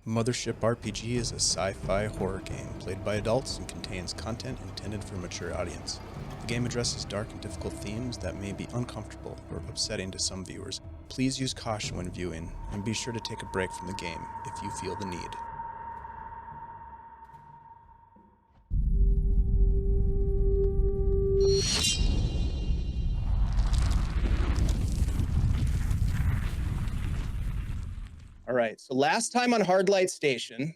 Mothership RPG is a sci-fi horror game played by adults and contains content intended for a mature audience. The game addresses dark and difficult themes that may be uncomfortable or upsetting to some viewers. Please use caution when viewing, and be sure to take a break from the game if you feel the need. All right, so last time on Hardlight Station,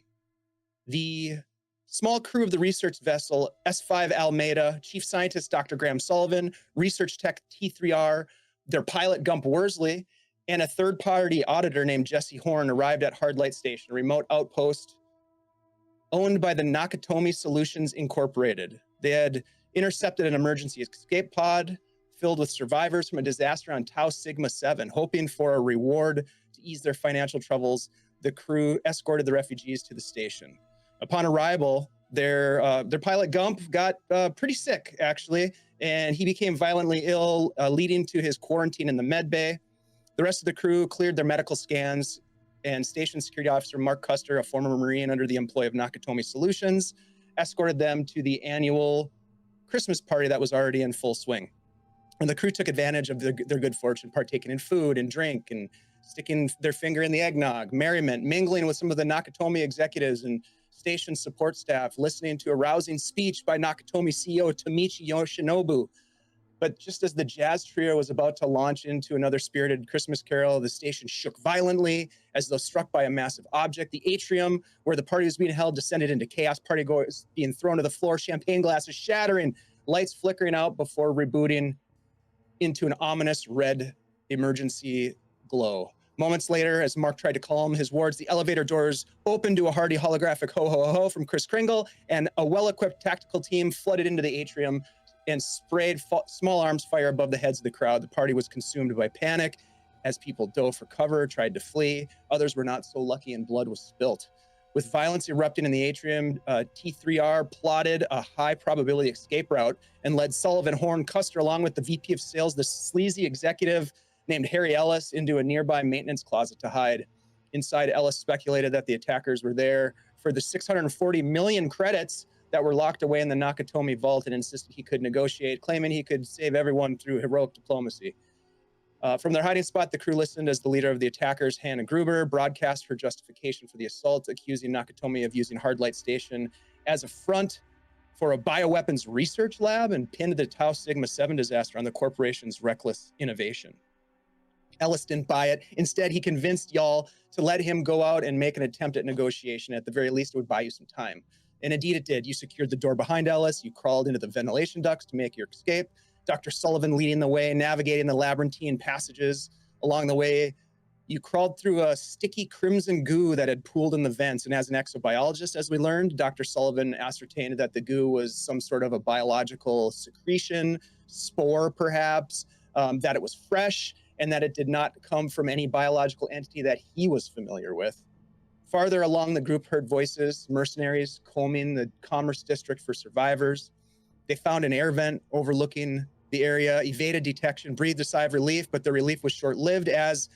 the small crew of the research vessel S5 Almeida, Chief Scientist Dr. Graham Sullivan, Research Tech T3R, their pilot Gump Worsley, and a third-party auditor named Jesse Horn arrived at Hardlight Station, a remote outpost owned by the Nakatomi Solutions Inc. They had intercepted an emergency escape pod filled with survivors from a disaster on Tau Sigma 7, hoping for a reward to ease their financial troubles. The crew escorted the refugees to the station. Upon arrival, their pilot Gump got pretty sick, actually, and he became violently ill, leading to his quarantine in the med bay. The rest of the crew cleared their medical scans, and Station Security Officer Mark Custer, a former Marine under the employ of Nakatomi Solutions, escorted them to the annual Christmas party that was already in full swing. And the crew took advantage of their good fortune, partaking in food and drink and sticking their finger in the eggnog, merriment, mingling with some of the Nakatomi executives and station support staff, listening to a rousing speech by Nakatomi CEO Tomichi Yoshinobu. But just as the jazz trio was about to launch into another spirited Christmas carol, the station shook violently as though struck by a massive object. The atrium where the party was being held descended into chaos, partygoers being thrown to the floor, champagne glasses shattering, lights flickering out before rebooting into an ominous red emergency glow. Moments later, as Mark tried to calm his wards, the elevator doors opened to a hearty holographic ho ho ho from Chris Kringle, and a well-equipped tactical team flooded into the atrium and sprayed small arms fire above the heads of the crowd. The party was consumed by panic as people dove for cover, tried to flee. Others were not so lucky and blood was spilt. With violence erupting in the atrium, T3R plotted a high probability escape route and led Sullivan, Horn, Custer, along with the VP of sales, the sleazy executive named Harry Ellis, into a nearby maintenance closet to hide. Inside, Ellis speculated that the attackers were there for the 640 million credits that were locked away in the Nakatomi vault, and insisted he could negotiate, claiming he could save everyone through heroic diplomacy. From their hiding spot, the crew listened as the leader of the attackers, Hannah Gruber, broadcast her justification for the assault, accusing Nakatomi of using Hardlight Station as a front for a bioweapons research lab, and pinned the Tau Sigma 7 disaster on the corporation's reckless innovation. Ellis didn't buy it. Instead, he convinced y'all to let him go out and make an attempt at negotiation. At the very least, it would buy you some time. And indeed it did. You secured the door behind Ellis. You crawled into the ventilation ducts to make your escape. Dr. Sullivan leading the way, navigating the labyrinthine passages. Along the way, you crawled through a sticky crimson goo that had pooled in the vents. And as an exobiologist, as we learned, Dr. Sullivan ascertained that the goo was some sort of a biological secretion, spore perhaps, that it was fresh, and that it did not come from any biological entity that he was familiar with. Farther along, the group heard voices, mercenaries combing the Commerce District for survivors. They found an air vent overlooking the area, evaded detection, breathed a sigh of relief, but the relief was short-lived as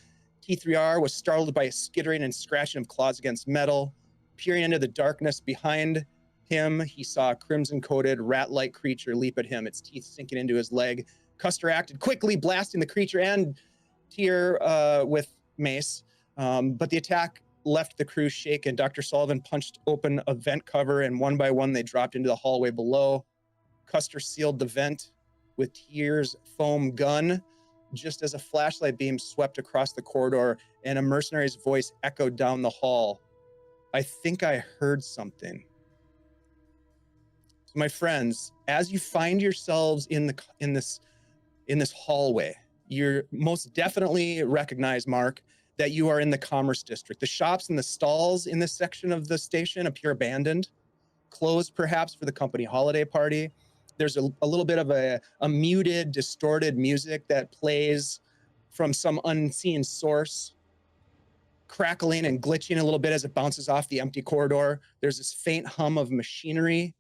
T3R was startled by a skittering and scratching of claws against metal. Peering into the darkness behind him, he saw a crimson-coated, rat-like creature leap at him, its teeth sinking into his leg. Custer acted quickly, blasting the creature and Tier with mace, but the attack left the crew shaken. Dr. Sullivan punched open a vent cover, and one by one they dropped into the hallway below. Custer sealed the vent with Tier's foam gun just as a flashlight beam swept across the corridor and a mercenary's voice echoed down the hall. I think I heard something. So my friends, as you find yourselves in this hallway, you're most definitely recognize, Mark, that you are in the Commerce District. The shops and the stalls in this section of the station appear abandoned, closed perhaps for the company holiday party. There's a little bit of a muted, distorted music that plays from some unseen source, crackling and glitching a little bit as it bounces off the empty corridor. There's this faint hum of machinery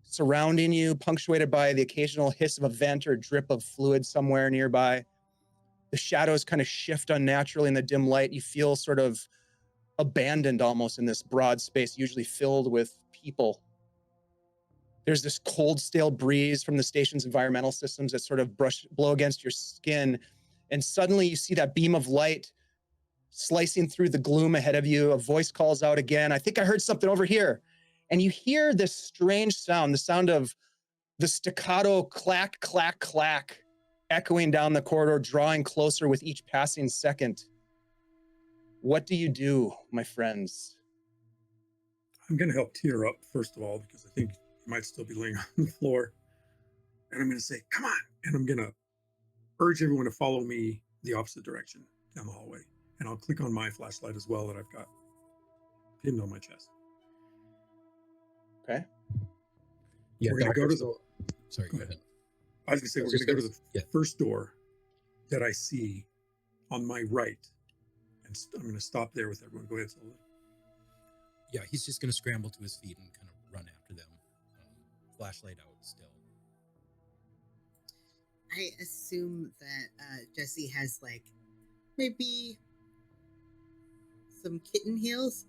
surrounding you, punctuated by the occasional hiss of a vent or drip of fluid somewhere nearby. The shadows kind of shift unnaturally in the dim light. You feel sort of abandoned almost in this broad space, usually filled with people. There's this cold, stale breeze from the station's environmental systems that sort of blow against your skin. And suddenly you see that beam of light slicing through the gloom ahead of you. A voice calls out again, "I think I heard something over here." And you hear this strange sound, the sound of the staccato clack, clack, clack, echoing down the corridor, drawing closer with each passing second. What do you do, my friends? I'm going to help Tier up, first of all, because I think he might still be laying on the floor. And I'm going to say, come on. And I'm going to urge everyone to follow me the opposite direction down the hallway. And I'll click on my flashlight as well that I've got pinned on my chest. Okay. Yeah, we're going to go to the... Sorry, go ahead. I was going to say, we're going to go to the first door that I see on my right. And I'm going to stop there with everyone. Go ahead, Sullivan. Yeah, he's just going to scramble to his feet and kind of run after them. Flashlight out still. I assume that Jessie has like maybe some kitten heels.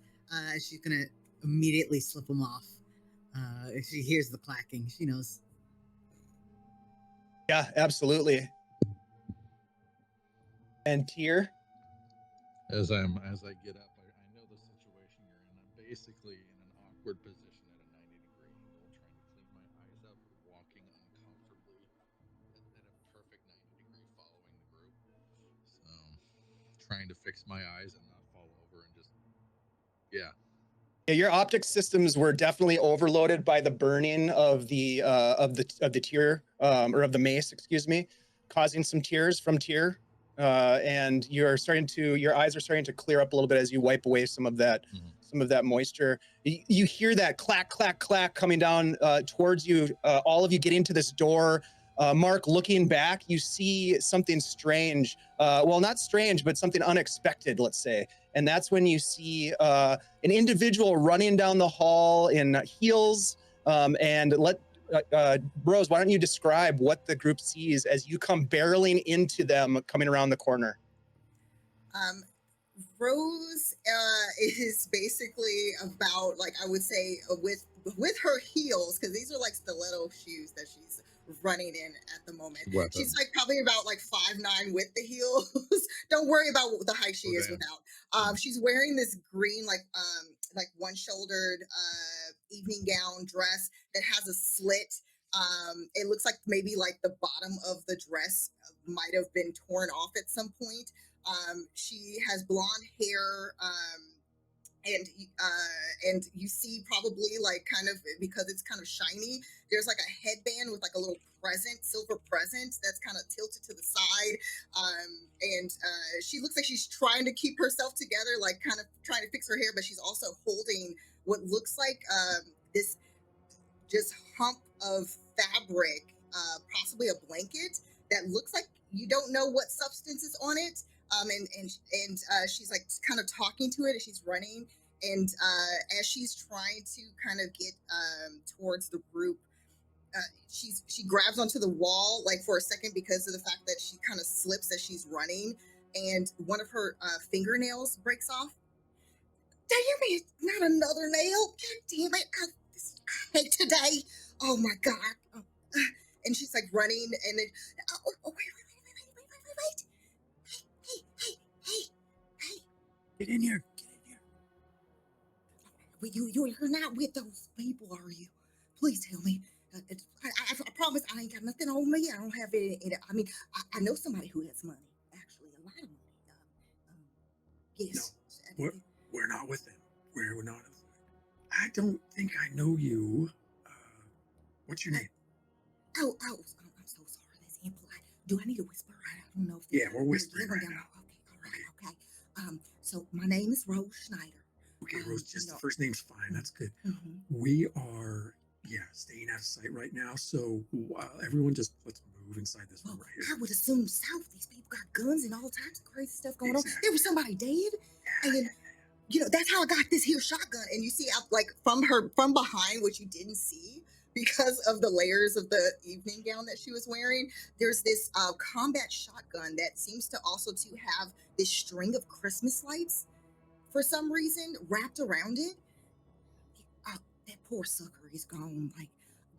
She's going to immediately slip them off. If she hears the clacking, she knows. Yeah, absolutely. And Tier? As I get up, I know the situation you're in. I'm basically in an awkward position at a 90-degree angle, trying to clean my eyes up, walking uncomfortably at a perfect 90-degree following the group. So, trying to fix my eyes and not fall over and just, yeah. Yeah, your optic systems were definitely overloaded by the burning of the tear or of the mace, excuse me, causing some tears from Tier. And your eyes are starting to clear up a little bit as you wipe away some of that moisture. You hear that clack, clack, clack coming down towards you. All of you get into this door. Mark, looking back, you see something strange. Well, not strange, but something unexpected, let's say. And that's when you see an individual running down the hall in heels. And Rose, why don't you describe what the group sees as you come barreling into them coming around the corner? Rose is basically about, like, I would say with her heels, because these are like stiletto shoes that she's running in at the moment. Weapon. She's like probably about like 5'9" with the heels. Don't worry about the height she is without. She's wearing this green like one-shouldered evening gown dress that has a slit. It looks like maybe like the bottom of the dress might have been torn off at some point. She has blonde hair, and you see probably like kind of, because it's kind of shiny, there's like a headband with like a little silver present that's kind of tilted to the side. And she looks like she's trying to keep herself together, like kind of trying to fix her hair, but she's also holding what looks like this just hump of fabric, possibly a blanket that looks like you don't know what substance is on it. And she's like kind of talking to it as she's running. And as she's trying to kind of get towards the group, she grabs onto the wall like for a second because of the fact that she kind of slips as she's running, and one of her fingernails breaks off. Damn it, not another nail. God damn it. I hate today. Oh my God. And she's like running, and then, wait. Hey. Get in here. You're not with those people, are you? Please tell me. I promise I ain't got nothing on me. I don't have any. I mean, I know somebody who has money. Actually, a lot of money. Yes. No, we're not with them. We're not. I don't think I know you. What's your name? I'm so sorry. That's impolite. Do I need to whisper? I don't know. Yeah, we're whispering right now. Okay. So my name is Rose Schneider. Okay, Rose, just the first name's fine. That's good. Mm-hmm. We are, staying out of sight right now. So everyone just let's move inside this room right here. I would assume south. These people got guns and all types of crazy stuff going on. There was somebody dead. And then, that's how I got this here shotgun. And you see, like from behind, which you didn't see because of the layers of the evening gown that she was wearing, there's this combat shotgun that seems to also to have this string of Christmas lights for some reason wrapped around it. Oh, that poor sucker is gone. Like,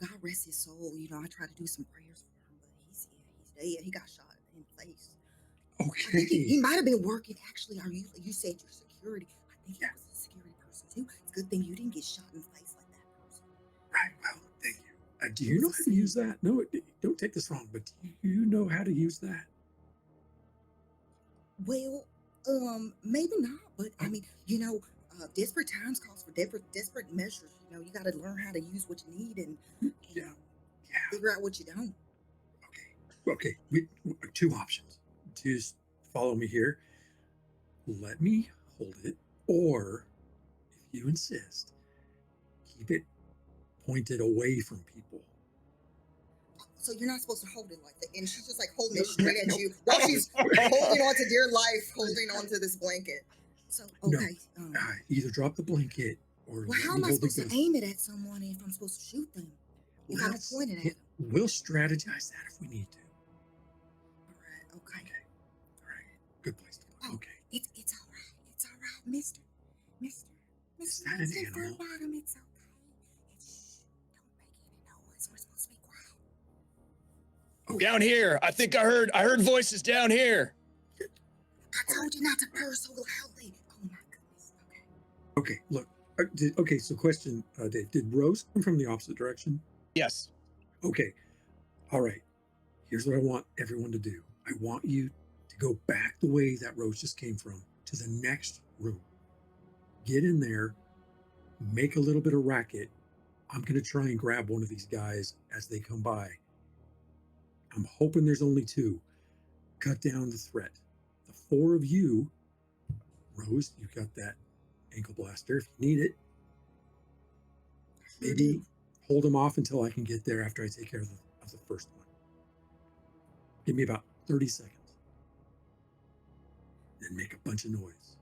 God rest his soul. You know, I tried to do some prayers for him, but he's dead. He got shot in the face. I think he Okay. might have been working. Actually, you said your security. I think he was a security person too. It's a good thing you didn't get shot in the face like that person. Right. Well, thank you. Do you know how to use that? No, don't take this wrong, but do you know how to use that? Well, maybe not, but I mean, you know, desperate times calls for desperate measures. You know, you got to learn how to use what you need and Yeah. figure out what you don't. Okay. We two options. Just follow me here. Let me hold it, or if you insist, keep it pointed away from people. So you're not supposed to hold it like that. And she's just like holding it straight at you while she's holding on to dear life, holding on to this blanket. So, okay. Either drop the blanket or Well, how am I supposed to aim it at someone if I'm supposed to shoot them? If I don't point it at them? We'll strategize that if we need to. All right, okay. All right. Good place to play. Okay. It's all right. It's all right, Mister. Is that an animal? Bottom, it's okay. Don't make any noise. We're supposed to be quiet. Down here. I think I heard voices down here. I told you not to purr so loudly. Oh my goodness. Okay. Look. Okay. So, question, Dave. Did Rose come from the opposite direction? Yes. Okay. All right. Here's what I want everyone to do. I want you to go back the way that Rose just came from to the next room. Get in there, make a little bit of racket. I'm going to try and grab one of these guys as they come by. I'm hoping there's only two. Cut down the threat. The four of you, Rose, you got that ankle blaster if you need it. Maybe hold them off until I can get there after I take care of the first one. Give me about 30 seconds. Then make a bunch of noise.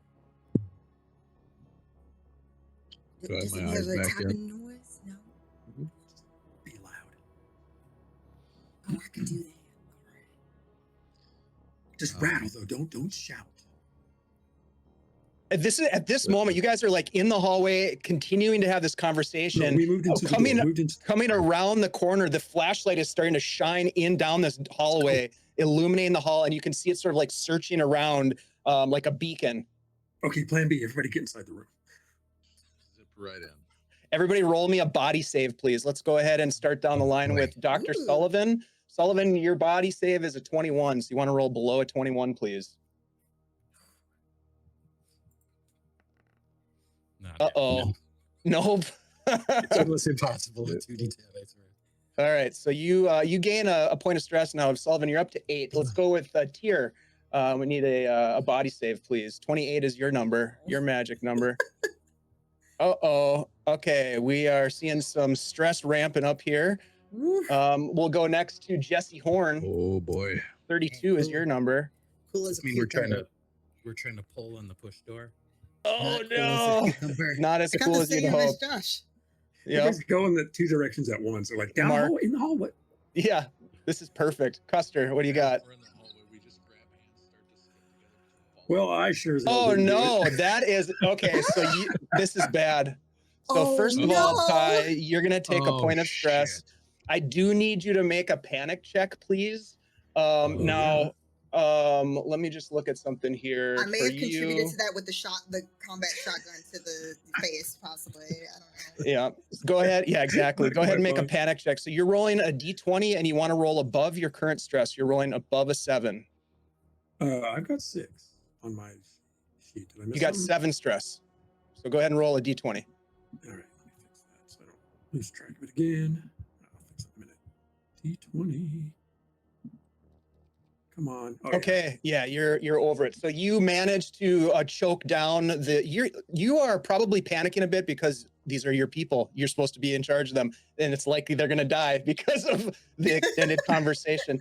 Do I have Does my it eyes have a back here? tapping noise? No. Be loud. Oh, I can do that. All right. Just rattle though. Don't shout. At this moment, you guys are like in the hallway, continuing to have this conversation. No, we moved into coming around the corner. The flashlight is starting to shine in down this hallway, illuminating the hall, and you can see it sort of like searching around like a beacon. Okay, plan B. Everybody get inside the room. Zip right in. Everybody roll me a body save, please. Let's go ahead and start down the line with Dr. Sullivan. Sullivan, your body save is a 21, so you want to roll below a 21, please. Uh-oh. Nope. It's almost impossible to 2d10, I swear. All right, so you gain a point of stress now. Sullivan, you're up to 8. Let's go with Tier. We need a body save, please. 28 is your number, your magic number. Uh-oh. Okay, we are seeing some stress ramping up here. We'll go next to Jesse Horn. Oh boy. 32 is your number. Cool as a we're trying to pull on the push door. Oh no! Not as cool as you'd hope. Josh. Yeah. Go in the two directions at once. So like down the hall, in the hallway. Yeah, this is perfect. Custer, what do you got? We're in the hallway. We just grab hands, start to skip together. Well, I sure as hell Oh didn't do no, it. that is okay. So this is bad. So first of all, Ty, you're gonna take a point of stress. Shit. I do need you to make a panic check, please. Now, let me just look at something here. I may have contributed to that with the combat shotgun to the face, possibly. I don't know. Yeah, go ahead. Yeah, exactly. Go ahead and make a panic check. So you're rolling a d20 and you want to roll above your current stress. You're rolling above a 7. I've got 6 on my sheet. Did I miss You got something? 7 stress. So go ahead and roll a d20. All right, let me fix that so I don't lose track of it again. I'll fix it in a minute. D20. Come on. Oh, Okay, yeah, you're over it. So you managed to choke down you are probably panicking a bit because these are your people. You're supposed to be in charge of them, and it's likely they're going to die because of the extended conversation.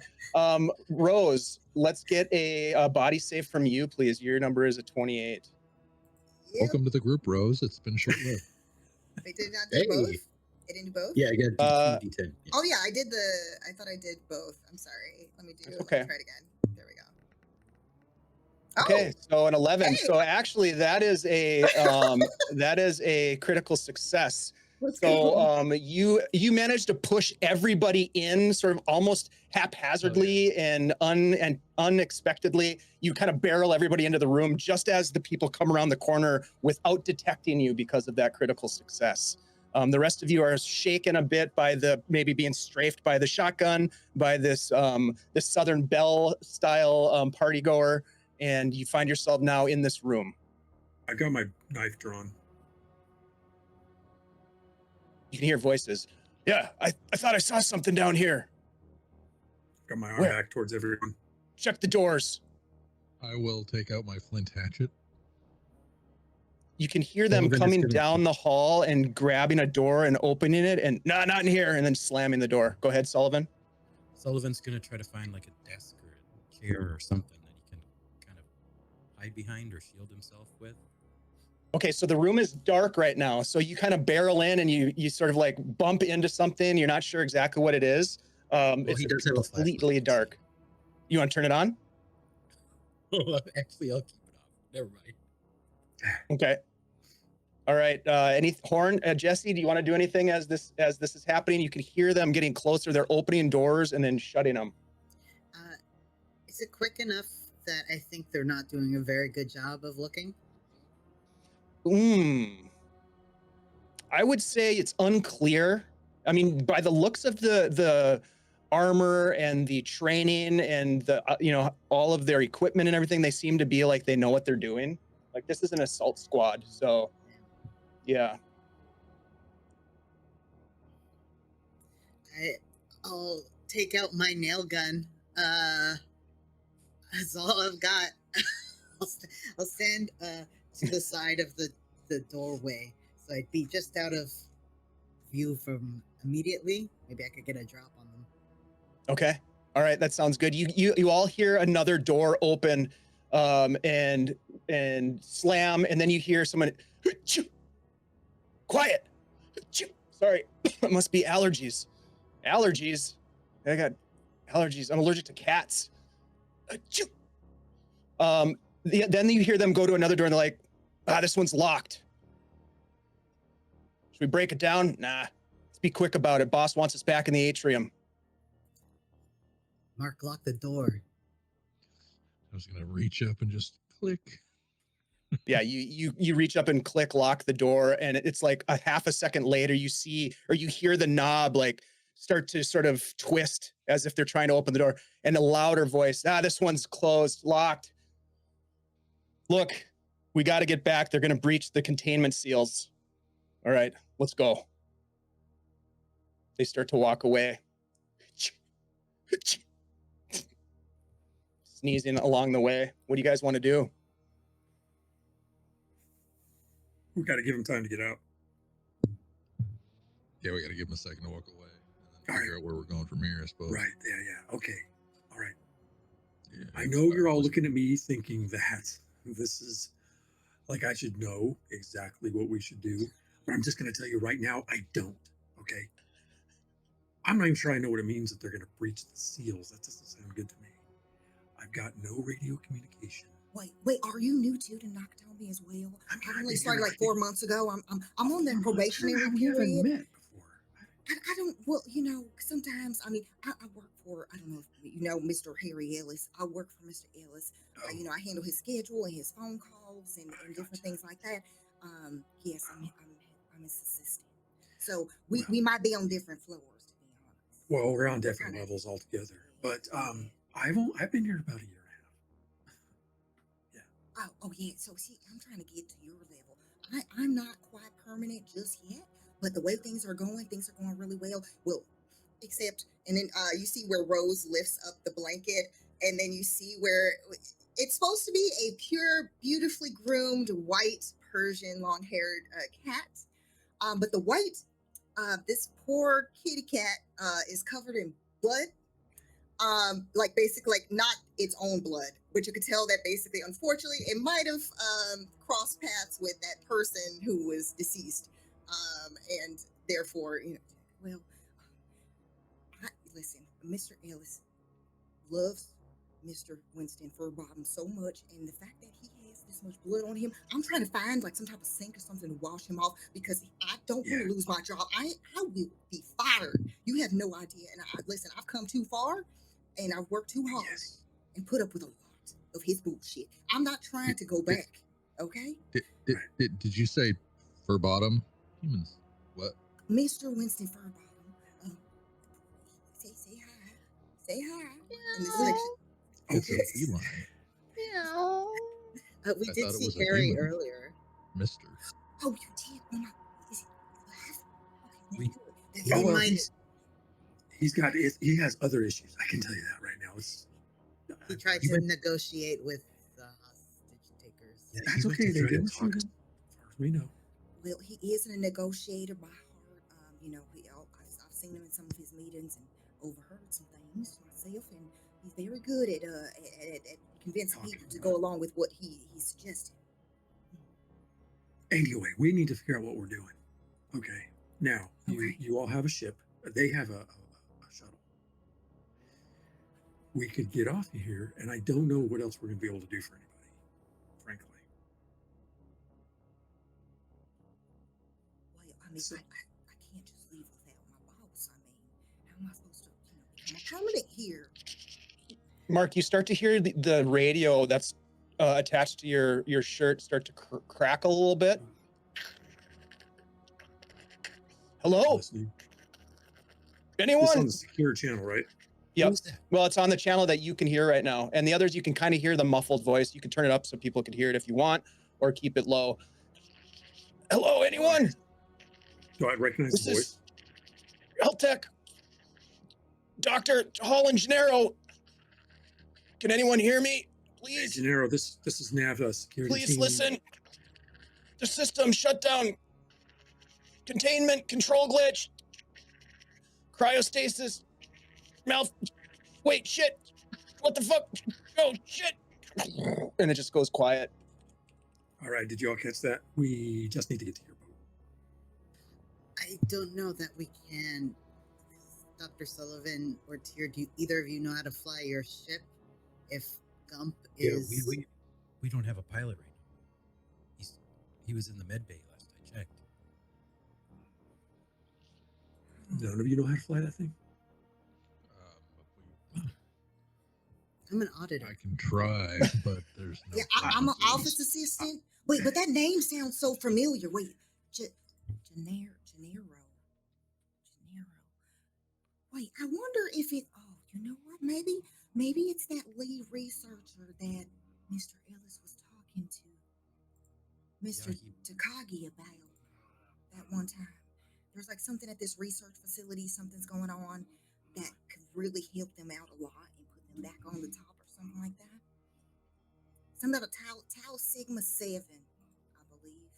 Rose, let's get a body save from you, please. Your number is a 28. Yep. Welcome to the group, Rose. It's been short-lived. They did not do both. They didn't do both. Yeah, I got D10. Yeah. Oh yeah, I thought I did both. I'm sorry. Let me try it again. There we go. Okay, Oh, so an 11. hey, So actually, that is a critical success. let's So go. you managed to push everybody in, sort of almost haphazardly and unexpectedly. You kind of barrel everybody into the room just as the people come around the corner without detecting you because of that critical success. The rest of you are shaken a bit by the maybe being strafed by the shotgun, by this Southern Belle style party goer, and you find yourself now in this room. I got my knife drawn. You can hear voices. Yeah, I thought I saw something down here. Got my arm Where? back towards everyone. Check the doors. I will take out my flint hatchet. You can hear them Sullivan is coming gonna- down the hall and grabbing a door and opening it and no, not in here, and then slamming the door. Go ahead, Sullivan. Sullivan's gonna try to find like a desk or a chair or something that he can kind of hide behind or shield himself with. Okay, so the room is dark right now. So you kind of barrel in and you sort of like bump into something. You're not sure exactly what it is. It's he does have a completely flashlight. dark. You want to turn it on? Actually, I'll keep it off. Never mind. Okay. All right. Jesse, do you want to do anything as this is happening? You can hear them getting closer. They're opening doors and then shutting them. Is it quick enough that I think they're not doing a very good job of looking? I would say it's unclear. I mean, by the looks of the armor and the training and the all of their equipment and everything, they seem to be like they know what they're doing. Like this is an assault squad, so yeah. I'll take out my nail gun. That's all I've got. I'll stand to the side of the doorway, so I'd be just out of view from immediately. Maybe I could get a drop on them. Okay. All right, that sounds good. You all hear another door open and slam, and then you hear someone quiet. Sorry. It must be allergies. Allergies. I got allergies. I'm allergic to cats. Then you hear them go to another door and they're like, this one's locked. Should we break it down? Nah. Let's be quick about it. Boss wants us back in the atrium. Mark, lock the door. I was gonna reach up and just click. Yeah, you reach up and click lock the door, and it's like a half a second later you see or you hear the knob like start to sort of twist as if they're trying to open the door, and a louder voice, this one's closed, locked. Look, we got to get back. They're going to breach the containment seals. All right, let's go. They start to walk away. Sneezing along the way. What do you guys want to do? We got to give them time to get out. Yeah, we got to give him a second to walk away and then All figure out where we're going from here, I suppose. Right. Yeah. Okay. All right. Yeah, I know you're all looking at me thinking that this is like I should know exactly what we should do, but I'm just going to tell you right now, I don't. Okay. I'm not even sure I know what it means that they're going to breach the seals. That doesn't sound good to me. I've got no radio communication. Wait, are you new to Nakatomi as well? I mean, I I've only been started here, like 4 months ago. I'm on that probationary We haven't period. met before. I don't, sometimes, I work for, I don't know if you know Mr. Harry Ellis. I work for Mr. Ellis. Oh, I handle his schedule and his phone calls and different things like that. Yes, I'm his assistant. So we might be on different floors, to be honest. well, we're on different levels altogether, but I've been here about a year and a half. Oh yeah. So see, I'm trying to get to your level. I'm not quite permanent just yet, but the way things are going really well. Well, except, and then you see where Rose lifts up the blanket, and then you see where it's supposed to be a pure, beautifully groomed white Persian long-haired cat, but the white, this poor kitty cat is covered in blood. Like basically like not its own blood, but you could tell that basically, unfortunately, it might have crossed paths with that person who was deceased, and therefore, listen, Mr. Ellis loves Mr. Winston Furbottom so much, and the fact that he has this much blood on him, I'm trying to find like some type of sink or something to wash him off because I don't want to lose my job. I will be fired. You have no idea. And listen, I've come too far, and I've worked too hard and put up with a lot of his bullshit. I'm not trying to go back. Okay. Did you say Furbottom? Humans. What? Mr. Winston Furbottom. Say hi. Say hi. In this section. It's a feline. We I did thought it see was a Harry human. earlier. Mister. Oh, you did? Oh, my. Is it We- That's Oh, well, might- he has other issues. I can tell you that right now. He tried You to went- negotiate with the hostage takers. Yeah, That's he went okay. to They try to didn't talk shoot him, as far as we know. Well, he isn't a negotiator by heart. I've seen him in some of his meetings and overheard some things myself, and he's very good at convincing Talking people to about go along with what he suggested. Anyway, we need to figure out what we're doing. Okay. Now, Okay. you all have a ship. They have a shuttle. We could get off of here, and I don't know what else we're going to be able to do for anybody, frankly. Well, I mean, So- I can't just leave without my boss. I mean, how am I supposed to become a permanent here? Mark, you start to hear the radio that's attached to your shirt start to crackle a little bit. Hello, Listening. This anyone? on the secure channel, right? Yep. Who's that? Well, it's on the channel that you can hear right now, and the others you can kind of hear the muffled voice. You can turn it up so people can hear it if you want, or keep it low. Hello, anyone? Do I recognize This the voice? is Health Tech, Dr. Holland Gennaro. Can anyone hear me? Hey, Please, Gennaro, this is Nav security please team. listen. The system shut down. Containment control glitch. Cryostasis. Mouth. Wait, shit. What the fuck? Oh, shit. And it just goes quiet. All right, did you all catch that? We just need to get to your boat. I don't know that we can. Dr. Sullivan or Tyr, do either of you know how to fly your ship? If Gump is. We don't have a pilot right now. He was in the med bay last I checked. None of you know how to fly that thing? I'm an auditor. I can try, but there's no. Yeah, I'm an promises. office assistant. Wait, but that name sounds so familiar. Wait, Gennaro. Wait, I wonder if it. Oh, you know what? Maybe it's that lead researcher that Mr. Ellis was talking to Mr. Takagi about that one time. There's like something at this research facility. Something's going on that could really help them out a lot and put them back on the top or something like that. Something about Tau Sigma 7, I believe.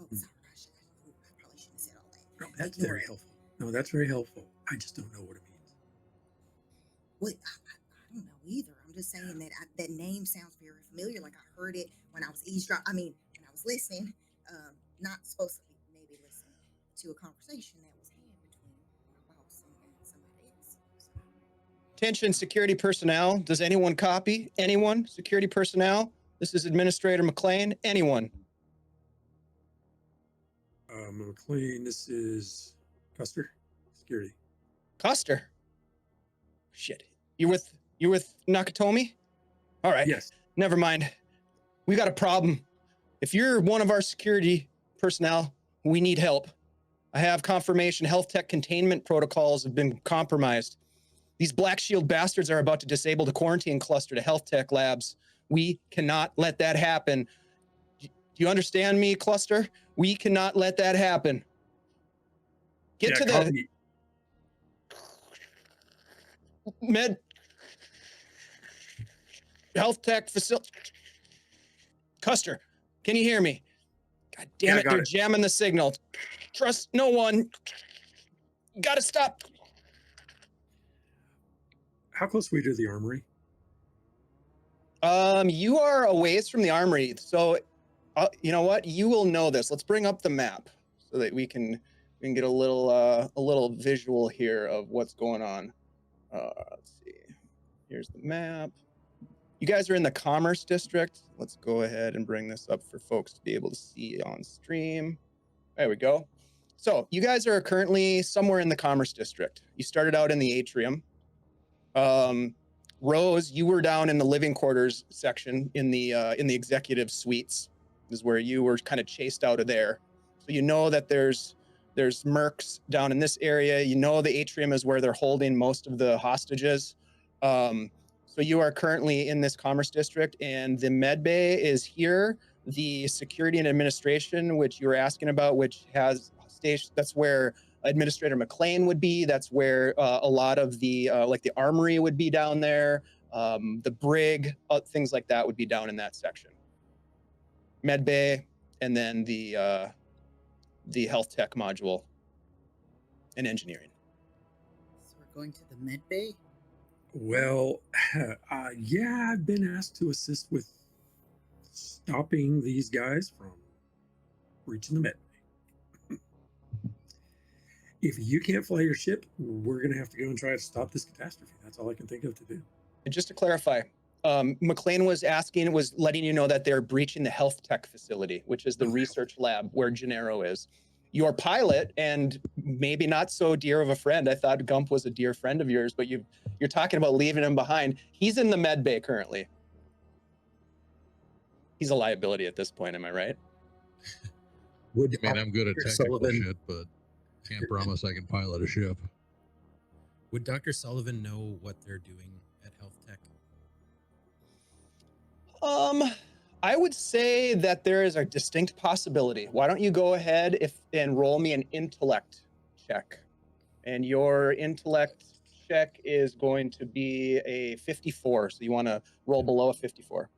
Oh, sorry. I probably shouldn't have said all that. No, that's Ignore very it. helpful. No, that's very helpful. I just don't know what it means. Well, I don't know either. I'm just saying that that name sounds very familiar. Like I heard it when I was eavesdropping. I mean, when I was listening. Not supposed to be maybe listening to a conversation that was had between my boss and somebody else. So, Attention, security personnel. Does anyone copy? Anyone? Security personnel? This is Administrator McLean. Anyone? McLean, this is Custer, security. Custer? Shit. You with Nakatomi? All right. Yes. Never mind. We got a problem. If you're one of our security personnel, we need help. I have confirmation health tech containment protocols have been compromised. These Black Shield bastards are about to disable the quarantine cluster to health tech labs. We cannot let that happen. Do you understand me, Cluster? We cannot let that happen. Get to the copy. med health tech facility. Custer, can you hear me? God damn Yeah, it, got they're it. jamming the signal. Trust no one. Gotta stop. How close are we to the armory? You are a ways from the armory, so you know what? You will know this. Let's bring up the map so that we can get a little visual here of what's going on. Let's see. Here's the map. You guys are in the Commerce District. Let's go ahead and bring this up for folks to be able to see on stream. There we go. So you guys are currently somewhere in the Commerce District. You started out in the atrium. Rose, you were down in the living quarters section in the executive suites. Is where you were kind of chased out of there. So you know that there's mercs down in this area. You know the atrium is where they're holding most of the hostages. So you are currently in this Commerce District, and the med bay is here. The security and administration, which you were asking about, which has station, that's where Administrator McLean would be. That's where a lot of the like the armory would be down there. The brig, things like that would be down in that section. Med bay, and then the health tech module and engineering. So we're going to the med bay? Well, yeah, I've been asked to assist with stopping these guys from reaching the med bay. If you can't fly your ship, we're going to have to go and try to stop this catastrophe. That's all I can think of to do. And just to clarify, McLean was letting you know that they're breaching the health tech facility, which is the research lab where Gennaro is. Your pilot, and maybe not so dear of a friend, I thought Gump was a dear friend of yours, but you're talking about leaving him behind. He's in the med bay currently. He's a liability at this point, am I right? I mean, I'm good at technical shit, but can't promise I can pilot a ship. Would Dr. Sullivan know what they're doing at Health Tech? I would say that there is a distinct possibility. Why don't you go ahead and roll me an intellect check? And your intellect check is going to be a 54. So you want to roll below a 54.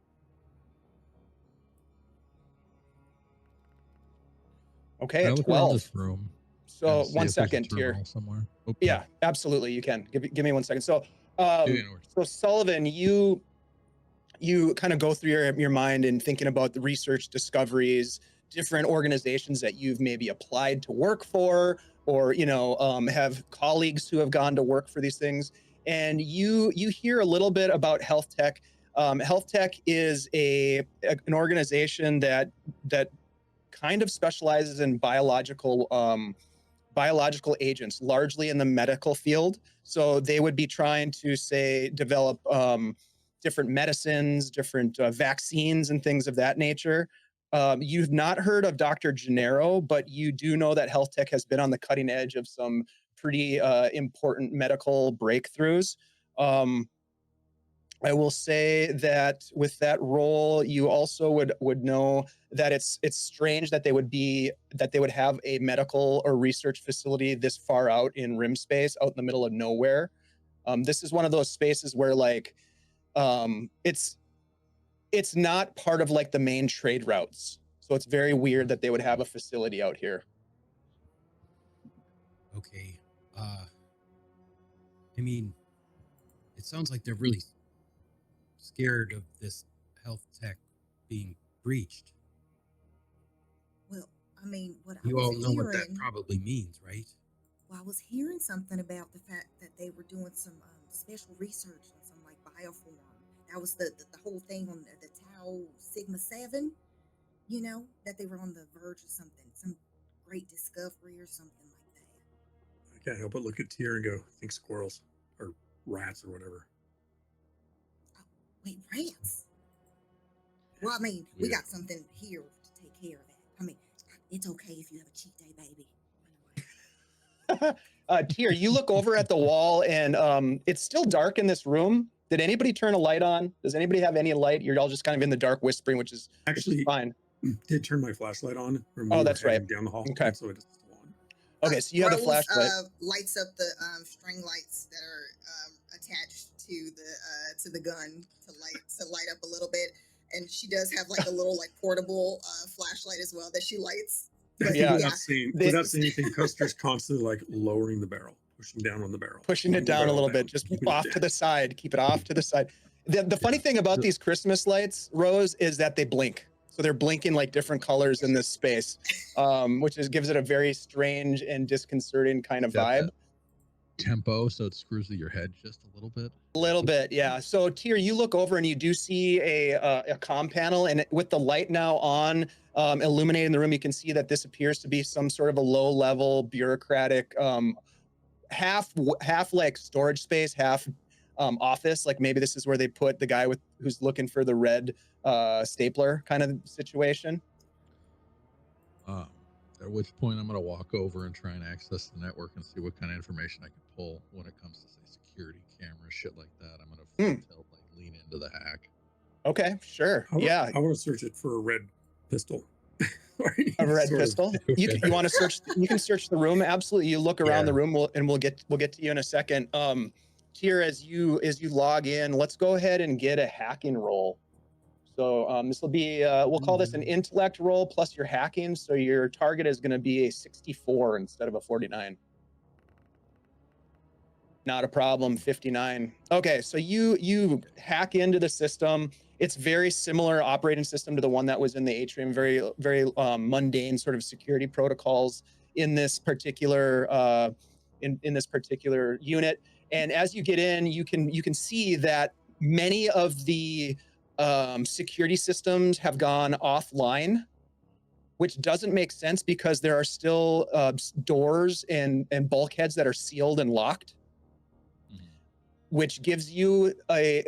Okay, Can I at look around 12. this room? So and see 1 if there's a second here. terminal somewhere. Yeah, absolutely, you can. Give me 1 second. So, so Sullivan, you kind of go through your mind and thinking about the research discoveries, different organizations that you've maybe applied to work for, or have colleagues who have gone to work for these things, and you hear a little bit about Health Tech. Health Tech is an organization that kind of specializes in biological agents, largely in the medical field. So they would be trying to, say, develop different medicines, different vaccines, and things of that nature. You've not heard of Dr. Gennaro, but you do know that Health Tech has been on the cutting edge of some pretty important medical breakthroughs. I will say that with that role, you also would know that it's strange that they would have a medical or research facility this far out in rim space, out in the middle of nowhere. This is one of those spaces where it's not part of like the main trade routes. So it's very weird that they would have a facility out here. Okay. I mean, it sounds like they're really scared of this Health Tech being breached. Well, I mean, what You I all was know what that hearing, probably means, right? well, I was hearing something about the fact that they were doing some special research on some like bioform. That was the whole thing on the Tau Sigma 7, that they were on the verge of something, some great discovery or something like that. I can't help but look at Tier and go, think squirrels or rats or whatever. Wait, rats? Well, I mean, we Yeah. got something here to take care of that. I mean, it's okay if you have a cheat day, baby. Tier, you look over at the wall, and it's still dark in this room. Did anybody turn a light on? Does anybody have any light? You're all just kind of in the dark whispering, which is Actually, fine. Did turn my flashlight on. Oh, that's right. Down the hall. Okay. So it is still on. Okay, so you have the Rose, flashlight. Lights up the string lights that are attached to the gun to light up a little bit, and she does have like a little like portable flashlight as well that she lights. But, Yeah. Without saying anything, Custer's constantly like lowering the barrel, pushing down on the barrel, Pushing it down a little bit, just keeping it off down. to the side. Keep it off to the side. The funny thing about these Christmas lights, Rose, is that they blink. So they're blinking like different colors in this space, which gives it a very strange and disconcerting kind of vibe. tempo, so it screws with your head just a little bit. A little bit, yeah. So Tyr, you look over and you do see a comm panel, and with the light now on, illuminating the room, you can see that this appears to be some sort of a low-level bureaucratic, half like storage space, half office. Like maybe this is where they put the guy who's looking for the red stapler kind of situation. At which point I'm going to walk over and try and access the network and see what kind of information I can pull when it comes to, say, security cameras, shit like that. I'm going to like lean into the hack. Okay, sure. I Yeah. want to search it for a red pistol. A red pistol. You want to search? You can search the room. Absolutely. You look around the room, and we'll get to you in a second. Here, as you log in, let's go ahead and get a hacking roll. So this will be, we'll call this an intellect roll plus your hacking. So your target is going to be a 64 instead of a 49. Not a problem, 59. Okay, so you hack into the system. It's very similar operating system to the one that was in the atrium. Very mundane sort of security protocols in this particular in this particular unit. And as you get in, you can see that many of the security systems have gone offline, which doesn't make sense because there are still doors and bulkheads that are sealed and locked, which gives you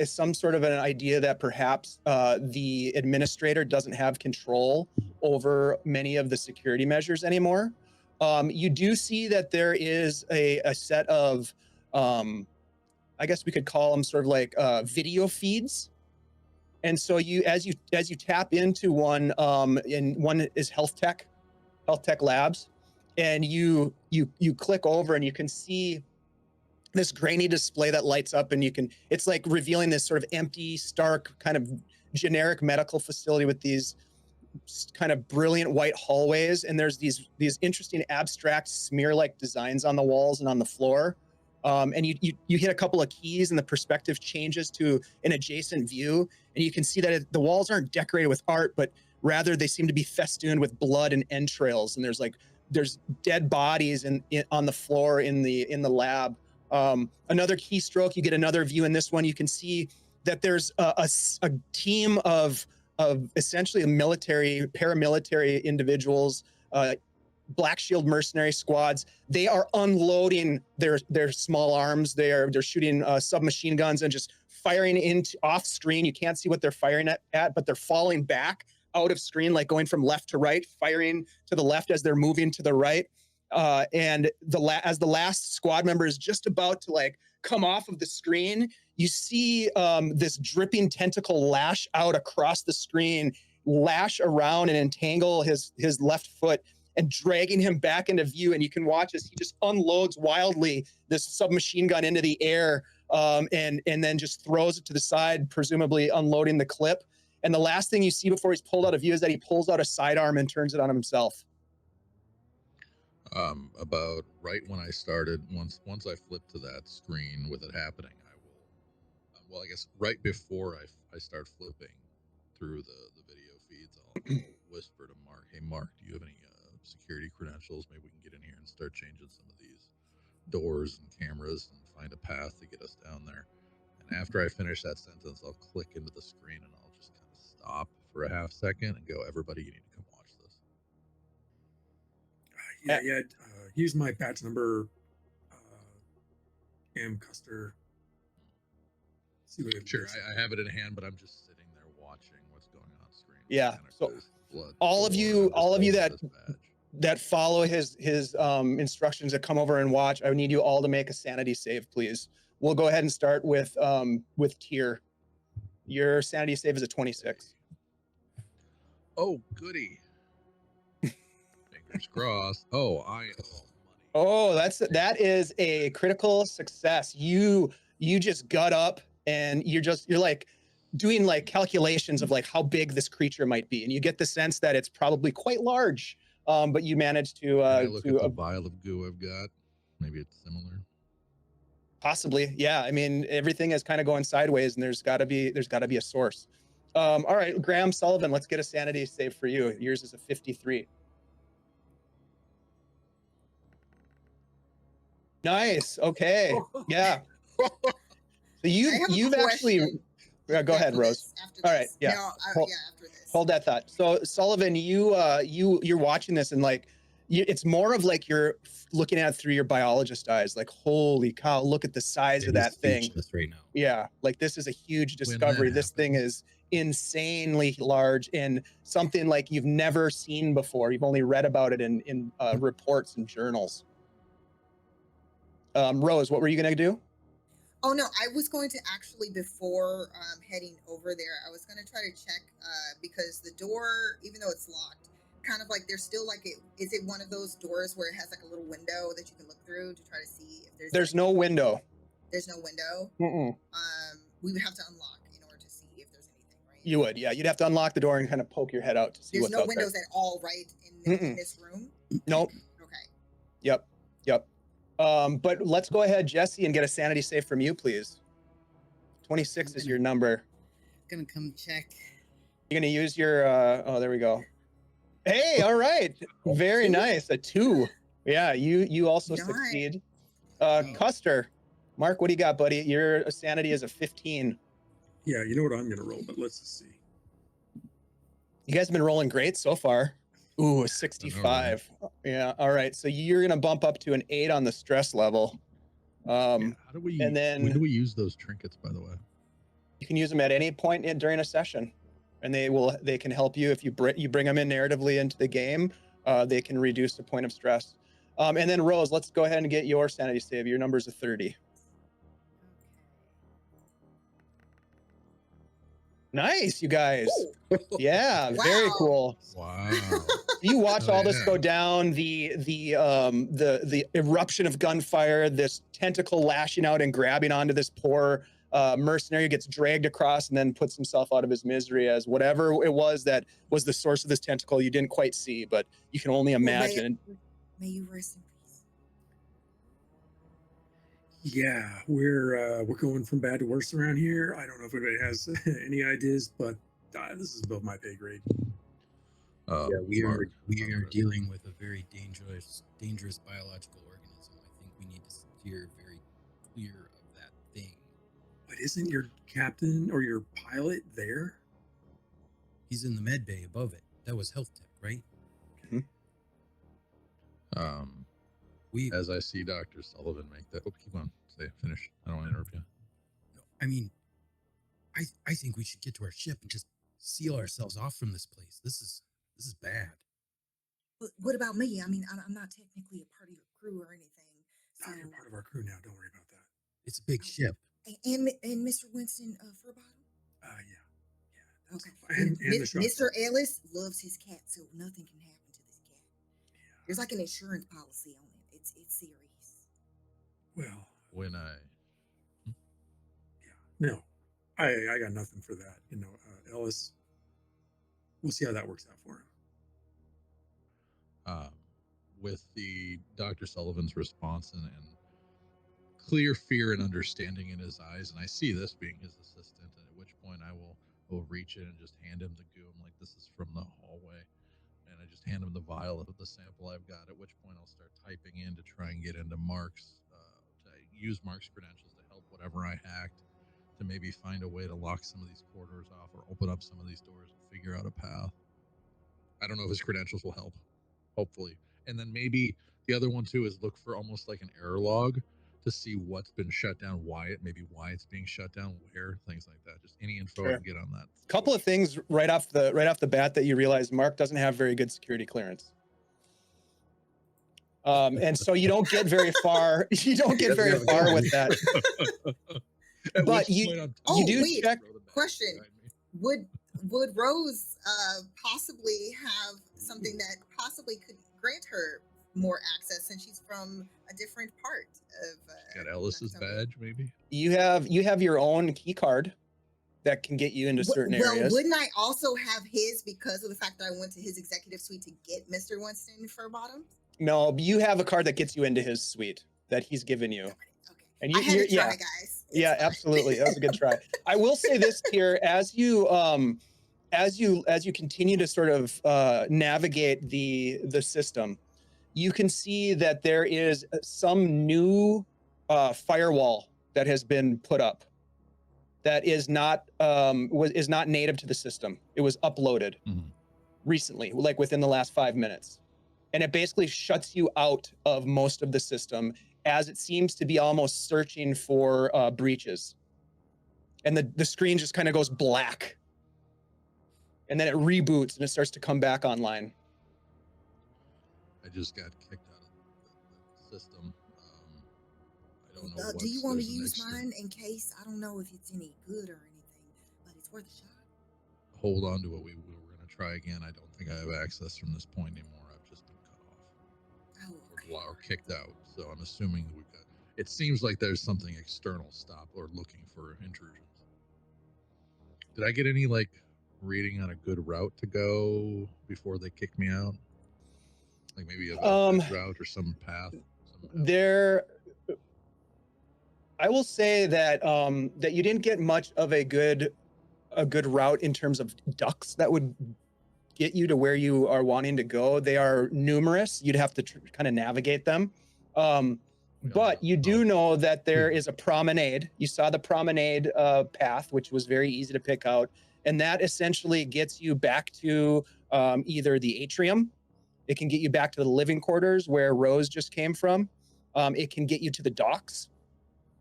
some sort of an idea that perhaps the administrator doesn't have control over many of the security measures anymore. You do see that there is a set of, I guess we could call them sort of like video feeds. And so as you tap into one, and one is Health Tech Labs, and you click over and you can see this grainy display that lights up, and it's like revealing this sort of empty, stark, kind of generic medical facility with these kind of brilliant white hallways, and there's these interesting abstract smear-like designs on the walls and on the floor. And you hit a couple of keys and the perspective changes to an adjacent view, and you can see that the walls aren't decorated with art, but rather they seem to be festooned with blood and entrails, and there's dead bodies on the floor in the lab. Another keystroke, you get another view in this one. You can see that there's a team of essentially paramilitary individuals, Black Shield mercenary squads. They are unloading their small arms. They're shooting submachine guns and just firing into off screen. You can't see what they're firing at, but they're falling back out of screen, like going from left to right, firing to the left as they're moving to the right. And as the last squad member is just about to like come off of the screen, you see this dripping tentacle lash out across the screen, lash around and entangle his left foot and dragging him back into view. And you can watch as he just unloads wildly this submachine gun into the air, and then just throws it to the side, presumably unloading the clip. And the last thing you see before he's pulled out of view is that he pulls out a sidearm and turns it on himself. About right when I started, once I flipped to that screen with it happening, I will, well, I guess right before I start flipping through the video feeds, I'll whisper to Mark, "Hey Mark, do you have any security credentials? Maybe we can get in here and start changing some of these doors and cameras and find a path to get us down there." And after I finish that sentence, I'll click into the screen and I'll just kind of stop for a half second and go, "Everybody, you need to come watch this." Yeah. Use my badge number, M Custer. See what it Sure, is. I have it in hand, but I'm just sitting there watching what's going on screen. Yeah. So blood all of you that follow his instructions, that come over and watch, I need you all to make a sanity save, please. We'll go ahead and start with Tyr. Your sanity save is a 26. Oh, goody. Fingers crossed. Oh, money. Oh, that is a critical success. You just gut up and you're like doing like calculations of like how big this creature might be, and you get the sense that it's probably quite large. But you managed to look at the vial of goo I've got. Maybe it's similar. Possibly, yeah. I mean, everything is kind of going sideways, and there's got to be a source. All right, Graham Sullivan, let's get a sanity save for you. Yours is a 53. Nice. Okay. Yeah. So I have you've a actually. question Yeah, go ahead, after Rose. this. After All this. right. Yeah. No, Hold, yeah, after this. hold that thought. So Sullivan, you're watching this and like, it's more of like you're looking at it through your biologist eyes. Like, holy cow! Look at the size of He's that thing. speechless right now. Yeah, like this is a huge When that discovery. This thing happens. is insanely large and something like you've never seen before. You've only read about it in reports and journals. Rose, what were you gonna do? Oh no, I was going to actually before heading over there, I was going to try to check because the door, even though it's locked, kind of like there's still like is it one of those doors where it has like a little window that you can look through to try to see if There's no window. There's no window. Mm-mm. We would have to unlock in order to see if there's anything, right? You would, yeah. You'd have to unlock the door and kind of poke your head out to see There's what's no out windows there. at all, right? In this room? Nope. Okay. Yep. But let's go ahead, Jesse, and get a sanity save from you, please. 26 is your number. Gonna come check. You're gonna use your oh, there we go. Hey, all right. Very nice. A 2. Yeah, you also Nice. succeed. Custer. Mark, what do you got, buddy? Your sanity is a 15. Yeah, you know what I'm gonna roll, but let's just see. You guys have been rolling great so far. Ooh, a 65. Yeah, all right. So you're gonna bump up to an 8 on the stress level. How do we? And then when do we use those trinkets, by the way? you can use them at any point during a session, and they can help you if you bring them in narratively into the game. They can reduce the point of stress. And then Rose, let's go ahead and get your sanity save. Your number's a 30. Nice, you guys. Yeah, Wow. very cool. Wow. You watch Oh, all this yeah. go down, the eruption of gunfire, this tentacle lashing out and grabbing onto this poor mercenary, gets dragged across and then puts himself out of his misery as whatever it was that was the source of this tentacle you didn't quite see, but you can only imagine. May you rest in peace. Yeah, we're going from bad to worse around here. I don't know if anybody has any ideas, but this is above my pay grade. Yeah, we are dealing with a very dangerous biological organism. I think we need to steer very clear of that thing. But isn't your captain or your pilot there? He's in the med bay above it. That was health tech, right? As I see Dr. Sullivan make that. Oh, keep on. Finish. I don't want to interrupt you. No, I mean, I think we should get to our ship and just seal ourselves off from this place. This is bad. But what about me? I mean, I'm not technically a part of your crew or anything. So, You're part of our crew now. Don't worry about that. It's a big ship. and Mr. Winston Furbottom? Yeah. Okay. And the shop. Mr. Ellis loves his cat, so nothing can happen to this cat. Yeah. There's like an insurance policy on it. It's serious. Well, When I no, I got nothing for that. Ellis. We'll see how that works out for him. with the Dr. Sullivan's response and clear fear and understanding in his eyes, and I see this being his assistant, and at which point I will reach in and just hand him the goo. I'm like, this is from the hallway, and I just hand him the vial of the sample I've got, at which point I'll start typing in to try and get into Mark's, to use Mark's credentials to help whatever I hacked, to maybe find a way to lock some of these corridors off or open up some of these doors and figure out a path. I don't know if his credentials will help, hopefully. And then maybe the other one too is look for almost like an error log to see what's been shut down, why it's being shut down, where, things like that. Just any info I can get on that. Couple of things right off the bat that you realize Mark doesn't have very good security clearance. And so you don't get very far. You don't get very far with that. But you do check. Question: Would Rose possibly have something that possibly could grant her more access, since she's from a different part of? Got Ellis's badge, maybe. You have your own key card that can get you into certain areas. Well, wouldn't I also have his because of the fact that I went to his executive suite to get Mr. Winston Furbottom? No, you have a card that gets you into his suite that he's given you. Okay. And I had to try, guys. Yeah, absolutely. That was a good try. I will say this here, as you continue to sort of navigate the system, you can see that there is some new firewall that has been put up that is not native to the system. It was uploaded recently, like within the last 5 minutes. And it basically shuts you out of most of the system, as it seems to be almost searching for breaches. And the screen just kind of goes black. And then it reboots and it starts to come back online. I just got kicked out of the system. I don't know. Do you want to use mine in case? I don't know if it's any good or anything, but it's worth a shot. Hold on to it. We were going to try again. I don't think I have access from this point anymore. I've just been cut off. Oh, okay. Or kicked out. So I'm assuming that we've got. It seems like there's something external stop or looking for intrusions. Did I get any reading on a good route to go before they kicked me out? Like maybe a route or some path. I will say that that you didn't get much of a good route in terms of ducks that would get you to where you are wanting to go. They are numerous. You'd have to kind of navigate them. But you do know that there is a promenade. You saw the promenade path, which was very easy to pick out. And that essentially gets you back to either the atrium. It can get you back to the living quarters where Rose just came from. It can get you to the docks.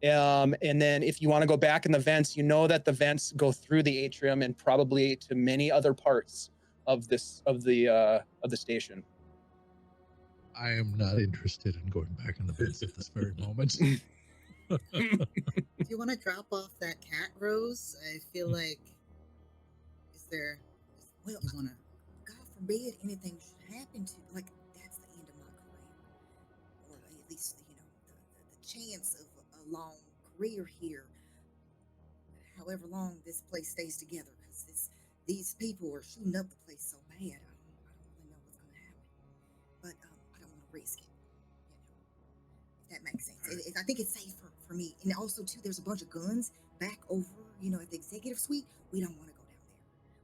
And then if you want to go back in the vents, you know that the vents go through the atrium and probably to many other parts of the station. I am not interested in going back in the vents at this very moment. Do you want to drop off that cat, Rose? I feel like Well, God forbid anything should happen to, that's the end of my career. Or at least, the chance of a long career here. However long this place stays together, because these people are shooting up the place so bad. I don't really know what's going to happen. But I don't want to risk it, if that makes sense. I think it's safe for me. And also, too, there's a bunch of guns back over, at the executive suite. We don't want to go down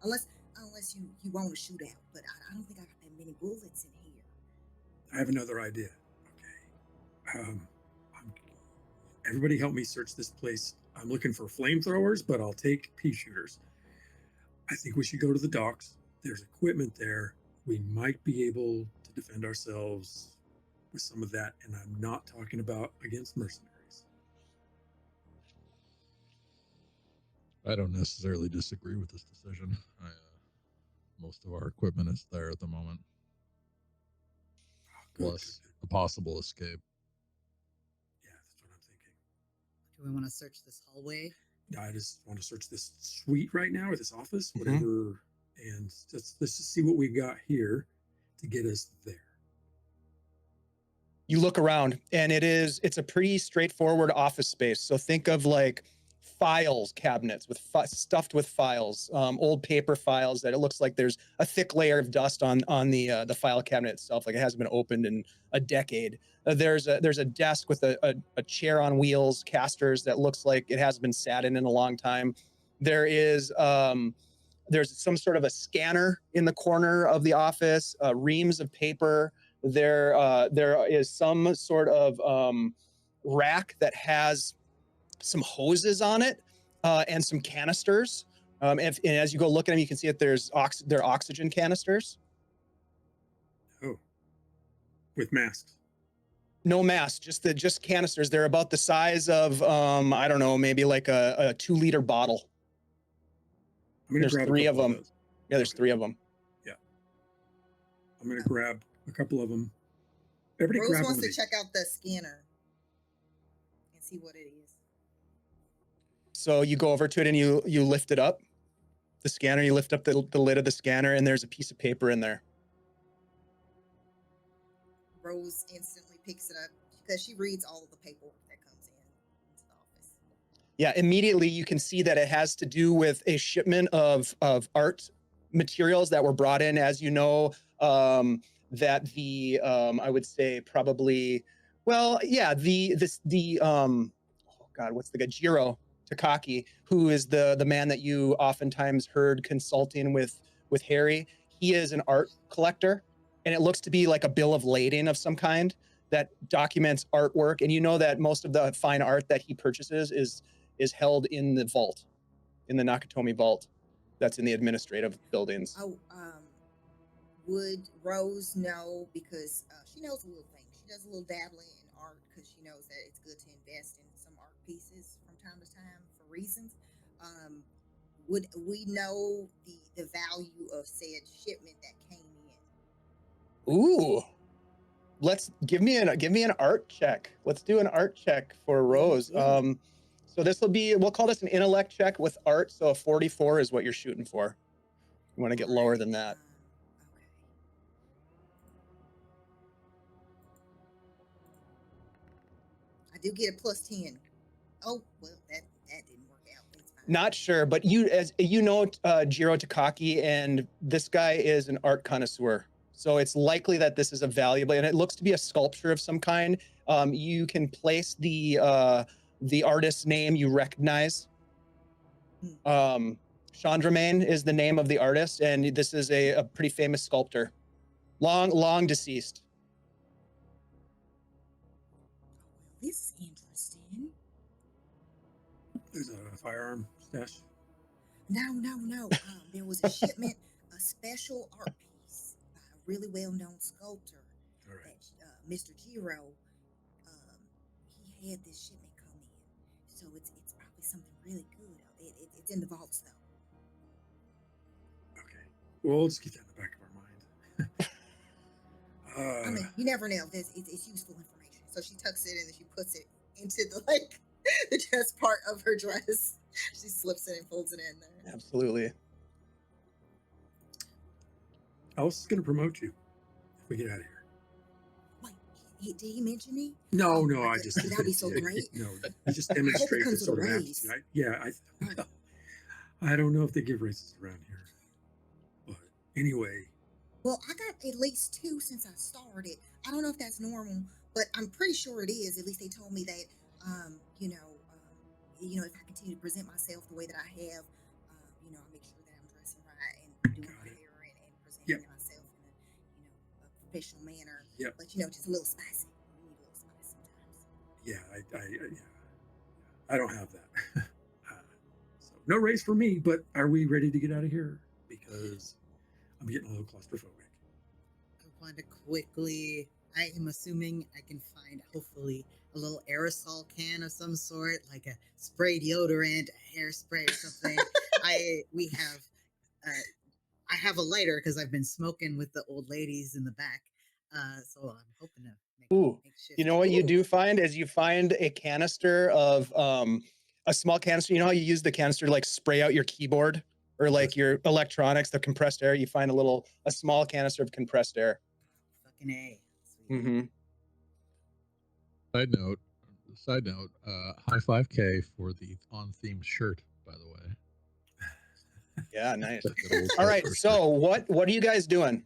there. Unless you want to shoot out. But I don't think I got that many bullets in here. I have another idea. Okay. Everybody help me search this place. I'm looking for flamethrowers, but I'll take pea shooters. I think we should go to the docks. There's equipment there. We might be able to defend ourselves with some of that. And I'm not talking about against mercenaries. I don't necessarily disagree with this decision. Most of our equipment is there at the moment. Plus a possible escape. Yeah, that's what I'm thinking. Do we want to search this hallway? I just want to search this suite right now, or this office, whatever. And let's just see what we got here to get us there. You look around, and it's a pretty straightforward office space. So think of files cabinets stuffed with files, old paper files that it looks like there's a thick layer of dust on the file cabinet itself, like it hasn't been opened in a decade. There's a desk with a chair on wheels, casters that looks like it hasn't been sat in a long time. There's some sort of a scanner in the corner of the office, reams of paper. There is some sort of rack that has some hoses on it and some canisters. And as you go look at them, you can see that they're oxygen canisters. Oh, with masks? No masks, just canisters. They're about the size of I don't know, maybe like a 2-liter bottle. There's 3 of them. Yeah, there's 3 of them. Yeah, I'm gonna grab a couple of them. Everybody Rose wants to check out the scanner and see what it is. So you go over to it and you lift it up, the scanner. You lift up the lid of the scanner, and there's a piece of paper in there. Rose instantly picks it up because she reads all of the paperwork that comes into the office. Yeah, immediately you can see that it has to do with a shipment of art materials that were brought in, as you know, that the I would say probably, well, yeah, oh God, what's the guy? Jiro Takaki, who is the man that you oftentimes heard consulting with Harry. He is an art collector. and it looks to be like a bill of lading of some kind that documents artwork. And you know that most of the fine art that he purchases is held in the vault, in the Nakatomi vault, that's in the administrative buildings. Oh, would Rose know, because she knows a little thing. She does a little dabbling in art because she knows that it's good to invest in some art pieces from time to time for reasons. Would we know the value of said shipment that came in? Ooh, let's give me an art check. Let's do an art check for Rose. So this will be, we'll call this an intellect check with art. So a 44 is what you're shooting for. You want to get lower than that. Okay. I do get a plus 10. Oh, well, that didn't work out. It's fine. Not sure, but as you know, Jiro Takaki, and this guy is an art connoisseur. So it's likely that this is a valuable, and it looks to be a sculpture of some kind. You can place the artist's name you recognize. Chandramain is the name of the artist, and this is a pretty famous sculptor, long deceased. This is interesting. There's a firearm stash. No. There was a shipment, a special art piece by a really well-known sculptor. All right. That Mr. Jiro, he had this shipment come in, so it's probably something really good. It's in the vaults though. Okay. Well, let's keep that in the back of our mind. I mean, you never know. It's useful information. So she tucks it in and she puts it into the the chest part of her dress. She slips it and folds it in there. Absolutely. I was going to promote you if we get out of here. Wait, did he mention me? No, I just. That'd be so great. No, you just demonstrate the sort of aptitude. I don't know if they give raises around here, but anyway. Well, I got at least 2 since I started. I don't know if that's normal, but I'm pretty sure it is. At least they told me that, if I continue to present myself the way that I have, I'll make sure that I'm dressing right and doing my hair and presenting myself in a professional manner. Yep. But just a little spicy. We need a little spice sometimes. Yeah, I don't have that. So no raise for me. But are we ready to get out of here? Because I'm getting a little claustrophobic. I want to quickly. I am assuming I can find hopefully a little aerosol can of some sort, like a spray deodorant, a hairspray or something. I have a lighter because I've been smoking with the old ladies in the back. So I'm hoping to make you know what you do find is you find a canister of a small canister. You know how you use the canister to like spray out your keyboard or like your electronics, the compressed air. You find a small canister of compressed air. Fucking A. Mm-hmm. Side note, high 5K for the on-theme shirt, by the way. Yeah, nice. All right, so what are you guys doing?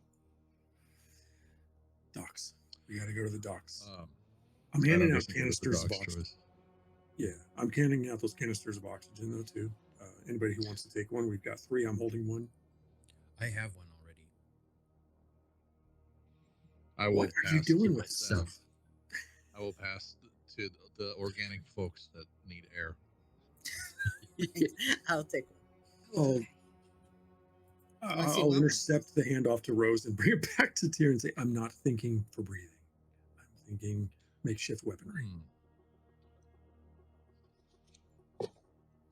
Docks. We got to go to the docks. I'm handing out canisters of oxygen. Yeah, I'm handing out those canisters of oxygen though too. Anybody who wants to take one, we've got 3. I'm holding one. I have one already. What are you doing with stuff? I will pass to the organic folks that need air. I'll take one. I'll intercept the handoff to Rose and bring it back to Tyr and say, I'm not thinking for breathing. I'm thinking makeshift weaponry.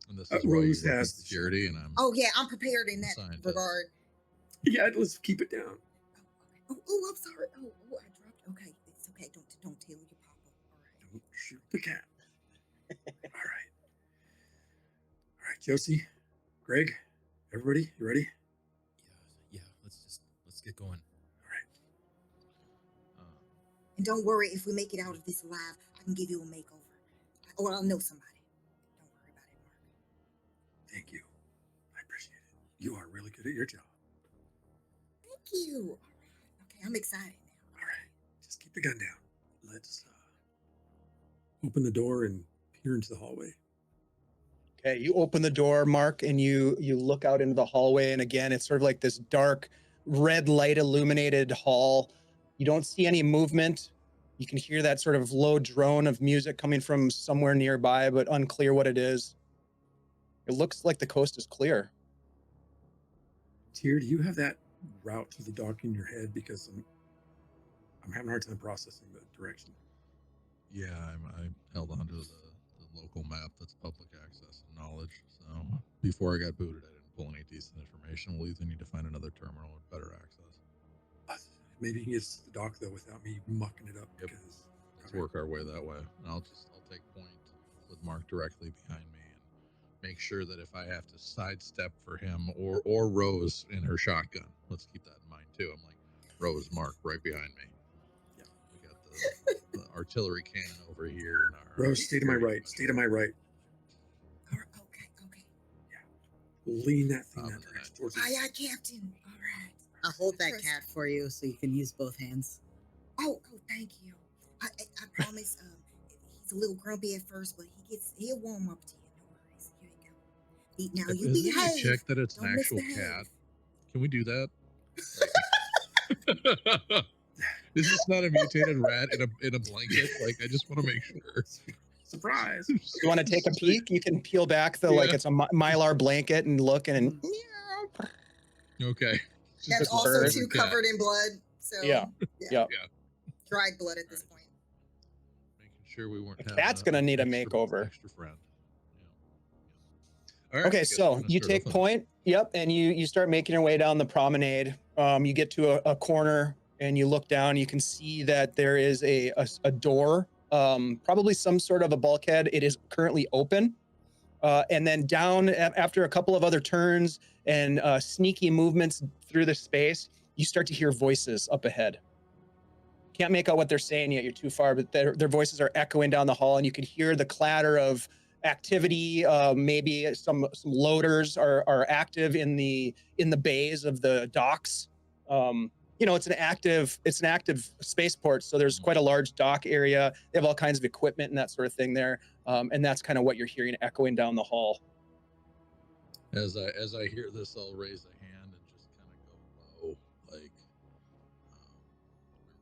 And this is Rose has security, and I'm. Oh yeah, I'm prepared in that regard. Yeah, let's keep it down. Oh, I'm sorry. Oh, I dropped. Okay, it's okay. Don't tell your papa. All right. Don't shoot the cat. All right, Josie, Greg, everybody, you ready? Yeah. Let's get going. All right. And don't worry, if we make it out of this alive, I can give you a makeover, or I'll know somebody. Don't worry about it, Mark. Thank you. I appreciate it. You are really good at your job. Thank you. All right. Okay, I'm excited now. All right. Just keep the gun down. Let's open the door and peer into the hallway. Okay, you open the door, Mark, and you look out into the hallway, and again, it's sort of like this dark, red light illuminated hall. You don't see any movement. You can hear that sort of low drone of music coming from somewhere nearby, but unclear what it is. It looks like the coast is clear. Tyr, do you have that route to the dock in your head? Because I'm having a hard time processing the direction. Yeah, I held on to the local map that's public access and knowledge. So before I got booted, I didn't pull any decent information. We'll either need to find another terminal with better access. Maybe you can get to the dock though without me mucking it up. Yep. Because Let's work our way that way. And I'll take point with Mark directly behind me and make sure that if I have to sidestep for him or Rose in her shotgun, let's keep that in mind too. I'm like, Rose, Mark right behind me. Yeah, we got the artillery cannon over here. And our Rose, stay to my right. Stay to my right. Okay. Yeah. Lean that thing that direction towards Aye, aye, Captain. All right. I'll hold that cat for you so you can use both hands. Oh, thank you. I promise. He's a little grumpy at first, but he'll warm up to you. No worries. Here you go. Now you behave. Check that it's Don't an actual misbehave. cat. Can we do that? Is this not a mutated rat in a blanket? Like, I just want to make sure. Surprise. You want to take a peek? You can peel back like it's a mylar blanket and look and Okay. That's also too covered in blood. So yeah. Dried blood at this point. Making sure we weren't. The cat's gonna need a makeover. Extra friend. All right, okay, so you take point. Yep, and you start making your way down the promenade. You get to a corner and you look down. You can see that there is a door, probably some sort of a bulkhead. It is currently open. And then down after a couple of other turns and sneaky movements through the space, you start to hear voices up ahead. Can't make out what they're saying yet, you're too far, but their voices are echoing down the hall, and you can hear the clatter of activity. Maybe some loaders are active in the bays of the docks. It's an active spaceport, so there's quite a large dock area. They have all kinds of equipment and that sort of thing there, and that's kind of what you're hearing echoing down the hall. As I hear this, I'll raise a hand and just kind of go low, like,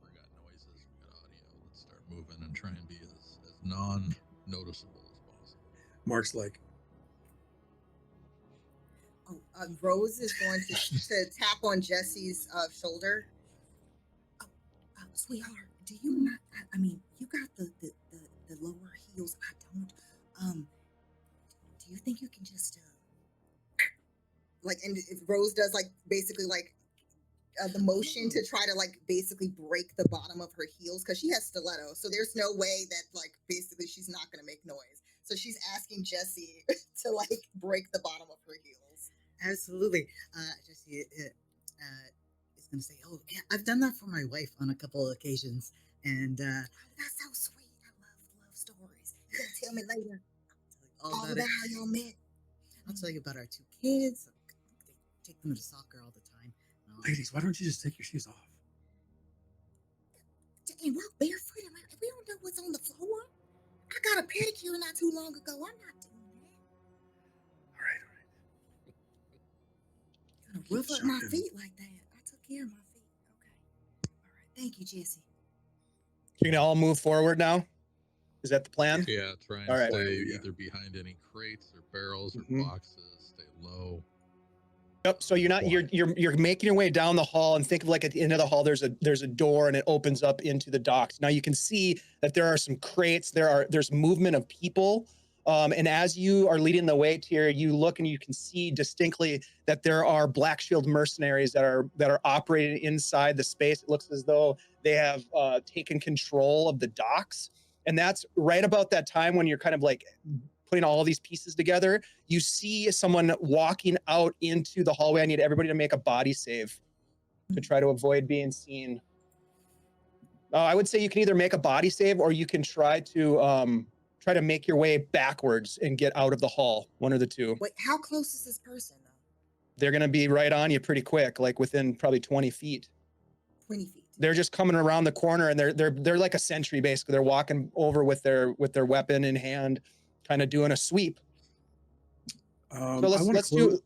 remember, we got noises, we got audio. Let's start moving and try and be as non-noticeable as possible. Mark's like, Rose is going to tap on Jesse's shoulder. Sweetheart, do you not? I mean, you got the lower heels. I don't. Do you think you can just and if Rose does basically the motion to try to basically break the bottom of her heels because she has stiletto, so there's no way that basically she's not going to make noise. So she's asking Jesse to break the bottom of her heels. Absolutely. Jesse is going to say, "Oh, yeah, I've done that for my wife on a couple of occasions." And that's so sweet. I love stories. You gotta tell me later. All about how y'all met. I'll tell you about our two kids. They take them to soccer all the time. Ladies, why don't you just take your shoes off? And walk barefoot. We don't know what's on the floor. I got a pedicure not too long ago. I'm not doing that. All right. You're gonna rough up my feet like that. I took care of my feet. Okay. All right. Thank you, Jesse. You're gonna all move forward now? Is that the plan? Yeah, try and stay either behind any crates or barrels or boxes. Stay low. Yep. So you're making your way down the hall, and think of at the end of the hall, there's a door and it opens up into the docks. Now you can see that there are some crates. There's movement of people. And as you are leading the way, Tyr, you look and you can see distinctly that there are Black Shield mercenaries that are operating inside the space. It looks as though they have taken control of the docks. And that's right about that time when you're kind of putting all these pieces together. You see someone walking out into the hallway. I need everybody to make a body save to try to avoid being seen. I would say you can either make a body save or you can try to make your way backwards and get out of the hall. One or the two. Wait, how close is this person though? They're going to be right on you pretty quick, within probably 20 feet. 20 feet. They're just coming around the corner, and they're like a sentry basically. They're walking over with their weapon in hand, kind of doing a sweep. So let's do.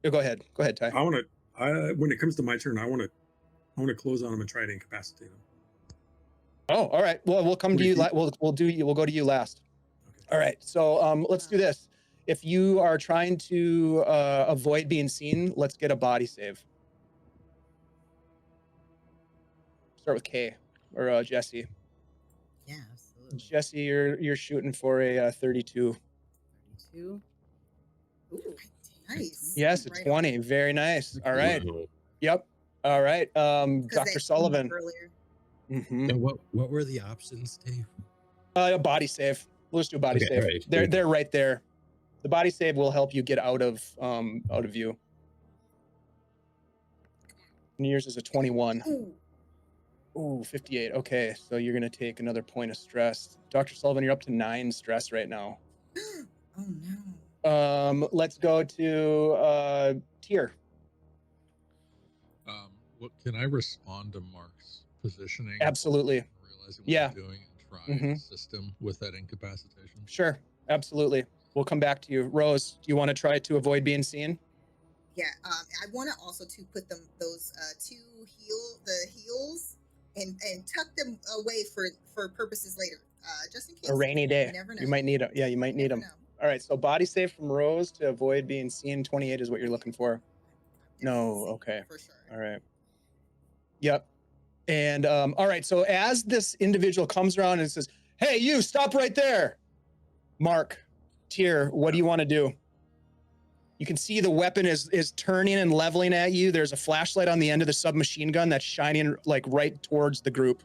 Go ahead, Ty. I want When it comes to my turn, I want to close on him and try to incapacitate him. Oh, all right. Well, we'll come to you. We'll go to you last. Okay. All right. So let's do this. If you are trying to avoid being seen, let's get a body save. Start with K or Jesse. Yeah, absolutely. Jesse, you're shooting for a 32. 32. Ooh, nice. Yes, a Right 20. on. Very nice. All right. Wow. Yep. All right. 'Cause Dr. that Sullivan. earlier. Mm-hmm. And what were the options, Dave? A body save. We'll just do a body Okay, save. all right. They're right there. The body save will help you get out of view. And yours is a 21. Ooh. Ooh, 58. Okay, so you're gonna take another point of stress. Dr. Sullivan, you're up to 9 stress right now. Oh no. Let's go to Tier. What can I respond to Mark's positioning? Absolutely. Realizing what Yeah. I'm doing and try to assist him with that incapacitation. Sure. Absolutely. We'll come back to you. Rose, do you want to try to avoid being seen? Yeah. I want to also to put those heels and tuck them away for purposes later. Just in case. A rainy day. You never know. You might need them. Yeah, you might need Never them. know. All right. So body save from Rose to avoid being seen. 28 is what you're looking for. No. Okay. For sure. All right. Yep. And all right. So as this individual comes around and says, "Hey, you stop right there," Mark, Tier, what do you want to do? You can see the weapon is turning and leveling at you. There's a flashlight on the end of the submachine gun that's shining like right towards the group.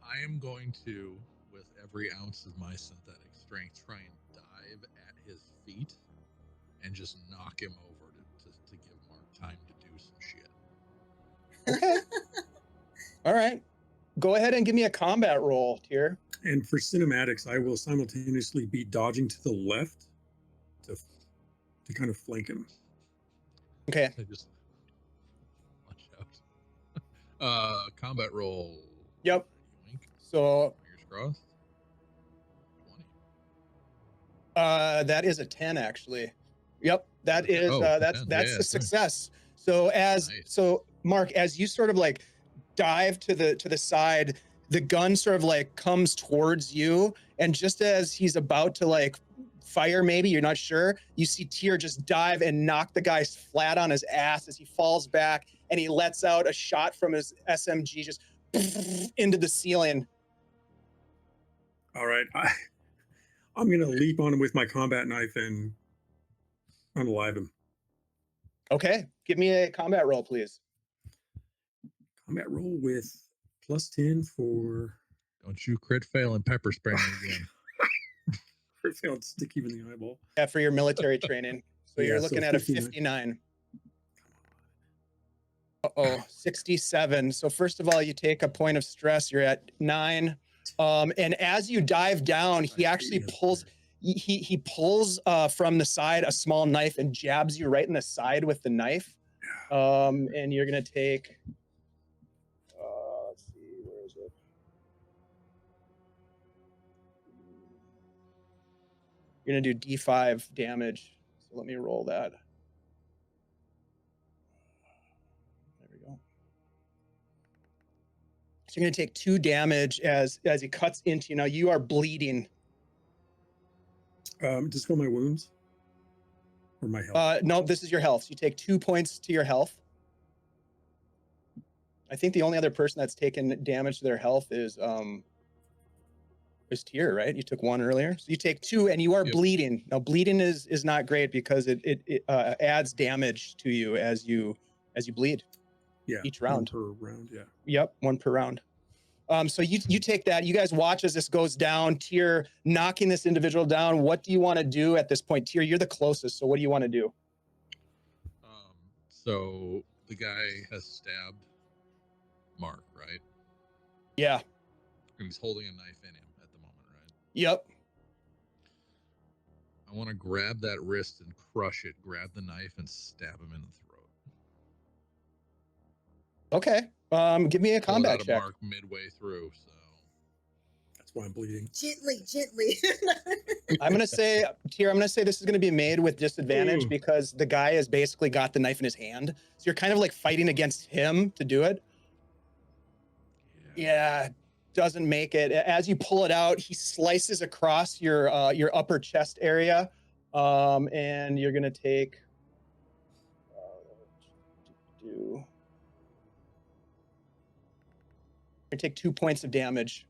I am going to, with every ounce of my synthetic strength, try and dive at his feet and just knock him over to give Mark time to do some shit. Okay. All right. Go ahead and give me a combat roll, Tier. And for cinematics, I will simultaneously be dodging to the left to kind of flank him. Okay. I just watch out. Combat roll. Yep. Yoink. So Fingers crossed. 20. that is a 10 actually. Yep. That is that's a success. So so Mark, as you sort of like dive to the side, the gun sort of like comes towards you, and just as he's about to like fire, maybe you're not sure, you see Tier just dive and knock the guy flat on his ass as he falls back, and he lets out a shot from his SMG just into the ceiling. All right, I'm gonna leap on him with my combat knife and unalive him. Okay, give me a combat roll, please. Combat roll with +10 for. Don't you crit fail and pepper spray me again. Crit fail and stick you in the eyeball. Yeah, for your military training. So Yeah, you're so looking at 59. a 59. Uh-oh, 67. So first of all, you take a point of stress. You're at 9. And as you dive down, he actually pulls. He pulls from the side a small knife and jabs you right in the side with the knife. And you're gonna take. Let's see, where is it? You're gonna do D5 damage. So let me roll that. There we go. So you're gonna take 2 damage as he cuts into you. Now you are bleeding. Just go my wounds or my health. No, this is your health. So you take 2 points to your health. I think the only other person that's taken damage to their health is Tier, right? You took 1 earlier, so you take 2, and you are bleeding. Now, bleeding is not great because it adds damage to you as you bleed. Yeah, each round. 1 per round. Yeah. Yep, 1 per round. So you take that. You guys watch as this goes down. Tier knocking this individual down. What do you want to do at this point? Tier, you're the closest. So what do you want to do? So the guy has stabbed Mark, right? Yeah. And he's holding a knife in him at the moment, right? Yep. I want to grab that wrist and crush it, grab the knife and stab him in the throat. Okay. Give me a combat check. Mark midway through, so That's why I'm bleeding. Gently. I'm gonna say, Tier, I'm gonna say this is gonna be made with disadvantage Ooh. because the guy has basically got the knife in his hand. So you're kind of like fighting against him to do it. Yeah, doesn't make it. As you pull it out, he slices across your upper chest area, and you're gonna take. You take 2 points of damage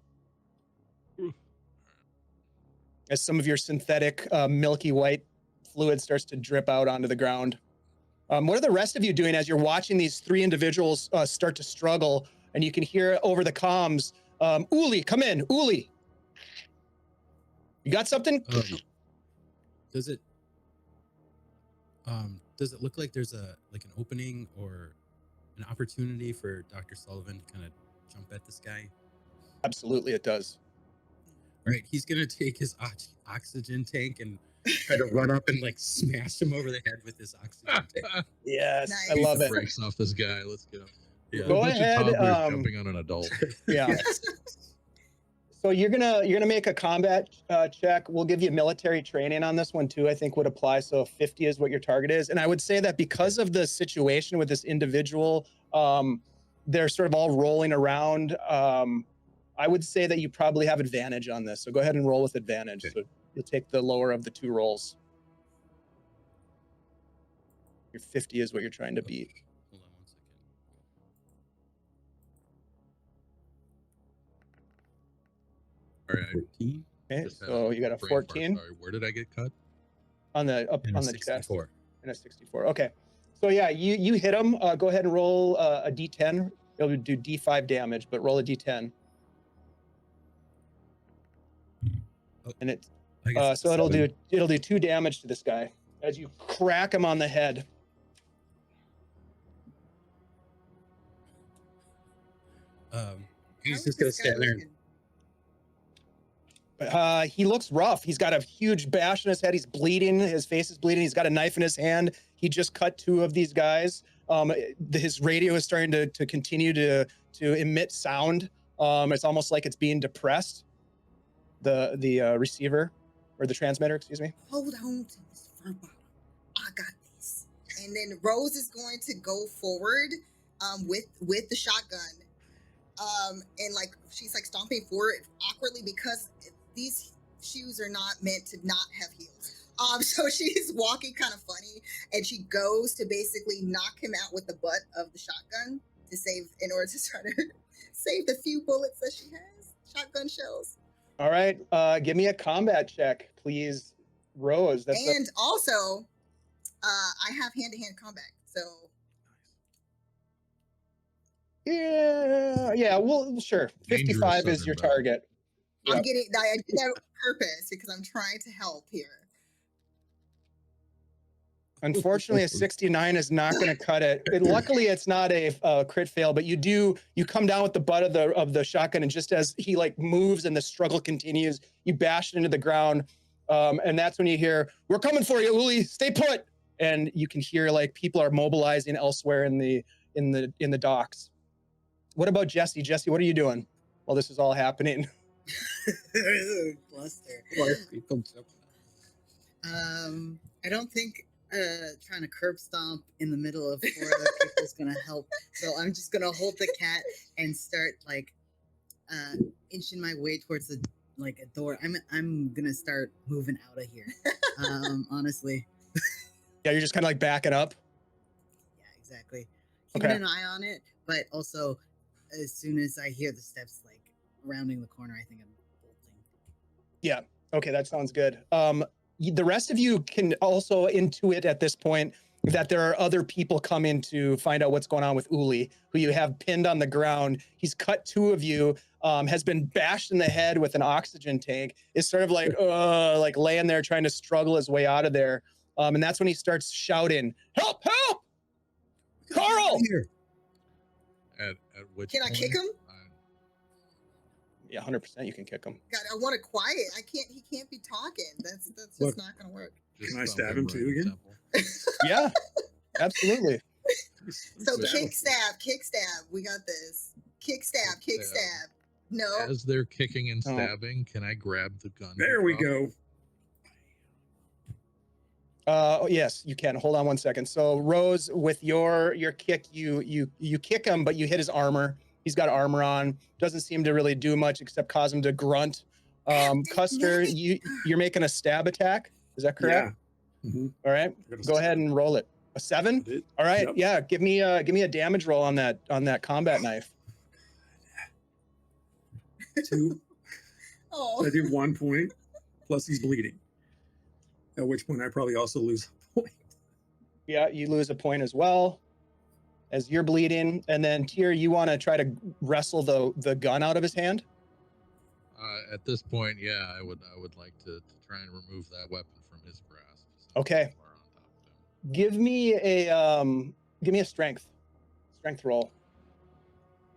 as some of your synthetic milky white fluid starts to drip out onto the ground. What are the rest of you doing as you're watching these three individuals start to struggle, and you can hear over the comms, Uli, come in, Uli. You got something? Does it look like there's an opening or an opportunity for Dr. Sullivan to kind of jump at this guy? Absolutely, it does. All right, he's gonna take his oxygen tank and try to run up and like smash him over the head with his oxygen tank. Yes, Nice. I love it. Breaks off this guy. Let's go. Yeah. Go A bunch ahead, of toddlers jumping on an adult. Yeah. So you're gonna make a combat check. We'll give you military training on this one too. I think would apply. So 50 is what your target is, and I would say that because of the situation with this individual, they're sort of all rolling around. I would say that you probably have advantage on this. So go ahead and roll with advantage. Okay. So you'll take the lower of the two rolls. Your 50 is what you're trying to beat. Hold on 1 second. All right. 14 Okay, Just had so you got a brain fart, 14 Sorry, where did I get cut? on the and on a the chest 64. and a 64. Okay, so yeah, you hit him. Go ahead and roll a D10. It'll do D5 damage, but roll a D10. And it I guess so it'll 7. do 2 damage to this guy as you crack him on the head. He's How just is gonna this guy stand there. looking? He looks rough. He's got a huge bash in his head. He's bleeding. His face is bleeding. He's got a knife in his hand. He just cut 2 of these guys. His radio is starting to continue to emit sound. It's almost like it's being depressed. The receiver or the transmitter, excuse me. Hold on to this fur bottle. I got this. And then Rose is going to go forward with the shotgun. And like she's like stomping forward awkwardly because these shoes are not meant to not have heels. So she's walking kind of funny, and she goes to basically knock him out with the butt of the shotgun in order to try to save the few bullets that she has, shotgun shells. All right, give me a combat check, please, Rose. Also, I have hand-to-hand combat, so. Yeah, well, sure. 55 is your Southern target. I Yep. did that on purpose because I'm trying to help here. Unfortunately, a 69 is not going to cut it. Luckily, it's not a crit fail, but you come down with the butt of the shotgun, and just as he like moves and the struggle continues, you bash it into the ground, and that's when you hear, "We're coming for you, Uli. Stay put!" And you can hear like people are mobilizing elsewhere in the docks. What about Jesse? Jesse, what are you doing while this is all happening? Bluster. People jump. I don't think trying to curb stomp in the middle of 4 other people is gonna help. So I'm just gonna hold the cat and start like inching my way towards a door. I'm gonna start moving out of here. Honestly. Yeah, you're just kind of like backing up. Yeah, exactly. Keeping Okay. an eye on it, but also as soon as I hear the steps like rounding the corner, I think I'm bolting. Yeah. Okay, that sounds good. The rest of you can also intuit at this point that there are other people coming to find out what's going on with Uli, who you have pinned on the ground. He's cut 2 of you, has been bashed in the head with an oxygen tank, is sort of like laying there trying to struggle his way out of there. And that's when he starts shouting, "Help, help! Carl!" At which Can I point, kick him? Yeah, 100% you can kick him. God, I want to quiet. He can't be talking. That's just Look. not gonna work. just Can I thump stab him right too in the again? temple. Yeah, absolutely. So Yeah. kick stab. We got this. Kick stab. Kick stab. No. As they're kicking and stabbing, can I grab the gun? There we go. Yes, you can. Hold on one second. So Rose, with your kick, you kick him, but you hit his armor. He's got armor on. Doesn't seem to really do much except cause him to grunt. Custer, you're making a stab attack. Is that correct? Yeah. Mm-hmm. All right. Go ahead and roll it. A 7? All right. Yep. Yeah. Give me a damage roll on that combat knife. 2. Oh. So I do 1 point. Plus he's bleeding. At which point I probably also lose a point. Yeah, you lose a point as well as you're bleeding. And then Tyr, you want to try to wrestle the gun out of his hand? At this point, yeah, I would like to try and remove that weapon from his grasp. Okay. Give me a strength roll.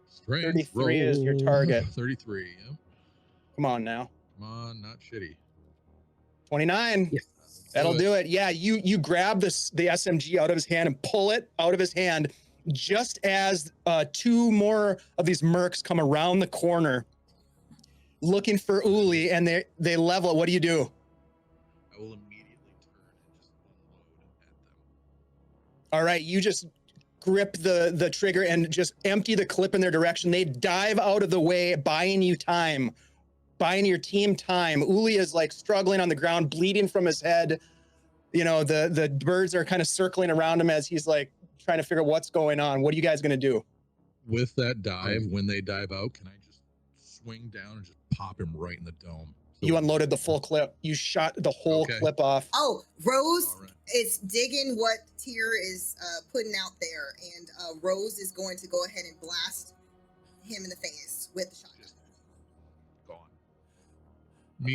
Strength 33 roll. is your target. 33, yeah. Come on now. Come on, not shitty. 29. Yes. That'll do it. Yeah, you grab the SMG out of his hand and pull it out of his hand just as 2 more of these mercs come around the corner looking for Uli, and they level. What do you do? I will immediately turn and just unload at them. All right, you just grip the trigger and just empty the clip in their direction. They dive out of the way, buying you time. Buying your team time. Uli is like struggling on the ground, bleeding from his head. You know, the birds are kind of circling around him as he's like trying to figure out what's going on. What are you guys going to do? With that dive, when they dive out, can I just swing down and just pop him right in the dome? So You unloaded the full clip. You shot the whole clip off. Oh, Rose is digging what Tyr is putting out there, and Rose is going to go ahead and blast him in the face with the shotgun.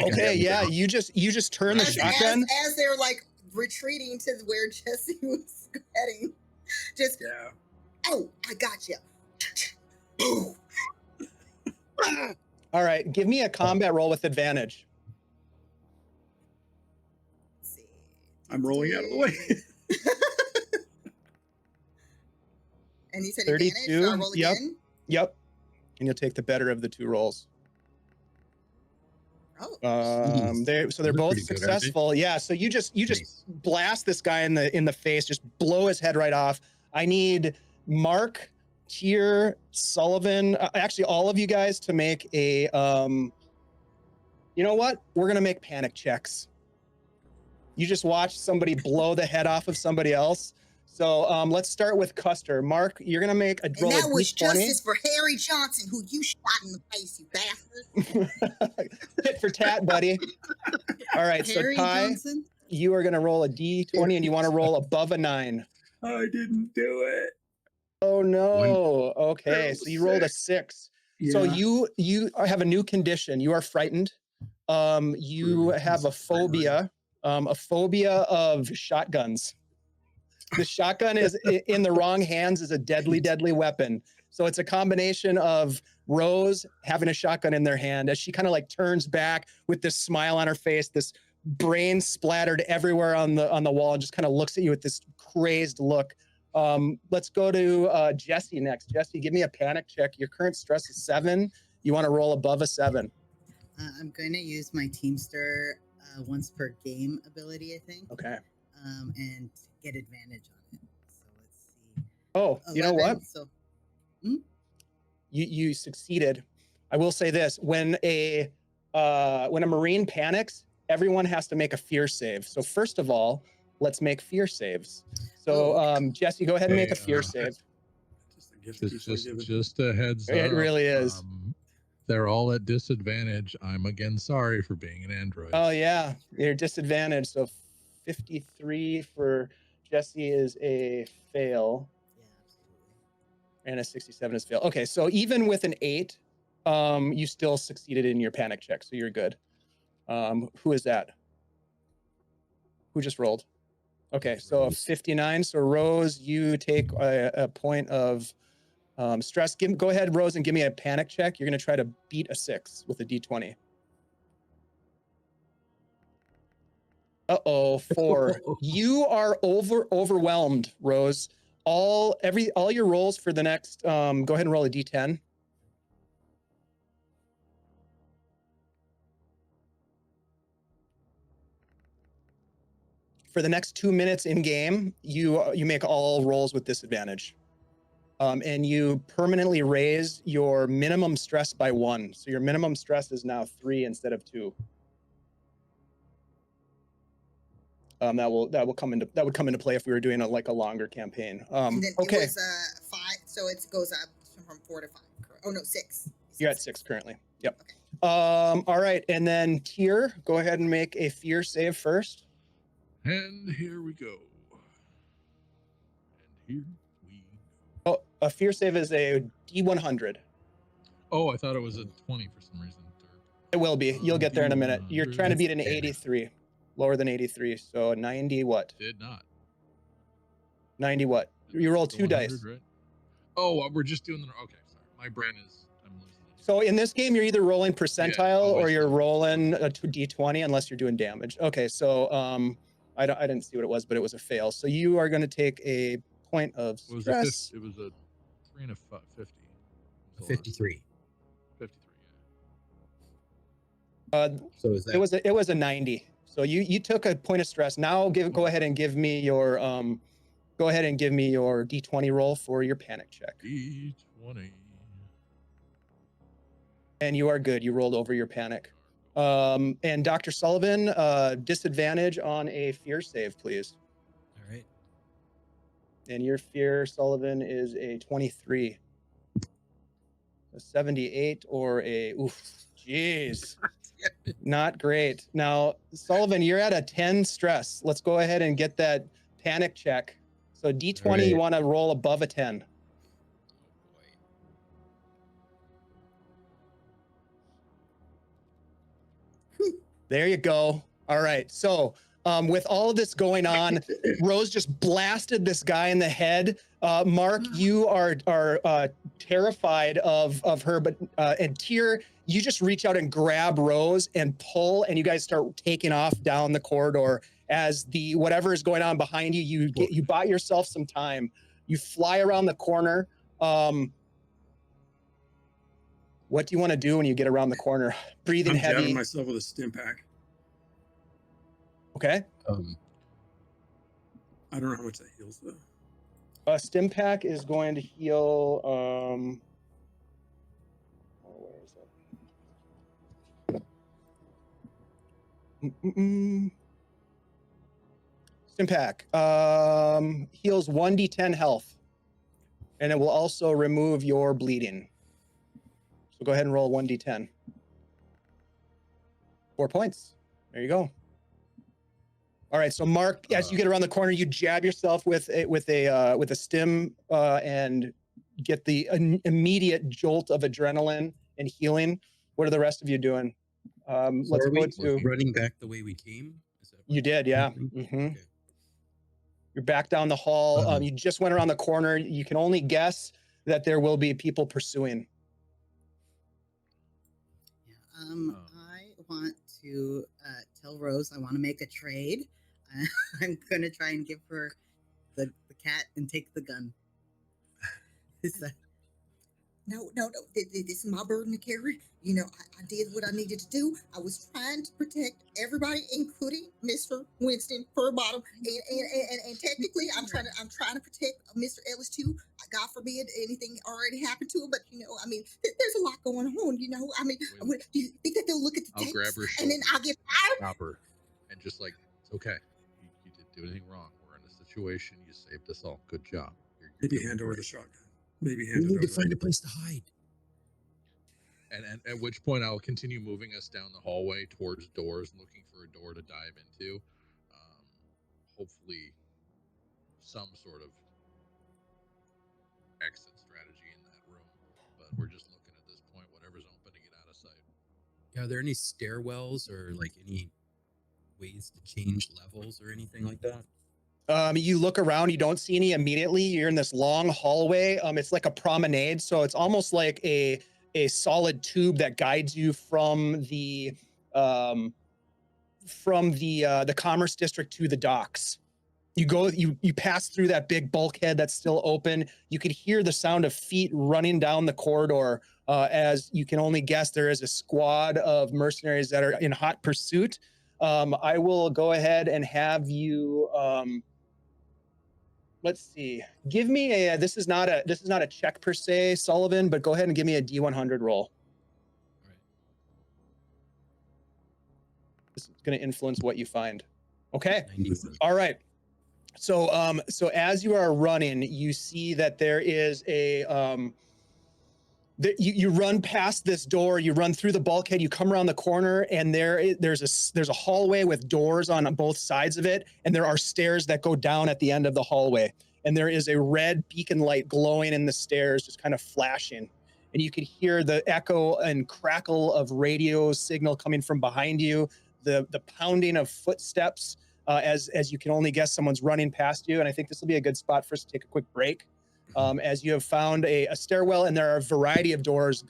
Okay, yeah, you just turn the shotgun as they're like retreating to where Jesse was heading. Just oh, I got you. All right, give me a combat roll with advantage. Let's see. I'm rolling out of the way. And you said 32. advantage, so I'll roll again? Yep. And you'll take the better of the 2 rolls. Oh. They're both successful. Yeah. So you just blast this guy in the face, just blow his head right off. I need Mark, Tyr, Sullivan, actually all of you guys to make a. You know what? We're gonna make panic checks. You just watch somebody blow the head off of somebody else. So let's start with Custer. Mark, you're gonna make a roll. And that was D20. justice for Harry Johnson, who you shot in the face, you bastard. Tit for tat, buddy. All right, Harry so Ty, Johnson? you are gonna roll a D20, and you want to roll above a 9. I didn't do it. Oh no. Okay, so you rolled a 6. Yeah. So you have a new condition. You are frightened. You have a phobia of shotguns. The shotgun is in the wrong hands is a deadly weapon. So it's a combination of Rose having a shotgun in their hand as she kind of like turns back with this smile on her face, this brain splattered everywhere on the wall, and just kind of looks at you with this crazed look. Let's go to Jesse next. Jesse, give me a panic check. Your current stress is 7. You want to roll above a 7. I'm going to use my Teamster once per game ability, I think. Okay. And get advantage on it. So let's see. Oh, 11, you know what? So, you succeeded. I will say this: when a Marine panics, everyone has to make a fear save. So first of all, let's make fear saves. So Jesse, go ahead and make a fear save. Just a heads up. It really is. They're all at disadvantage. I'm again sorry for being an android. Oh yeah, you're disadvantaged. So 53 for Jesse is a fail. yeah, absolutely. And a 67 is fail. Okay, so even with an 8, you still succeeded in your panic check, so you're good. Who is that? Who just rolled? Okay, so 59. So Rose, you take a point of stress. Go ahead, Rose, and give me a panic check. You're going to try to beat a 6 with a D20. Uh-oh, 4. You are overwhelmed, Rose. All your rolls for the next. Go ahead and roll a D10. for the next 2 minutes in game, you make all rolls with disadvantage. And you permanently raise your minimum stress by 1. So your minimum stress is now 3 instead of 2. That would come into play if we were doing a longer campaign. And then okay. It was 5, so it goes up from 4 to 5. Oh no, 6. You're at 6 currently. Yep. Okay. All right, and then Tyr, go ahead and make a fear save first. And here we go. And here we go. Oh, a fear save is a D100. Oh, I thought it was a 20 for some reason. It will be. You'll get there in a minute. You're trying to beat an 83. Lower than 83. So 90 what? Did not. 90 what? You roll 2 dice. Right? Oh, we're just doing the... Okay, sorry. My brain is... I'm losing it. So in this game, you're either rolling percentile or you're rolling a D20 unless you're doing damage. Okay, so I didn't see what it was, but it was a fail. So you are going to take a point of stress. It was a 3 and a 50. 53. 53, So is that... It was a 90. So you took a point of stress. Now go ahead and give me your D20 roll for your panic check. D20. And you are good. You rolled over your panic. And Dr. Sullivan, disadvantage on a fear save, please. All right. And your fear, Sullivan, is a 23. A 78 or a jeez. Not great. Now, Sullivan, you're at a 10 stress. Let's go ahead and get that panic check. So D20, right. You want to roll above a 10. There you go. All right. So with all of this going on, Rose just blasted this guy in the head. Mark, you are terrified of her, but and Tyr, you just reach out and grab Rose and pull, and you guys start taking off down the corridor as the whatever is going on behind you. You bought yourself some time. You fly around the corner. What do you want to do when you get around the corner? Breathing I'm heavy. jabbing myself with a stim pack. Okay. I don't know how much that heals though. A stim pack is going to heal. Where is it? Stim pack heals 1d10 health, and it will also remove your bleeding. So go ahead and roll 1d10. 4 points. There you go. All right, so Mark, as you get around the corner, you jab yourself with a stim and get the immediate jolt of adrenaline and healing. What are the rest of you doing? Let's go to running back the way we came. Is that you did, yeah. Mm-hmm. Okay. You're back down the hall. You just went around the corner. You can only guess that there will be people pursuing. Yeah, I want to tell Rose I want to make a trade. I'm gonna try and give her the cat and take the gun. No. This is my burden to carry. You know, I did what I needed to do. I was trying to protect everybody, including Mr. Winston Furbottom, and technically, I'm trying to protect Mr. Ellis too. God forbid anything already happened to him, but you know, I mean, there's a lot going on. You know, I mean, do you think that they'll look at the tapes grab her and then I'll get fired? Stop her, and just like it's okay. You didn't do anything wrong. We're in a situation. You saved us all. Good job. Maybe hand over the shotgun. Maybe hand we it need over. to find a place to hide. And at which point I'll continue moving us down the hallway towards doors, looking for a door to dive into. Hopefully, some sort of exit strategy in that room. But we're just looking at this point. Whatever's open to get out of sight. Yeah, are there any stairwells or like any ways to change levels or anything like that? You look around, you don't see any immediately. You're in this long hallway. It's like a promenade, so it's almost like a solid tube that guides you from the commerce district to the docks. You pass through that big bulkhead that's still open. You could hear the sound of feet running down the corridor. As you can only guess, there is a squad of mercenaries that are in hot pursuit. I will go ahead and have you. Let's see. Give me a. This is not a check per se, Sullivan, but go ahead and give me a D100 roll. All right. This is going to influence what you find. Okay. 91. All right. So so as you are running, you see that there is a you run past this door, you run through the bulkhead, you come around the corner, and there's a hallway with doors on both sides of it, and there are stairs that go down at the end of the hallway, and there is a red beacon light glowing in the stairs, just kind of flashing, and you could hear the echo and crackle of radio signal coming from behind you, the pounding of footsteps, as you can only guess someone's running past you, and I think this will be a good spot for us to take a quick break. As you have found a stairwell, and there are a variety of doors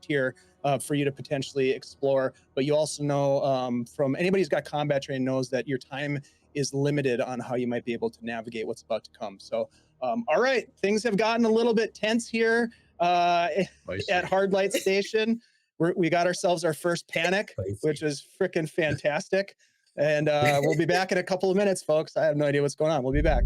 here for you to potentially explore. But you also know from anybody who's got combat training knows that your time is limited on how you might be able to navigate what's about to come. So, all right, things have gotten a little bit tense here at Hardlight Station. We got ourselves our first panic, which is freaking fantastic. And we'll be back in a couple of minutes, folks. I have no idea what's going on. We'll be back.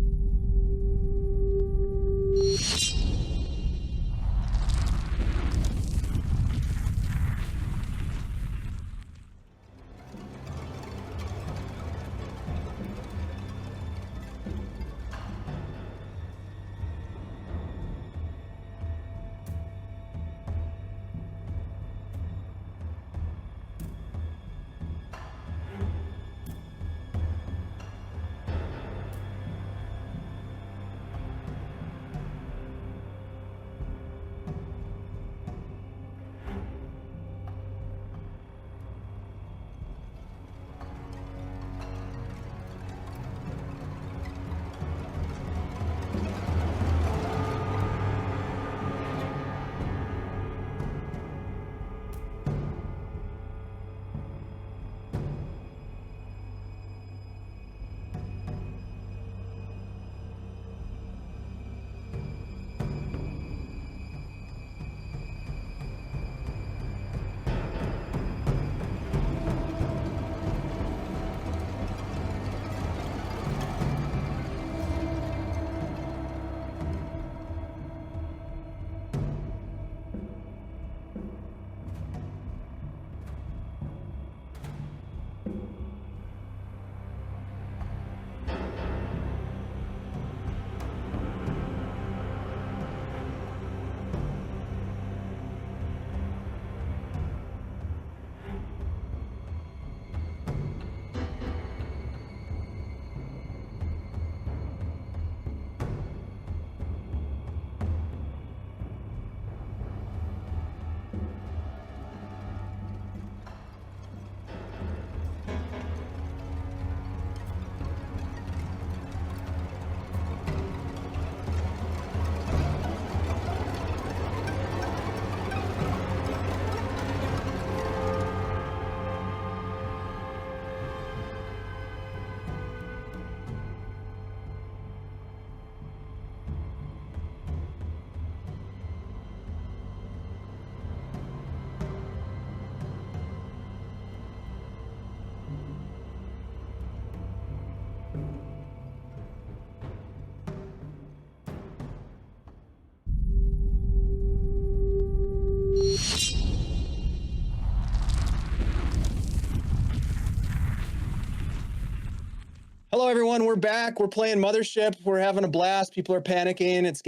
Hello, everyone. We're back. We're playing Mothership. We're having a blast. People are panicking. It's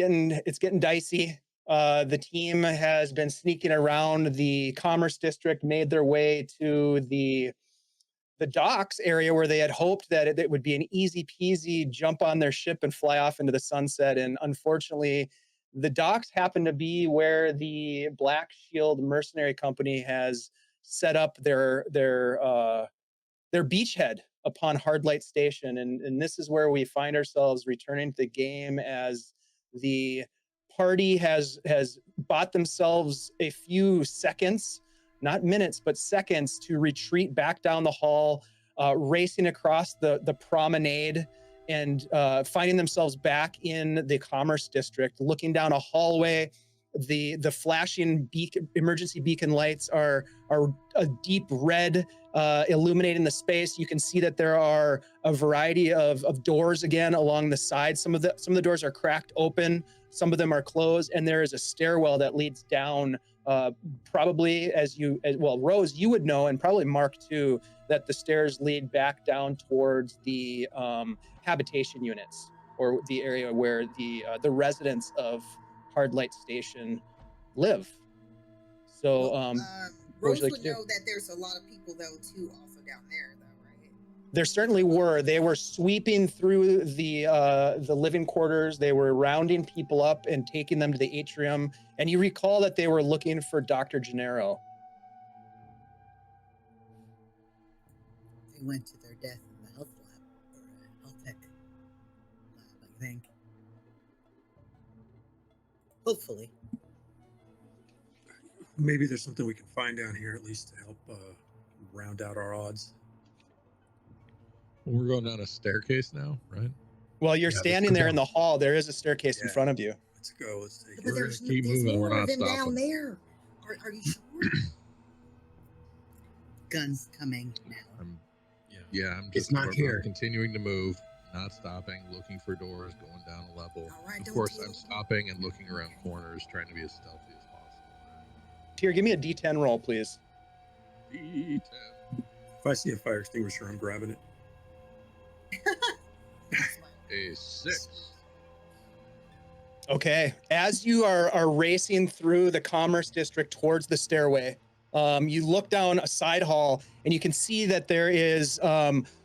getting dicey. The team has been sneaking around the Commerce District, made their way to the docks area where they had hoped that it would be an easy peasy jump on their ship and fly off into the sunset. And unfortunately, the docks happen to be where the Black Shield Mercenary Company has set up their beachhead upon Hardlight Station. And this is where we find ourselves returning to the game as the party has bought themselves a few seconds, not minutes, but seconds, to retreat back down the hall, racing across the promenade, and finding themselves back in the Commerce District, looking down a hallway The flashing emergency beacon lights are a deep red, illuminating the space. You can see that there are a variety of doors again along the side. Some of the doors are cracked open, some of them are closed, and there is a stairwell that leads down. Probably well, Rose, you would know, and probably Mark too, that the stairs lead back down towards the habitation units, or the area where the residents of Hardlight Station live. So, Rose would know that there's a lot of people though too, also down there, though, right? There certainly were. They were sweeping through the living quarters. They were rounding people up and taking them to the atrium. And you recall that they were looking for Dr. Gennaro. They went to their death in the health lab, or health tech lab, I think. Hopefully. Maybe there's something we can find down here, at least to help round out our odds. We're going down a staircase now, right? Well, you're standing there in the hall. There is a staircase in front of you. Let's go. Let's take it. But We're gonna keep moving. We're not stopping. Down there. Are you sure? Guns coming now. I'm just continuing to move, not stopping, looking for doors, going down a level. Right, of course, I'm stopping and looking around corners, trying to be as stealthy as possible. Here, give me a D10 roll, please. D10. If I see a fire extinguisher, I'm grabbing it. A 6. Okay, as you are racing through the Commerce District towards the stairway, you look down a side hall and you can see that there is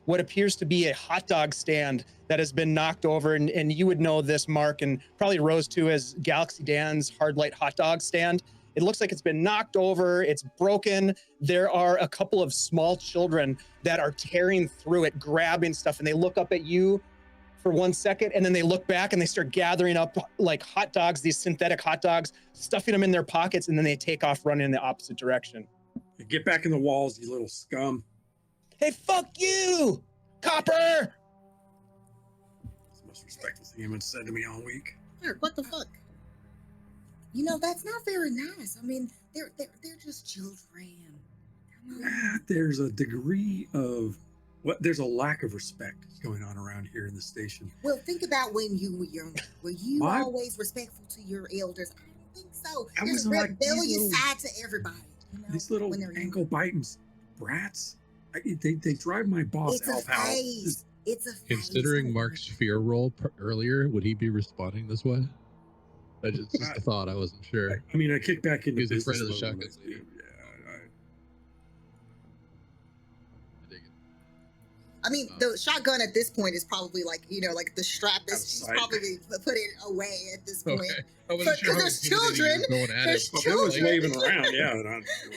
what appears to be a hot dog stand that has been knocked over, and you would know this, Mark, and probably Rose too, as Galaxy Dan's Hardlight hot dog stand. It looks like it's been knocked over, it's broken. There are a couple of small children that are tearing through it, grabbing stuff, and they look up at you for 1 second, and then they look back and they start gathering up like hot dogs, these synthetic hot dogs, stuffing them in their pockets, and then they take off running in the opposite direction. Get back in the walls, you little scum. Hey, fuck you, copper! It's the most respectful thing anyone's said to me all week. What the fuck? You know, that's not very nice. I mean, they're just children. Come on. There's a degree of there's a lack of respect going on around here in the station. Well, think about when you were young. Were you always respectful to your elders? I don't think so. There's a rebellious side to everybody. You know, these little ankle biting brats. They drive my boss Alf out. It's a phase. Considering Mark's fear roll earlier, would he be responding this way? That's just a thought. I wasn't sure. I mean, I kicked back into He's afraid of the shotgun. I mean, the shotgun at this point is probably like, you know, like the strap is she's probably put it away at this point. Okay. I wasn't sure there's children. There's children waving around. Yeah,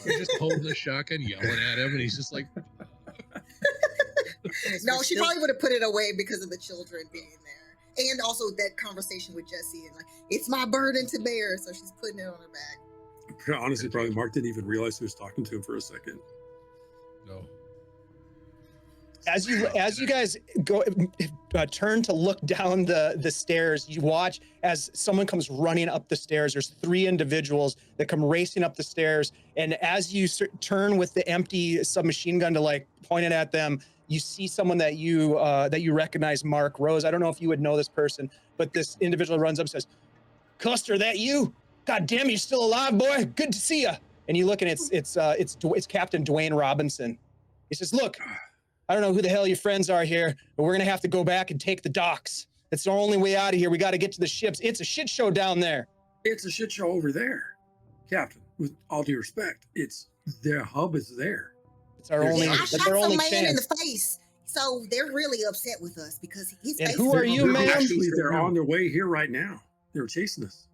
you're just holding the shotgun, yelling at him, and he's just like. No, she probably would have put it away because of the children being there, and also that conversation with Jesse and like, it's my burden to bear, so she's putting it on her back. Honestly, probably Mark didn't even realize he was talking to him for a second. No. As you guys go turn to look down the stairs, you watch as someone comes running up the stairs. There's 3 individuals that come racing up the stairs, and as you turn with the empty submachine gun to like point it at them, you see someone that you recognize, Mark. Rose, I don't know if you would know this person, but this individual runs up and says, "Custer, that you? God damn, you're still alive, boy. Good to see you." And you look, and it's Captain Dwayne Robinson. He says, "Look, I don't know who the hell your friends are here, but we're going to have to go back and take the docks. It's our only way out of here. We got to get to the ships. It's a shit show down there." It's a shit show over there, Captain. With all due respect, their hub is there. It's our only I chance. shot some man in the face, so they're really upset with us because his face. And who are you, man? Actually, they're on their way here right now. They were chasing us.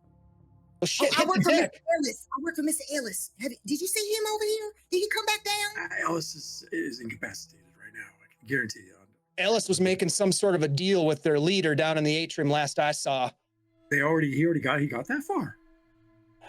Well, shit, I work for Mr. Ellis. I work for Mr. Ellis. Did you see him over here? Did he come back down? Ellis is incapacitated right now. I can guarantee you. Ellis was making some sort of a deal with their leader down in the atrium last I saw. He already got that far.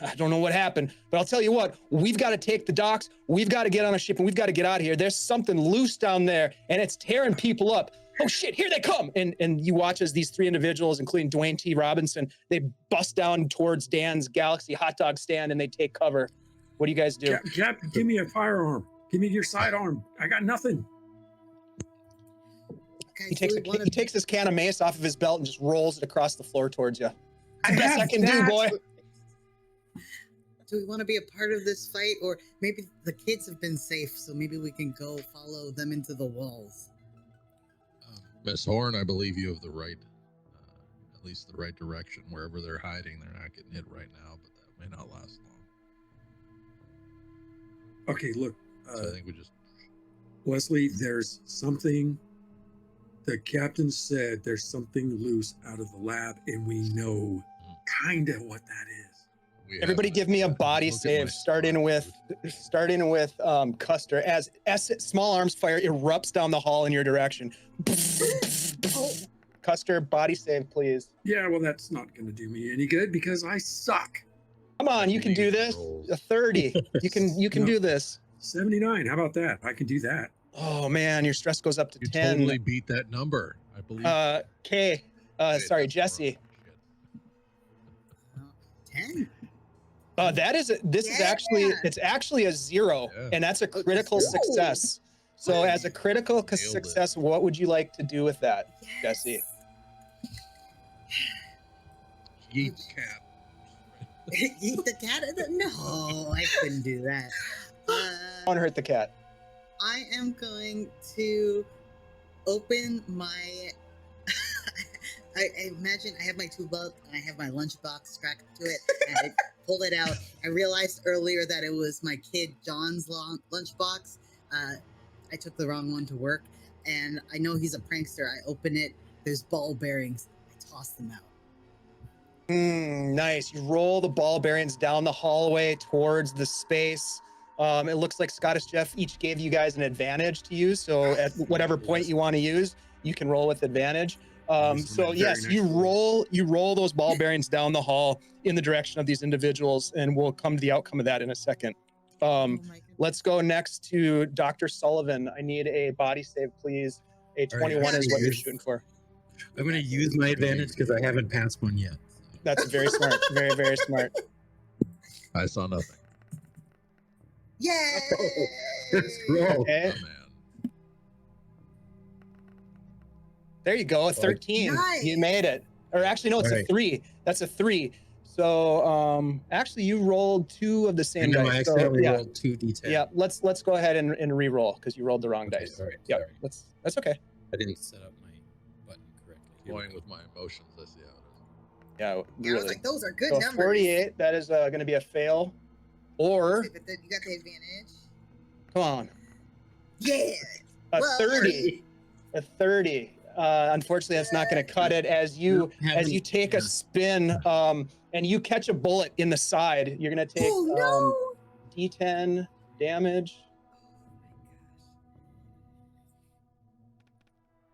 I don't know what happened, but I'll tell you what, we've got to take the docks. We've got to get on a ship and we've got to get out of here. There's something loose down there and it's tearing people up. oh shit, here they come. And you watch as these three individuals, including Dwayne T. Robinson, they bust down towards Dan's Galaxy hot dog stand and they take cover. What do you guys do? Cap, give me a firearm. Give me your sidearm. I got nothing. He takes his can of mace off of his belt and just rolls it across the floor towards you. I Best I have can do, that. boy. Do we want to be a part of this fight, or maybe the kids have been safe, so maybe we can go follow them into the walls? Miss Horn, I believe you have the right, at least the right direction. Wherever they're hiding, they're not getting hit right now, but that may not last long. Okay, look, So I think we just. Wesley, there's something. The captain said there's something loose out of the lab, and we know kind of what that is. Everybody give me a body save, starting with Custer. As small arms fire erupts down the hall in your direction. Custer, body save, please. Yeah, well, that's not going to do me any good because I suck. Come on, you can do this. A 30. You can do this. 79. How about that? I can do that. Oh man, your stress goes up to You 10. totally beat that number, I believe. Kay. Sorry, Jesse. 10. It's actually a 0, and that's a critical success. So as a critical success, what would you like to do with that, Jesse? Yeet the cat. Eat the cat? No, I couldn't do that. I want to hurt the cat. I am going to open my. I imagine I have my tuba and I have my lunchbox strapped to it, and I pulled it out. I realized earlier that it was my kid John's lunchbox. I took the wrong one to work, and I know he's a prankster. I open it. There's ball bearings. I toss them out. Nice. You roll the ball bearings down the hallway towards the space. It looks like Scottish Jeff each gave you guys an advantage to use. So at whatever point you want to use, you can roll with advantage. So yes, you roll those ball bearings down the hall in the direction of these individuals, and we'll come to the outcome of that in a second. Let's go next to Dr. Sullivan. I need a body save, please. A 21 is what you're shooting for. I'm going to use my advantage because I haven't passed one yet. That's very smart. Very, very smart. I saw nothing. Yay! Let's roll. Okay. Oh, man. There you go. A 13. Nice. You made it. Or actually, no, it's a 3. That's a 3. So actually, you rolled 2 of the same dice. I accidentally so, rolled 2 d10. Yeah, let's go ahead and re-roll because you rolled the wrong dice. All right. Yeah, Sorry. that's okay. I didn't set up my button correctly. Going with my emotions, I see how it is. Yeah, Yeah, I was really. like, those are good So numbers. 48. That is going to be a fail. Or Okay, but then you got the advantage. come on, Yeah. a Well, 30. A 30. Unfortunately, that's not going to cut it as you take a spin and you catch a bullet in the side. You're going to take Oh no! D10 damage.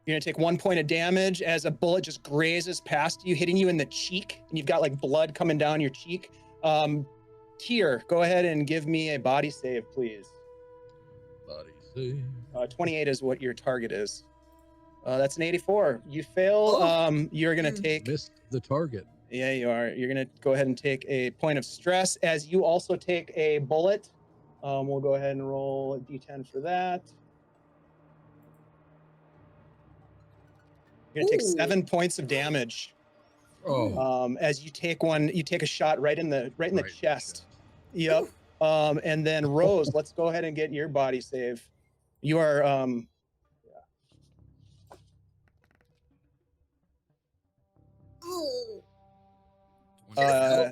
You're going to take 1 point of damage as a bullet just grazes past you, hitting you in the cheek, and you've got like blood coming down your cheek. Tier, go ahead and give me a body save, please. Body save. 28 is what your target is. That's an 84. You fail. Oh. You're going to take... Missed the target. Yeah, you are. You're going to go ahead and take a point of stress as you also take a bullet. We'll go ahead and roll a D10 for that. You're going to take 7 points of damage. Oh. As you take a shot right in the chest. Yep. And then Rose, let's go ahead and get your body save. You are Oh. It's over.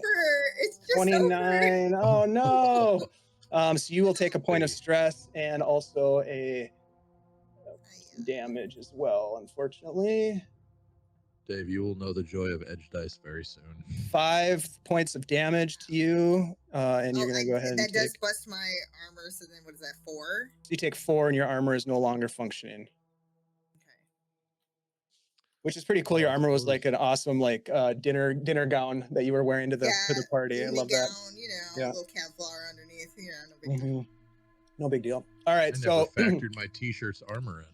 It's just 29. over. Oh no. So you will take a point of stress and also a damage as well, unfortunately. Dave, you will know the joy of edge dice very soon. 5 points of damage to you, and you're going to go ahead and that does take... bust my armor, so then what is that, 4? So you take 4 and your armor is no longer functioning. Okay. Which is pretty cool. Your armor was like an awesome dinner gown that you were wearing to the party. I love that. Gown, you know, a little Kevlar underneath, you know, no big deal. No big deal. All right, I so never factored my t-shirt's armor in.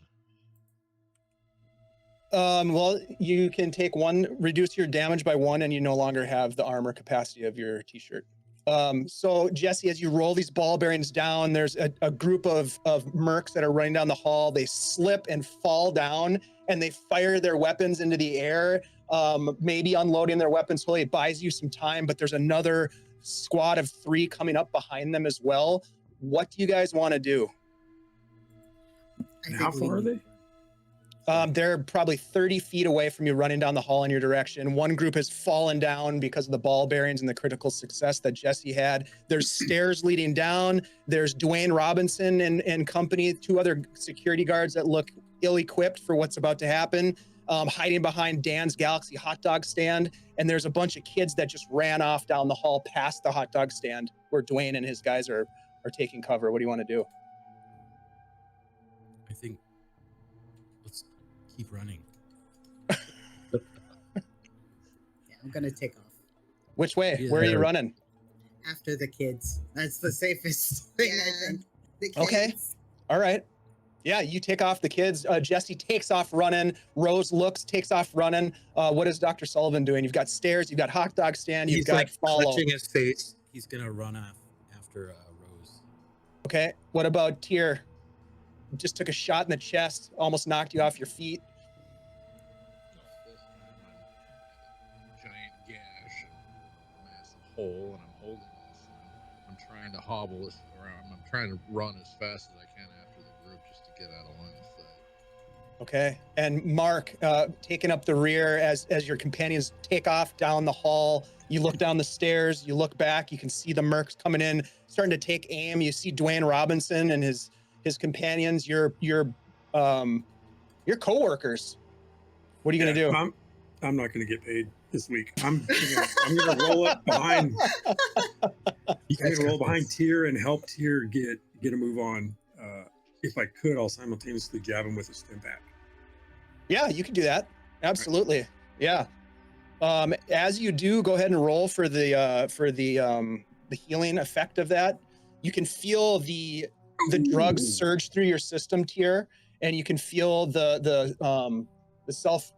Well, you can take reduce your damage by 1, and you no longer have the armor capacity of your t-shirt. So Jesse, as you roll these ball bearings down, there's a group of mercs that are running down the hall. They slip and fall down, and they fire their weapons into the air, maybe unloading their weapons fully. It buys you some time, but there's another squad of 3 coming up behind them as well. What do you guys want to do? And how far are they? They're probably 30 feet away from you, running down the hall in your direction. One group has fallen down because of the ball bearings and the critical success that Jesse had. There's stairs leading down. There's Dwayne Robinson and company, 2 other security guards that look ill-equipped for what's about to happen, hiding behind Dan's Galaxy hot dog stand. And there's a bunch of kids that just ran off down the hall past the hot dog stand where Dwayne and his guys are taking cover. What do you want to do? I think let's keep running. Yeah, I'm gonna take off. Which way? Yeah. Where are you running? After the kids. That's the safest thing, I think. The kids. Okay. All right. Yeah, you take off the kids. Jesse takes off running. Rose takes off running. What is Dr. Sullivan doing? You've got stairs, you've got hot dog stand, you've He's got like follow. clutching his face. He's gonna run after Rose. Okay. What about Tyr? Just took a shot in the chest, almost knocked you off your feet. This time I'm a giant gash and a massive hole, and I'm holding this. And I'm trying to hobble this around. I'm trying to run as fast as I can after the group just to get out of line of sight. Okay. And Mark, taking up the rear as your companions take off down the hall. You look down the stairs, you look back, you can see the mercs coming in, starting to take aim. You see Dwayne Robinson and his companions, your co-workers. What are you gonna do? I'm not gonna get paid this week. I'm gonna roll up behind. I'm gonna roll behind Tyr and help Tyr get a move on. If I could, I'll simultaneously jab him with a stim pack. Yeah, you can do that. Absolutely. Yeah. As you do, go ahead and roll for the healing effect of that. You can feel the drugs surge through your system, Tyr, and you can feel the self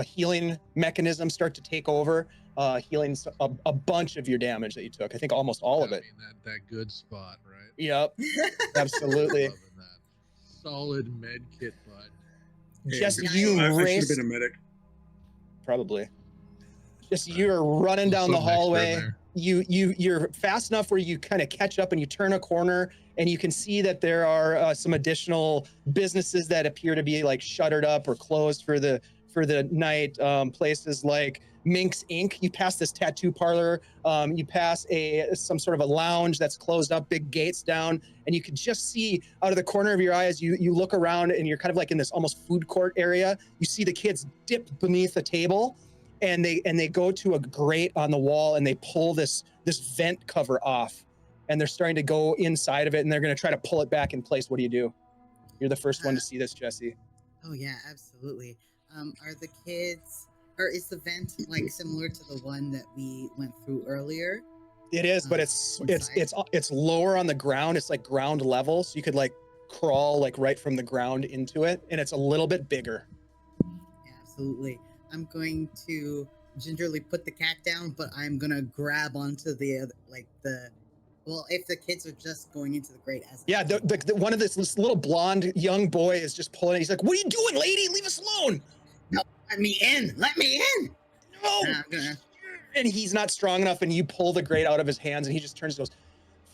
healing mechanism start to take over, healing a bunch of your damage that you took. I think almost all of it. I mean, that good spot, right? Yep, absolutely. Loving that. Solid med kit butt. Just I you should race. have been a medic. Probably. Just you're running down the Something extra in hallway. there. You're fast enough where you kind of catch up and you turn a corner and you can see that there are some additional businesses that appear to be like shuttered up or closed for the night. Places like Minx Inc. You pass this tattoo parlor. You pass some sort of a lounge that's closed up, big gates down, and you can just see out of the corner of your eye as you look around, and you're kind of like in this almost food court area. You see the kids dip beneath a table, and they go to a grate on the wall, and they pull this vent cover off, and they're starting to go inside of it, and they're going to try to pull it back in place. What do you do? You're the first one to see this, Jesse. Oh yeah, absolutely. Are the kids, or is the vent like similar to the one that we went through earlier? It is, but it's lower on the ground. It's like ground level, so you could like crawl like right from the ground into it, and it's a little bit bigger. Yeah, absolutely. I'm going to gingerly put the cat down, but I'm gonna grab onto the other, well, if the kids are just going into the grate as Yeah, the one of this little blonde young boy is just pulling. He's like, "What are you doing, lady? Leave us alone!" No, let me in. Let me in. No. And I'm gonna. And he's not strong enough, and you pull the grate out of his hands, and he just turns and goes,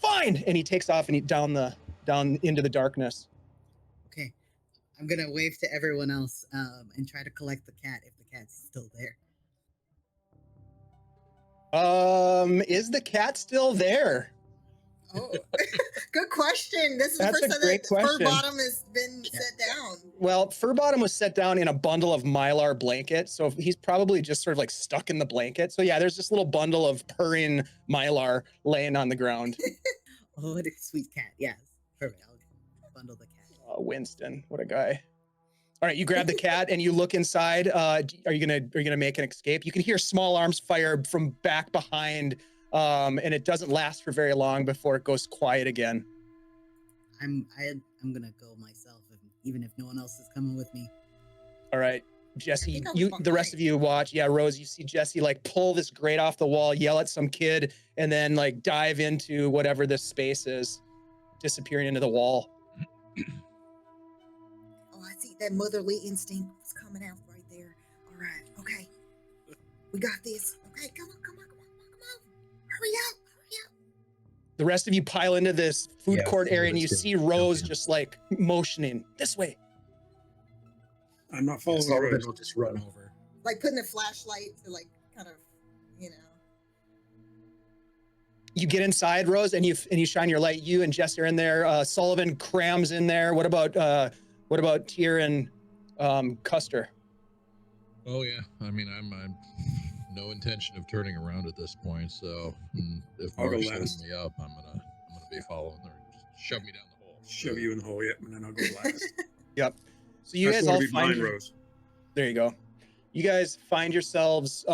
"Fine!" And he takes off and down into the darkness. Okay, I'm gonna wave to everyone else and try to collect the cat if the cat's still there. Is the cat still there? Oh, good question. This is That's the a first time great that question. Furbottom has been set down. Well, Furbottom was set down in a bundle of Mylar blanket, so he's probably just sort of like stuck in the blanket. So yeah, there's this little bundle of purring Mylar laying on the ground. Oh, what a sweet cat. Yes, perfect. I'll bundle the cat. Oh, Winston, what a guy. All right, you grab the cat and you look inside. Are you gonna make an escape? You can hear small arms fire from back behind, and it doesn't last for very long before it goes quiet again. I'm gonna go myself, even if no one else is coming with me. All right, Jesse, think I was you the rest of behind. you watch. Yeah, Rose, you see Jesse like pull this grate off the wall, yell at some kid, and then like dive into whatever this space is, disappearing into the wall. Oh, I see that motherly instinct was coming out right there. All right, okay. We got this. Okay, come on. Hurry up. The rest of you pile into this food Yeah, court area, and you Florida's see gonna Rose jump in. just like motioning this way. I'm not following Sullivan Rose. will just run over. Like putting a flashlight to like kind of, you know. You get inside, Rose, and you shine your light. You and Jesse are in there. Sullivan crams in there. What about Tier and Custer? Oh yeah, I mean, I'm no intention of turning around at this point. So if I'll go Mark's holding last. me up, I'm gonna be following her. Just shove me down the hole. Shove you in the hole, yep, and then I'll go last. Yep. So you I guys just want all to be find behind Rose. There you go. You guys find yourselves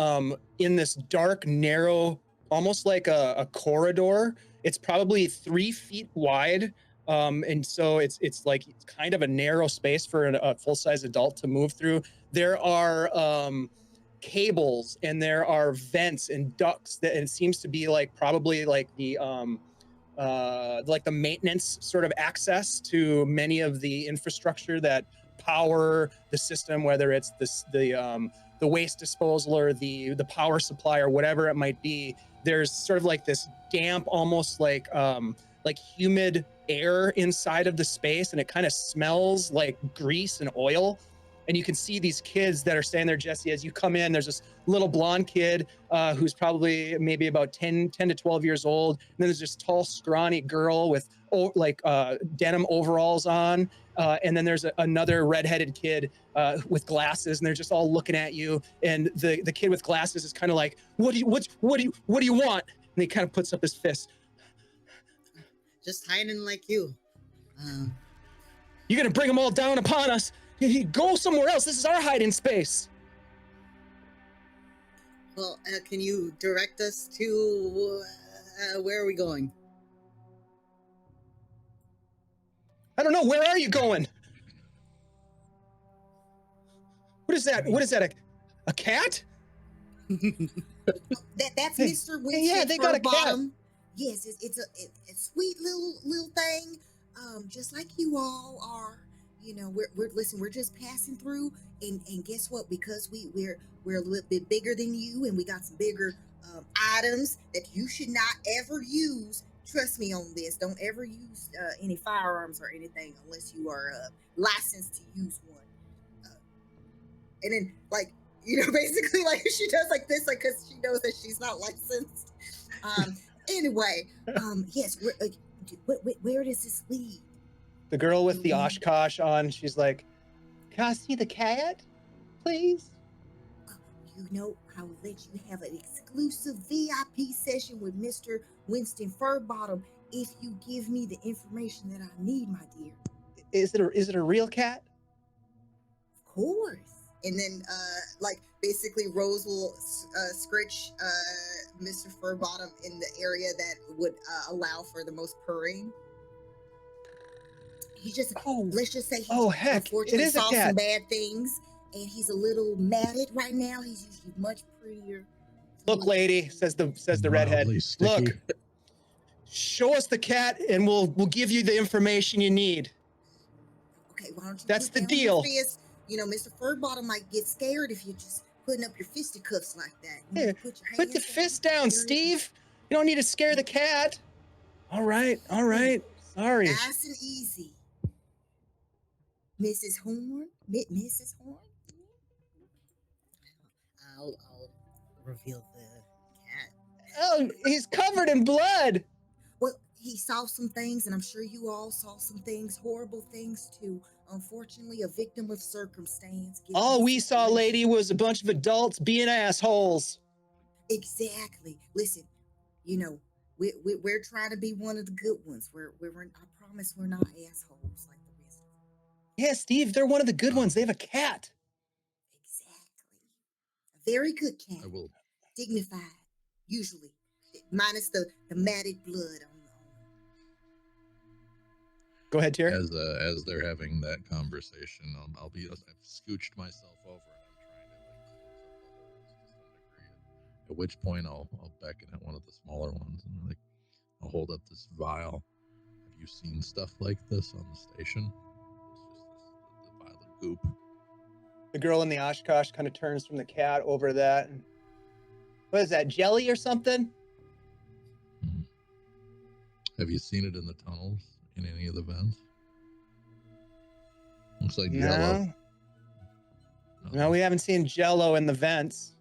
in this dark, narrow, almost like a corridor. It's probably 3 feet wide, and so it's kind of a narrow space for a full-size adult to move through. There are cables and there are vents and ducts and it seems to be like probably like the maintenance sort of access to many of the infrastructure that power the system, whether it's the waste disposal or the power supply or whatever it might be. There's sort of like this damp, almost like humid air inside of the space, and it kind of smells like grease and oil. And you can see these kids that are standing there, Jesse, as you come in. There's this little blonde kid who's probably maybe about 10 to 12 years old. And then there's this tall, scrawny girl with denim overalls on. And then there's another redheaded kid with glasses, and they're just all looking at you. And the kid with glasses is kind of like, what do you want? And he kind of puts up his fist. Just hiding like you. You're gonna bring them all down upon us. Go somewhere else. This is our hiding space. Well, can you direct us to where are we going? I don't know. Where are you going? What is that? What is that? A cat? That's Hey, Mr. Winston. yeah, they got a cat. Yes, it's a sweet little thing, just like you all are. You know, we're just passing through, and guess what? Because we're a little bit bigger than you, and we got some bigger items that you should not ever use. Trust me on this. Don't ever use any firearms or anything unless you are licensed to use one. And then, like, you know, basically, like, she does like this, like, because she knows that she's not licensed. Anyway, yes. Where does this lead? The girl with the Oshkosh on, she's like, can I see the cat, please? You know, I will let you have an exclusive VIP session with Mr. Winston Furbottom if you give me the information that I need, my dear. Is it a real cat? Of course. And then, like, basically, Rose will scritch Mr. Furbottom in the area that would allow for the most purring. He just, let's just say he unfortunately it is a saw cat. some bad things, and he's a little matted right now. He's usually much prettier. Look, lady, says the redhead. Mildly sticky. Look, show us the cat, and we'll give you the information you need. Okay, why don't you? That's put the down your deal. fist? You know, Mr. Furbottom might get scared if you're just putting up your fisticuffs like that. You Here, put your put hands the fist down, Very- Steve. You don't need to scare the cat. All right. Sorry. Nice and easy. Mrs. Horn? Mrs. Horn? I'll reveal the cat. Oh, he's covered in blood. Well, he saw some things, and I'm sure you all saw some things, horrible things too. Unfortunately, a victim of circumstance. All we saw, lady, was a bunch of adults being assholes. Exactly. Listen, you know, we're trying to be one of the good ones. I promise we're not assholes like the rest of them. Yeah, Steve, they're one of the good ones. They have a cat. Exactly. A very good cat. I will. Dignified, usually, minus the matted blood on the Go ahead, Tier. As they're having that conversation, I've scooched myself over and I'm trying to like close up the holes to some degree. At which point I'll beckon at one of the smaller ones and like I'll hold up this vial. Have you seen stuff like this on the station? It's just the vial of goop. The girl in the Oshkosh kind of turns from the cat over to that. And, what is that, jelly or something? Have you seen it in the tunnels? In any of the vents? Looks like No. Jello. No, we haven't seen Jello in the vents.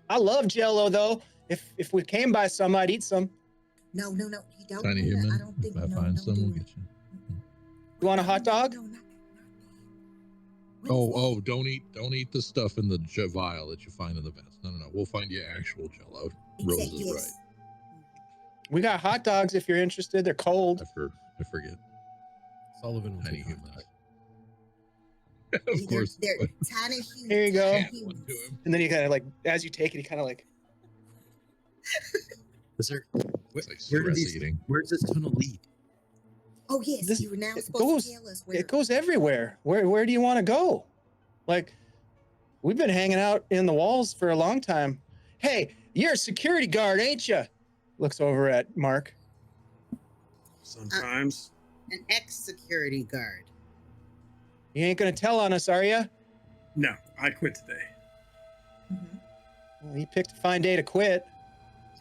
I love Jello though. If we came by some, I'd eat some. No, you don't. Tiny do that. human. I don't think. If I No, find don't some, do we'll it. get you. You want a hot dog? No, not that. Oh, don't eat the stuff in the vial that you find in the vents. No. We'll find you actual Jello. Rose is Yes. right. We got hot dogs if you're interested. They're cold. I forget. Sullivan will Tiny take hot humans. dog. Of course. They're tiny humans. Here you go. tiny Hand one humans. to him. And then you kind of like, as you take it, you kind of like, Is there? It's like Where do stress these- eating. Where's this tunnel lead? Oh yes, This- you were now it supposed goes- to tell us where. it goes everywhere. Where do you want to go? Like, we've been hanging out in the walls for a long time. Hey, you're a security guard, ain't you? Looks over at Mark. Sometimes. An ex-security guard. You ain't gonna tell on us, are you? No, I quit today. Mhm. Well, you picked a fine day to quit.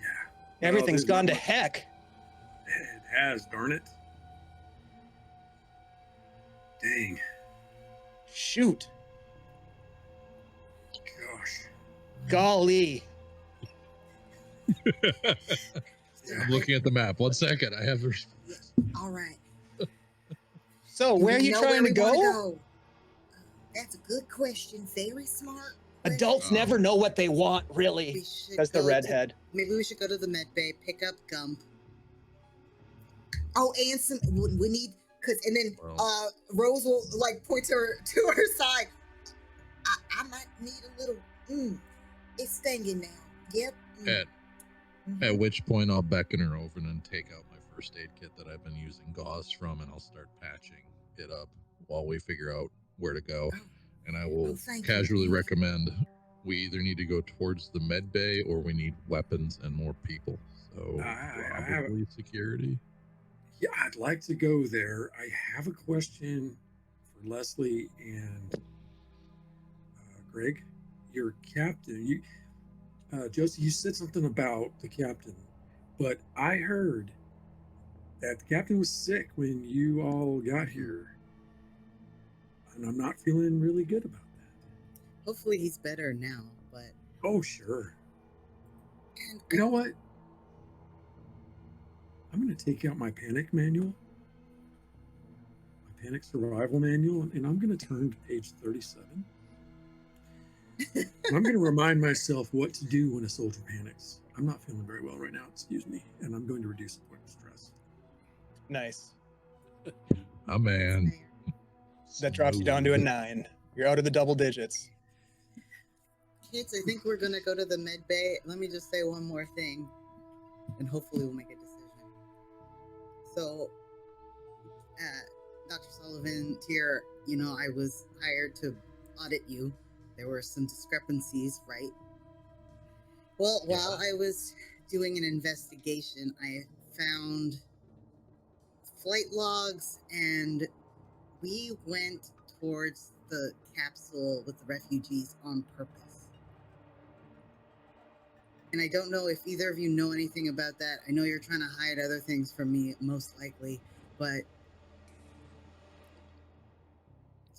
Yeah. Everything's there's gone not to much- heck. It has, darn it. Dang. Shoot. Gosh. Golly. I'm looking at the map. 1 second. I have. All right. So, Do where are we you know trying where to we wanna go? That's a good question. Very smart. Adults Oh. never know what they want, really. We should That's the go to- redhead. Maybe we should go to the med bay, pick up Gump. Oh, and some we need and then Well. Rose will like point to her side. I might need a little. It's stinging now. Yep. At which point I'll beckon her over and take out my first aid kit that I've been using gauze from, and I'll start patching it up while we figure out where to go. And I will thank casually you. recommend we either need to go towards the med bay or we need weapons and more people. So I have- probably security. Yeah, I'd like to go there. I have a question for Leslie and Greg. Your captain, Josie, you said something about the captain, but I heard that the captain was sick when you all got here, and I'm not feeling really good about that. Hopefully he's better now, but Oh, sure. And You know what? I'm going to take out my panic manual, my panic survival manual, and I'm going to turn to page 37. And I'm going to remind myself what to do when a soldier panics. I'm not feeling very well right now, excuse me, and I'm going to reduce the point of stress. Nice. Oh man. That drops you down to a Smooth. 9. You're out of the double digits. kids, I think we're gonna go to the med bay. Let me just say one more thing, and hopefully we'll make a decision. So, Dr. Sullivan, Tier, I was hired to audit you. There were some discrepancies, right? Well, while I was doing an investigation, I found flight logs, and we went towards the capsule with the refugees on purpose. And I don't know if either of you know anything about that. I know you're trying to hide other things from me, most likely, but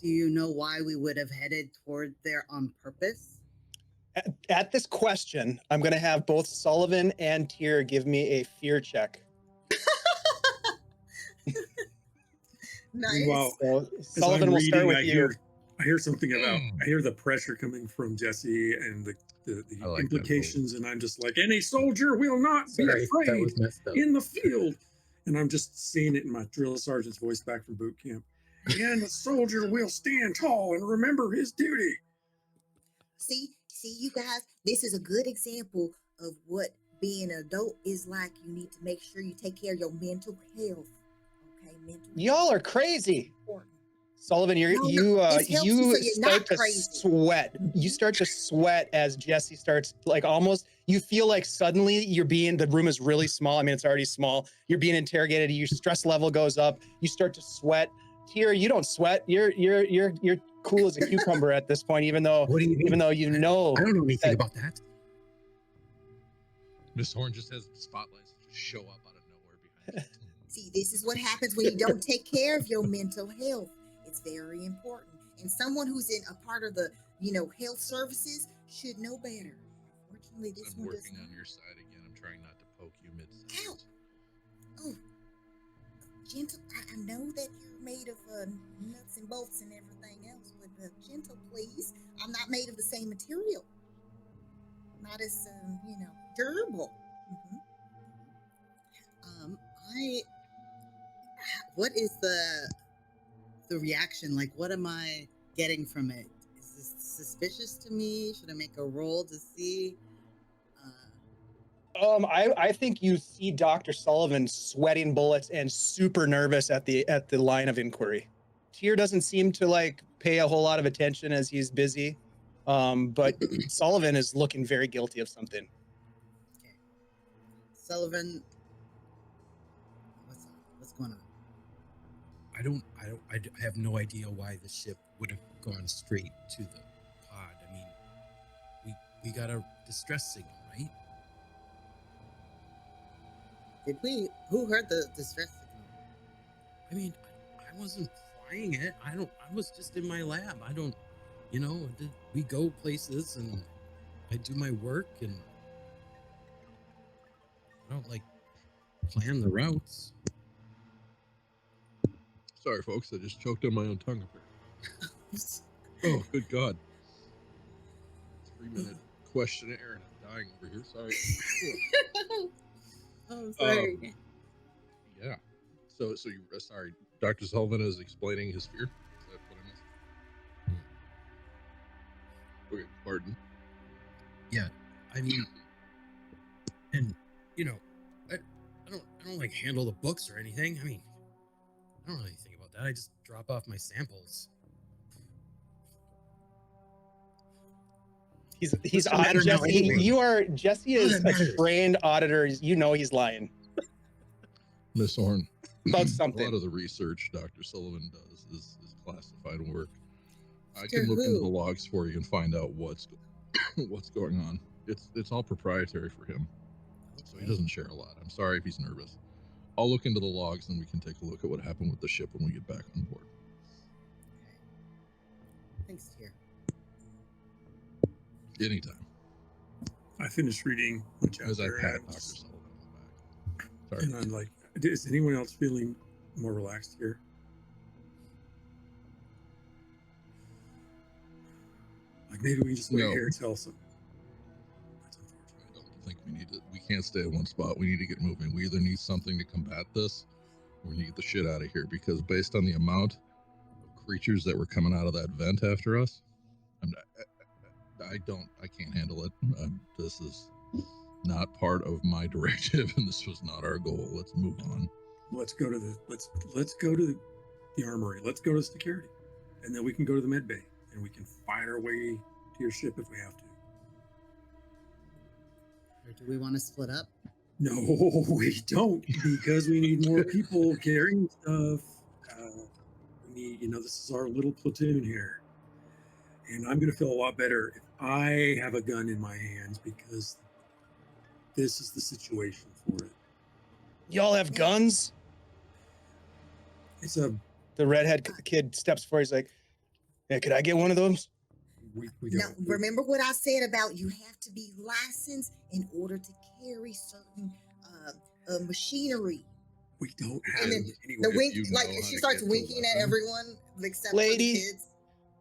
do you know why we would have headed toward there on purpose? At this question, I'm going to have both Sullivan and Tier give me a fear check. Nice. Meanwhile, So as Sullivan I'm will start reading, with I you. hear something about, I hear the pressure coming from Jesse and the I like that implications, and I'm just like, any soldier will not be Sorry, that afraid was messed up. in the field. And I'm just saying it in my drill sergeant's voice back from boot camp. And the soldier will stand tall and remember his duty. See, you guys, this is a good example of what being an adult is like. You need to make sure you take care of your mental health. Okay, a mental Y'all are crazy. important. Sullivan, No, this helps you so you're start not to crazy. sweat. You start to sweat as Jesse starts, like, almost, you feel like suddenly the room is really small. I mean, it's already small. You're being interrogated. Your stress level goes up. You start to sweat. Tyr, you don't sweat. You're cool as a cucumber at this point, even though What do you mean? even though you know I don't know anything that- about that. Miss Horn just has spotlights that just show up out of nowhere behind you. See, this is what happens when you don't take care of your mental health. It's very important. And someone who's in a part of the, health services should know better. Unfortunately, this I'm one does working not. on your side again. I'm trying not to poke you mid. Ow! Oh, gentle. I know that you're made of nuts and bolts and everything else, but gentle, please. I'm not made of the same material. Not as, durable. What is the reaction? Like, what am I getting from it? Is this suspicious to me? Should I make a roll to see? I think you see Dr. Sullivan sweating bullets and super nervous at the line of inquiry. Tyr doesn't seem to like pay a whole lot of attention as he's busy. But Sullivan is looking very guilty of something. Okay. Sullivan, what's going on? I have no idea why the ship would have gone straight to the pod. I mean, we got a distress signal, right? Did we? Who heard the distress signal? I mean, I wasn't flying it. I was just in my lab. We go places and I do my work and I don't plan the routes. Sorry, folks. I just choked on my own tongue. Oh, good God. 3-minute questionnaire and I'm dying over here. Sorry. Oh, sorry. Yeah. So you sorry. Dr. Sullivan is explaining his fear. Is that what I missed? Okay, pardon. Yeah, I mean, and I don't handle the books or anything. I mean, I don't know anything about that. I just drop off my samples. He's the matter now Jesse. anyway? Jesse is a trained auditor. You know he's lying Miss Horn. about A something. lot of the research Dr. Sullivan does is classified work. I Mr. can look into Who? the logs for you and find out what's going on. It's all proprietary for him, so he doesn't share a lot. I'm sorry if he's nervous. I'll look into the logs and we can take a look at what happened with the ship when we get back on board. Thanks, Tyr. Anytime. I finished reading one As I chapter. pat and Dr. I'm just- Sullivan on the back. Sorry. And I'm like, is anyone else feeling more relaxed here? Like maybe we just wait No. here until some. That's unfortunate. I don't think we need to. We can't stay in one spot. We need to get moving. We either need something to combat this, or we need to get the shit out of here. Because based on the amount of creatures that were coming out of that vent after us, I can't handle it. This is not part of my directive, and this was not our goal. Let's move on. Let's go to the armory. Let's go to security, and then we can go to the med bay, and we can find our way to your ship if we have to. Or do we want to split up? No, we don't, because we need more people carrying stuff. We need, this is our little platoon here, and I'm gonna feel a lot better if I have a gun in my hands because this is the situation for it. Y'all have guns? It's a The redhead kid steps forward. He's like, "Yeah, could I get one of those?" we Now, don't. remember what I said about you have to be licensed in order to carry certain machinery. We don't have And then it anyway. The wink, you like know how she to starts get to winking at weapons. everyone except Lady. for the kids.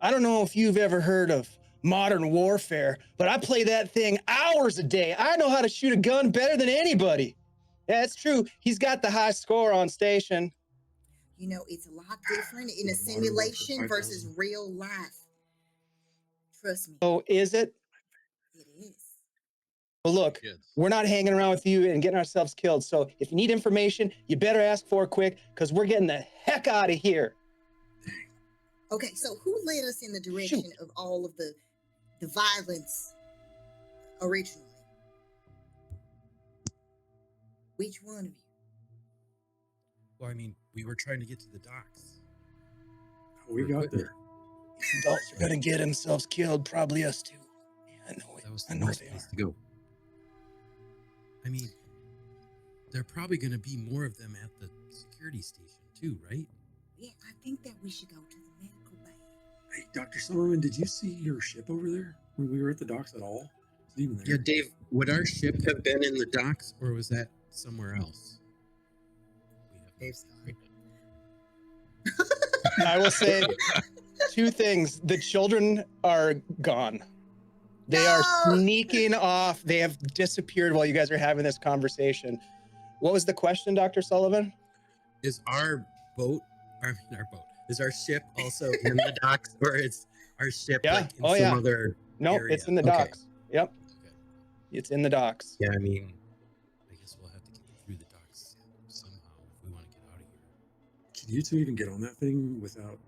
I don't know if you've ever heard of modern warfare, but I play that thing hours a day. I know how to shoot a gun better than anybody. Yeah, it's true. He's got the high score on station. It's a lot different in a Modern Warfare simulation versus 5000. real life. Trust me, Oh, is it? it is. Well, look, Kids. we're not hanging around with you and getting ourselves killed. So if you need information, you better ask for it quick, because we're getting the heck out of here. Okay, so who led us in the direction of all of the violence originally? Which one of you? Well, I mean, we were trying to get to the docks. We got there. Adults are gonna get themselves killed, probably us too. Yeah, I know it. That was I the know worst they place are. to go. I mean, there are probably going to be more of them at the security station too, right? Yeah, I think that we should go to the medical bay. Hey, Dr. Silverman, did you see your ship over there when we were at the docks at all? Is it even there? Yeah, Dave, would our ship have been in the docks or was that somewhere else? We have no Dave's idea. I will say two things. The children are gone. They are No! sneaking off. They have disappeared while you guys are having this conversation. What was the question, Dr. Sullivan? Is our boat, is our ship also in the docks or is our ship Yeah. like in Oh, some yeah. other No, area? it's in the Okay. docks. Yep, Okay. it's in the docks. Yeah, I mean, I guess we'll have to get through the docks somehow if we want to get out of here. Can you two even get on that thing without?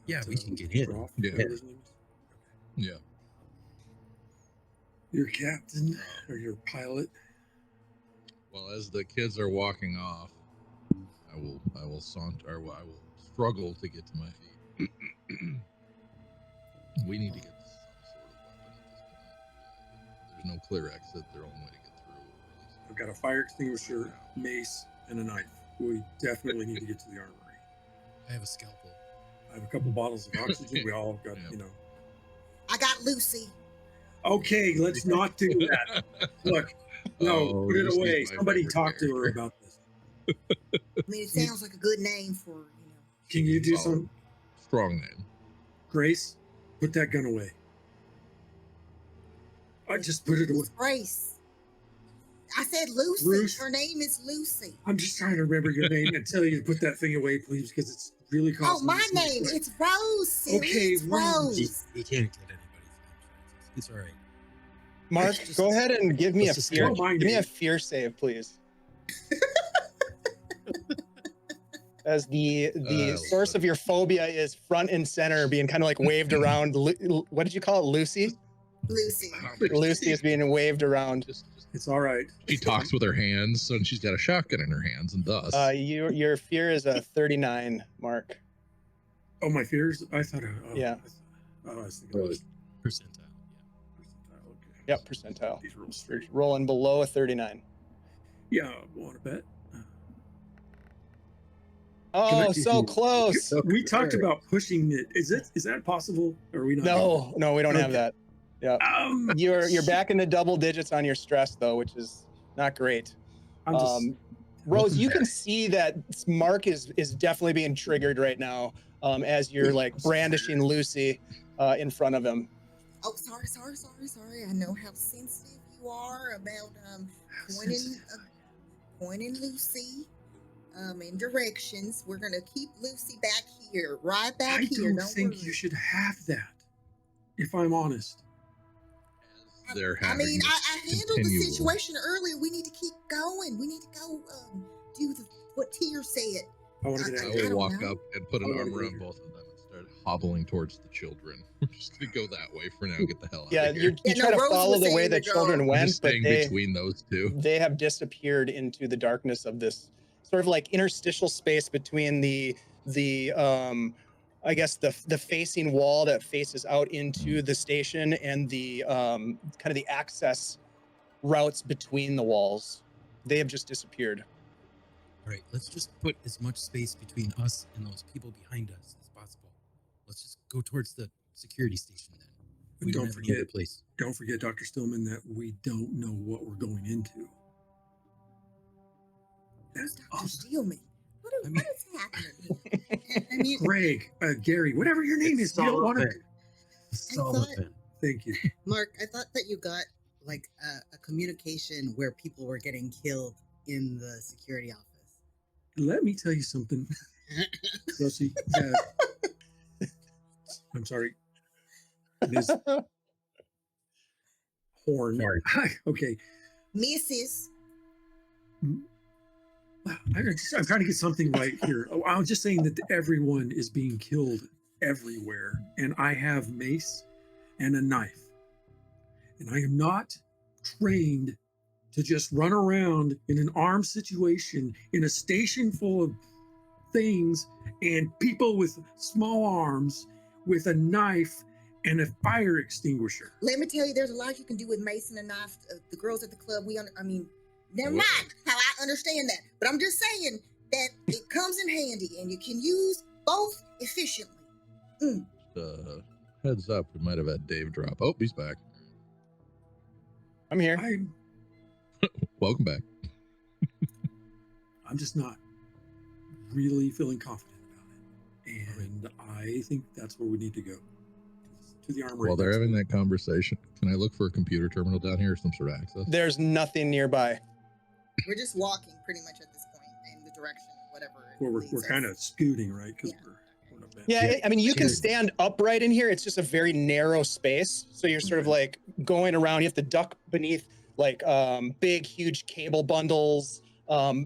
Yeah, we can get in. Groff, Yeah. whatever his name is? Yeah. Your captain or your pilot? Well, as the kids are walking off, I will saunter. I will struggle to get to my feet. We need to get some sort of weapon at this point. There's no clear exit. Their only way to get through. Or at least I've got a fire extinguisher, mace, and a knife. We definitely need to get to the armory. I have a scalpel. I have a couple bottles of oxygen. We all got, Yeah. you know. I got Lucy. Okay, let's not do that. Look, no, Oh, put it Lucy's away. my Somebody favorite talk to her character. about this. I mean, it sounds like a good name for, Can you do Solid. some? Strong name. Grace, put that gun away. I just put it away. Grace. I said Lucy. Bruce. Her name is Lucy. I'm just trying to remember your name and tell you to put that thing away, please, because it's really Oh, costing me my so much name. money. It's Rose. Silly. Okay, it's Rose. Rose. You can't get anybody's name. It's all right. Mark, Just- go ahead and give me a let's just fear. go. Mine, Give me a Dave. fear save, please. As the source of your phobia is front and center, being kind of like waved around. What did you call it, Lucy? Lucy. Lucy is being waved around. Just It's all right. she talks with her hands, and she's got a shotgun in her hands, and thus Your fear is a 39, Mark. Oh, my fears? I thought. Yeah. I was thinking it was Percentile. percentile. Okay. Yep, percentile. These rules. You're rolling below a 39. Yeah, want to bet? Oh, so close. We talked about pushing it. Is that possible? Or are we not? No, we don't have that. Yeah. You're back in the double digits on your stress though, which is not great. I'm just, Rose, you can see that Mark is definitely being triggered right now as you're like brandishing Lucy in front of him. Oh, sorry. I know how sensitive you are about pointing Lucy in directions. We're gonna keep Lucy back here, right back I here. don't think worry. you should have that. If I'm honest. as they're I having mean, this I handled the continual- situation earlier. We need to keep going. We need to go do what Tier said. I want to get I out of I here. will don't walk know. up and put an I arm wanna around go. both of them and start hobbling towards the children. We're just gonna go that way for now. Get the hell out Yeah, of you here. try to Rose follow was the way saying the to go. children I'm went, just but staying they between those two. they have disappeared into the darkness of this sort of like interstitial space between the I guess the facing wall that faces out into the station and the kind of the access routes between the walls. They have just disappeared. All right, let's just put as much space between us and those people behind us as possible. Let's just go towards the security station then. We Don't don't have any other forget- place. Don't forget, Dr. Stillman, that we don't know what we're going into. Who's That's Dr. awesome. Steelman? What I mean- is happening here? I mean, Greg, Gary, whatever your name is, you don't want to. Sullivan. Thank you. Mark, I thought that you got like a communication where people were getting killed in the security office. Let me tell you something, Rosie. I'm sorry. Ms. horn. Sorry. Okay. Mrs. I'm trying to get something right here. Oh, I was just saying that everyone is being killed everywhere, and I have mace and a knife, and I am not trained to just run around in an armed situation in a station full of things and people with small arms with a knife and a fire extinguisher. Let me tell you, there's a lot you can do with Mason and knife. The girls at the club, never mind how I understand that. But I'm just saying that it comes in handy and you can use both efficiently. Heads up, we might have had Dave drop. Oh, he's back. I'm here. Welcome back. I'm just not really feeling confident about it. And I think that's where we need to go. To the armory. While they're having that conversation, can I look for a computer terminal down here or some sort of access? There's nothing nearby. We're just walking pretty much at this point in the direction, whatever. Well, we're kind of scooting, right? Because we're not bad. Yeah, I mean, you can stand upright in here. It's just a very narrow space. So you're sort of like going around. You have to duck beneath like big, huge cable bundles,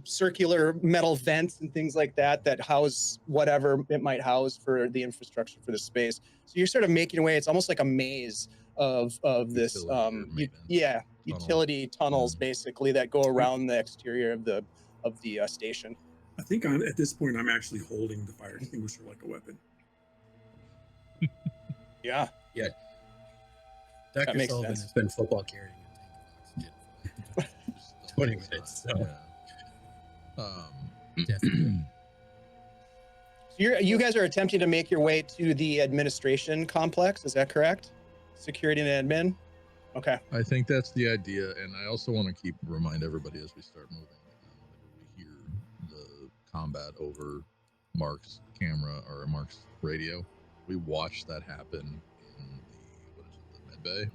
circular metal vents and things like that that house whatever it might house for the infrastructure for the space. So you're sort of making your way. It's almost like a maze of this, utility tunnels basically that go around the exterior of the station. I think at this point I'm actually holding the fire extinguisher like a weapon. Yeah. Dr. makes Sullivan sense. has been football carrying a tank of oxygen for 20 minutes. So. Definitely. So you guys are attempting to make your way to the administration complex. Is that correct? Security and admin. Okay. I think that's the idea, and I also want to remind everybody as we start moving, whenever we hear the combat over Mark's camera or Mark's radio, we watched that happen in the med bay.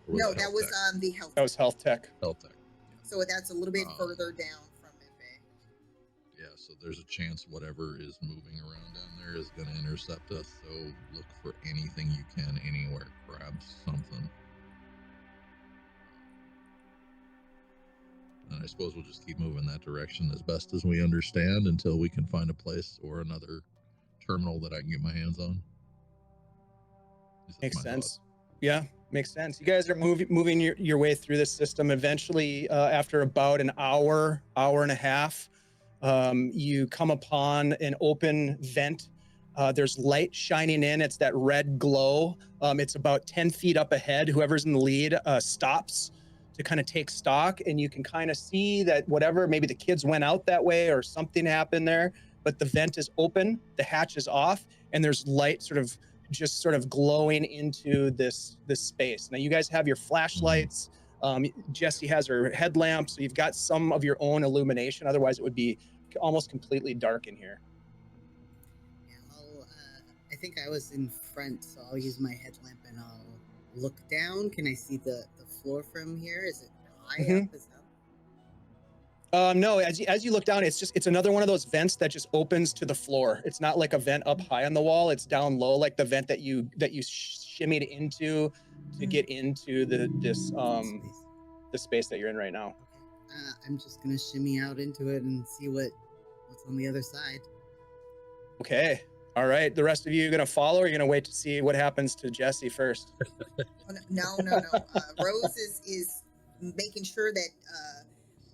No, that was the health. That was health tech. Health tech. So that's a little bit further down from Medbay. Yeah, so there's a chance whatever is moving around down there is going to intercept us. So look for anything you can anywhere. Grab something. And I suppose we'll just keep moving that direction as best as we understand until we can find a place or another terminal that I can get my hands on. Makes sense. Yeah, makes sense. You guys are moving your way through this system. Eventually, after about an hour and a half, you come upon an open vent. There's light shining in. It's that red glow. It's about 10 feet up ahead. Whoever's in the lead stops to kind of take stock, and you can kind of see that whatever, maybe the kids went out that way or something happened there, but the vent is open, the hatch is off, and there's light sort of glowing into this space. Now you guys have your flashlights. Jesse has her headlamp, so you've got some of your own illumination. Otherwise, it would be almost completely dark in here. Yeah, I think I was in front, so I'll use my headlamp and I'll look down. Can I see the floor from here? Is it high up? Is that... No, as you look down, it's another one of those vents that just opens to the floor. It's not like a vent up high on the wall. It's down low, like the vent that you shimmied into to get into the space that you're in right now. Okay. I'm just gonna shimmy out into it and see what's on the other side. Okay. All right. The rest of you are gonna follow, or are you gonna wait to see what happens to Jesse first? No. Rose is making sure that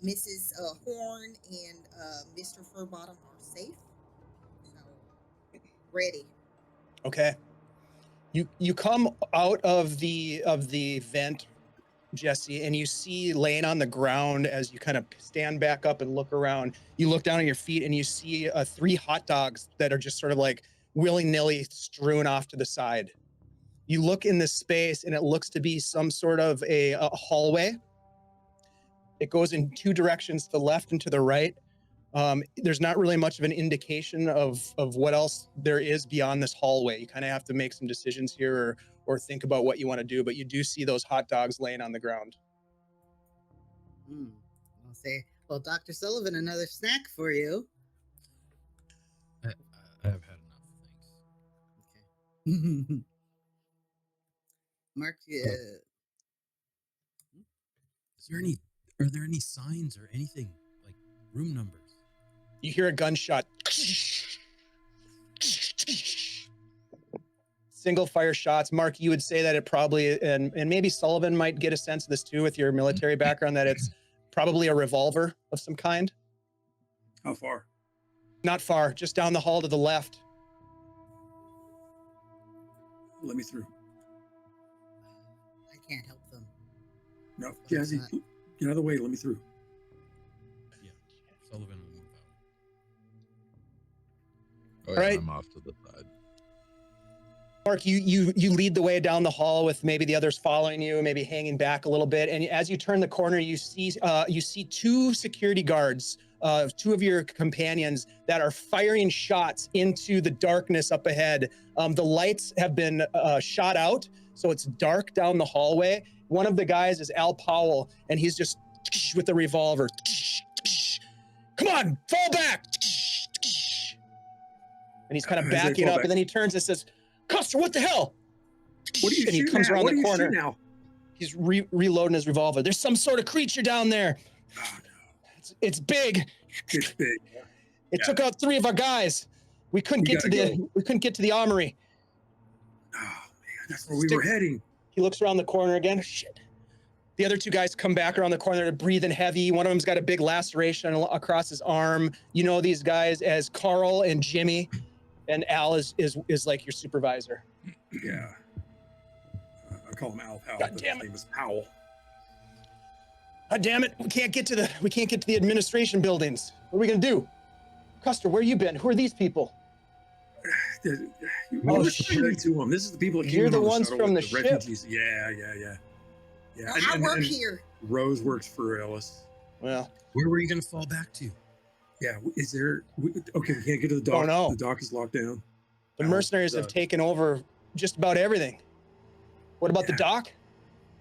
Mrs. Horn and Mr. Furbottom are safe. So, ready. Okay. You come out of the vent, Jesse, and you see laying on the ground as you kind of stand back up and look around. You look down at your feet and you see 3 hot dogs that are just sort of like willy-nilly strewn off to the side. You look in this space and it looks to be some sort of a hallway. It goes in 2 directions, to the left and to the right. There's not really much of an indication of what else there is beyond this hallway. You kind of have to make some decisions here or think about what you want to do, but you do see those hot dogs laying on the ground. I'll say, well, Dr. Sullivan, another snack for you. I have had enough, thanks. Okay. Mark, Are there any signs or anything like room numbers? You hear a gunshot. Single fire shots. Mark, you would say that it probably, and maybe Sullivan might get a sense of this too with your military background, that it's probably a revolver of some kind. How far? Not far, just down the hall to the left. Let me through. I can't help them. No, What is Jazzy, that? get out of the way. Let me through. Yeah, Sullivan will move out. Oh, All right. I'm off to the side. Mark, you lead the way down the hall with maybe the others following you, maybe hanging back a little bit. And as you turn the corner, you see two security guards, two of your companions that are firing shots into the darkness up ahead. The lights have been shot out, so it's dark down the hallway. One of the guys is Al Powell, and he's just with the revolver. Come on, fall back. And he's kind of As they backing fall up, back. and then he turns and says, Custer, what the hell? What are you And he shooting comes at? around What the are you corner. shooting at? He's reloading his revolver. There's some sort of creature down there. Oh, no. It's big. It's big. It Yeah. took out 3 of our guys. We couldn't We get to gotta we couldn't get to the armory. Oh, man, that's where we were heading. He looks around the corner again. Shit. The other 2 guys come back around the corner. They're breathing heavy. One of them's got a big laceration across his arm. You know these guys as Carl and Jimmy, and Al is like your supervisor. Yeah. I call him Al Powell, God but damn his it. name was Powell. God damn it! We can't get to the administration buildings. What are we gonna do? Custer, where you been? Who are these people? Well, Oh, let's shit. bring to them. This is the people that came You're in the on ones shuttle from with the ship. refugees. Yeah. Well, I work here. Rose works for Ellis. Well, Where were you going to fall back to? Yeah, is there? Okay, we can't get to the dock. Oh, no. The dock is locked down. the Al, mercenaries have taken over just about everything. What about the Yeah. dock?